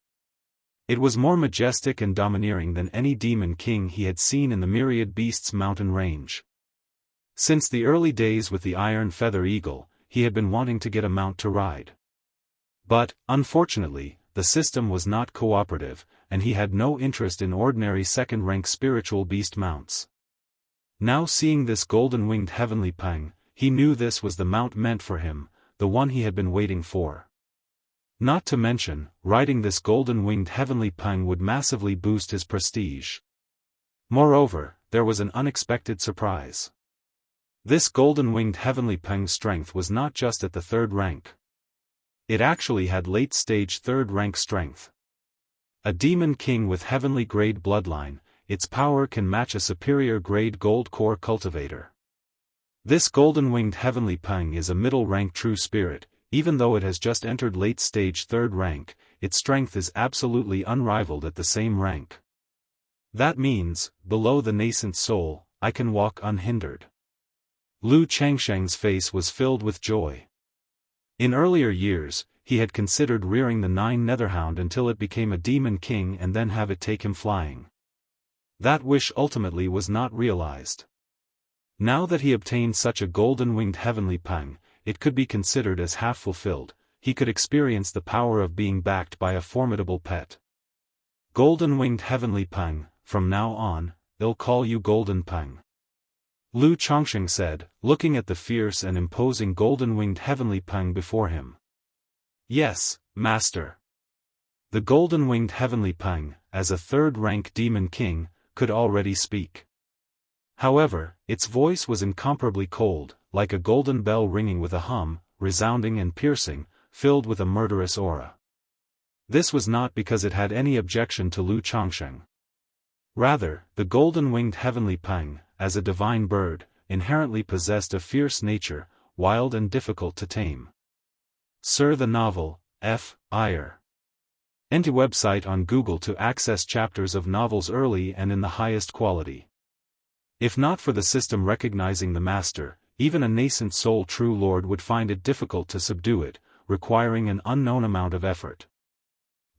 It was more majestic and domineering than any demon king he had seen in the myriad beasts mountain range. Since the early days with the iron feather eagle, he had been wanting to get a mount to ride. But, unfortunately, the system was not cooperative, and he had no interest in ordinary second-rank spiritual beast mounts. Now seeing this golden-winged heavenly peng, he knew this was the mount meant for him, the one he had been waiting for. Not to mention, riding this golden-winged heavenly peng would massively boost his prestige. Moreover, there was an unexpected surprise. This golden-winged heavenly peng's strength was not just at the 3rd rank. It actually had late-stage 3rd rank strength. A demon king with heavenly grade bloodline, its power can match a superior grade gold core cultivator. This golden-winged heavenly peng is a middle-rank true spirit. Even though it has just entered late-stage 3rd rank, its strength is absolutely unrivaled at the same rank. That means, below the nascent soul, I can walk unhindered. Lu Changsheng's face was filled with joy. In earlier years, he had considered rearing the 9 Netherhound until it became a demon king and then have it take him flying. That wish ultimately was not realized. Now that he obtained such a golden-winged heavenly peng, it could be considered as half fulfilled. He could experience the power of being backed by a formidable pet. Golden-winged heavenly peng, from now on, they'll call you Golden Peng. Lu Chongsheng said, looking at the fierce and imposing golden-winged heavenly peng before him. Yes, master. The golden-winged heavenly peng, as a 3rd-rank demon king, could already speak. However, its voice was incomparably cold, like a golden bell ringing with a hum, resounding and piercing, filled with a murderous aura. This was not because it had any objection to Lu Chongsheng. Rather, the golden-winged heavenly peng, as a divine bird, inherently possessed a fierce nature, wild and difficult to tame. Sir, the novel, F. Ire. Enter website on Google to access chapters of novels early and in the highest quality. If not for the system recognizing the master, even a nascent soul true lord would find it difficult to subdue it, requiring an unknown amount of effort.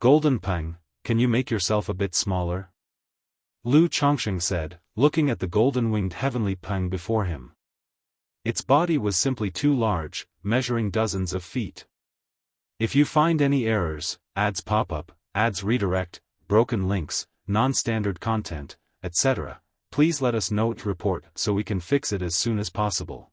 Golden Peng, can you make yourself a bit smaller? Lu Chongsheng said, looking at the golden-winged heavenly peng before him. Its body was simply too large, measuring dozens of feet. If you find any errors, ads pop up, ads redirect, broken links, non-standard content, etc., please let us know to report so we can fix it as soon as possible.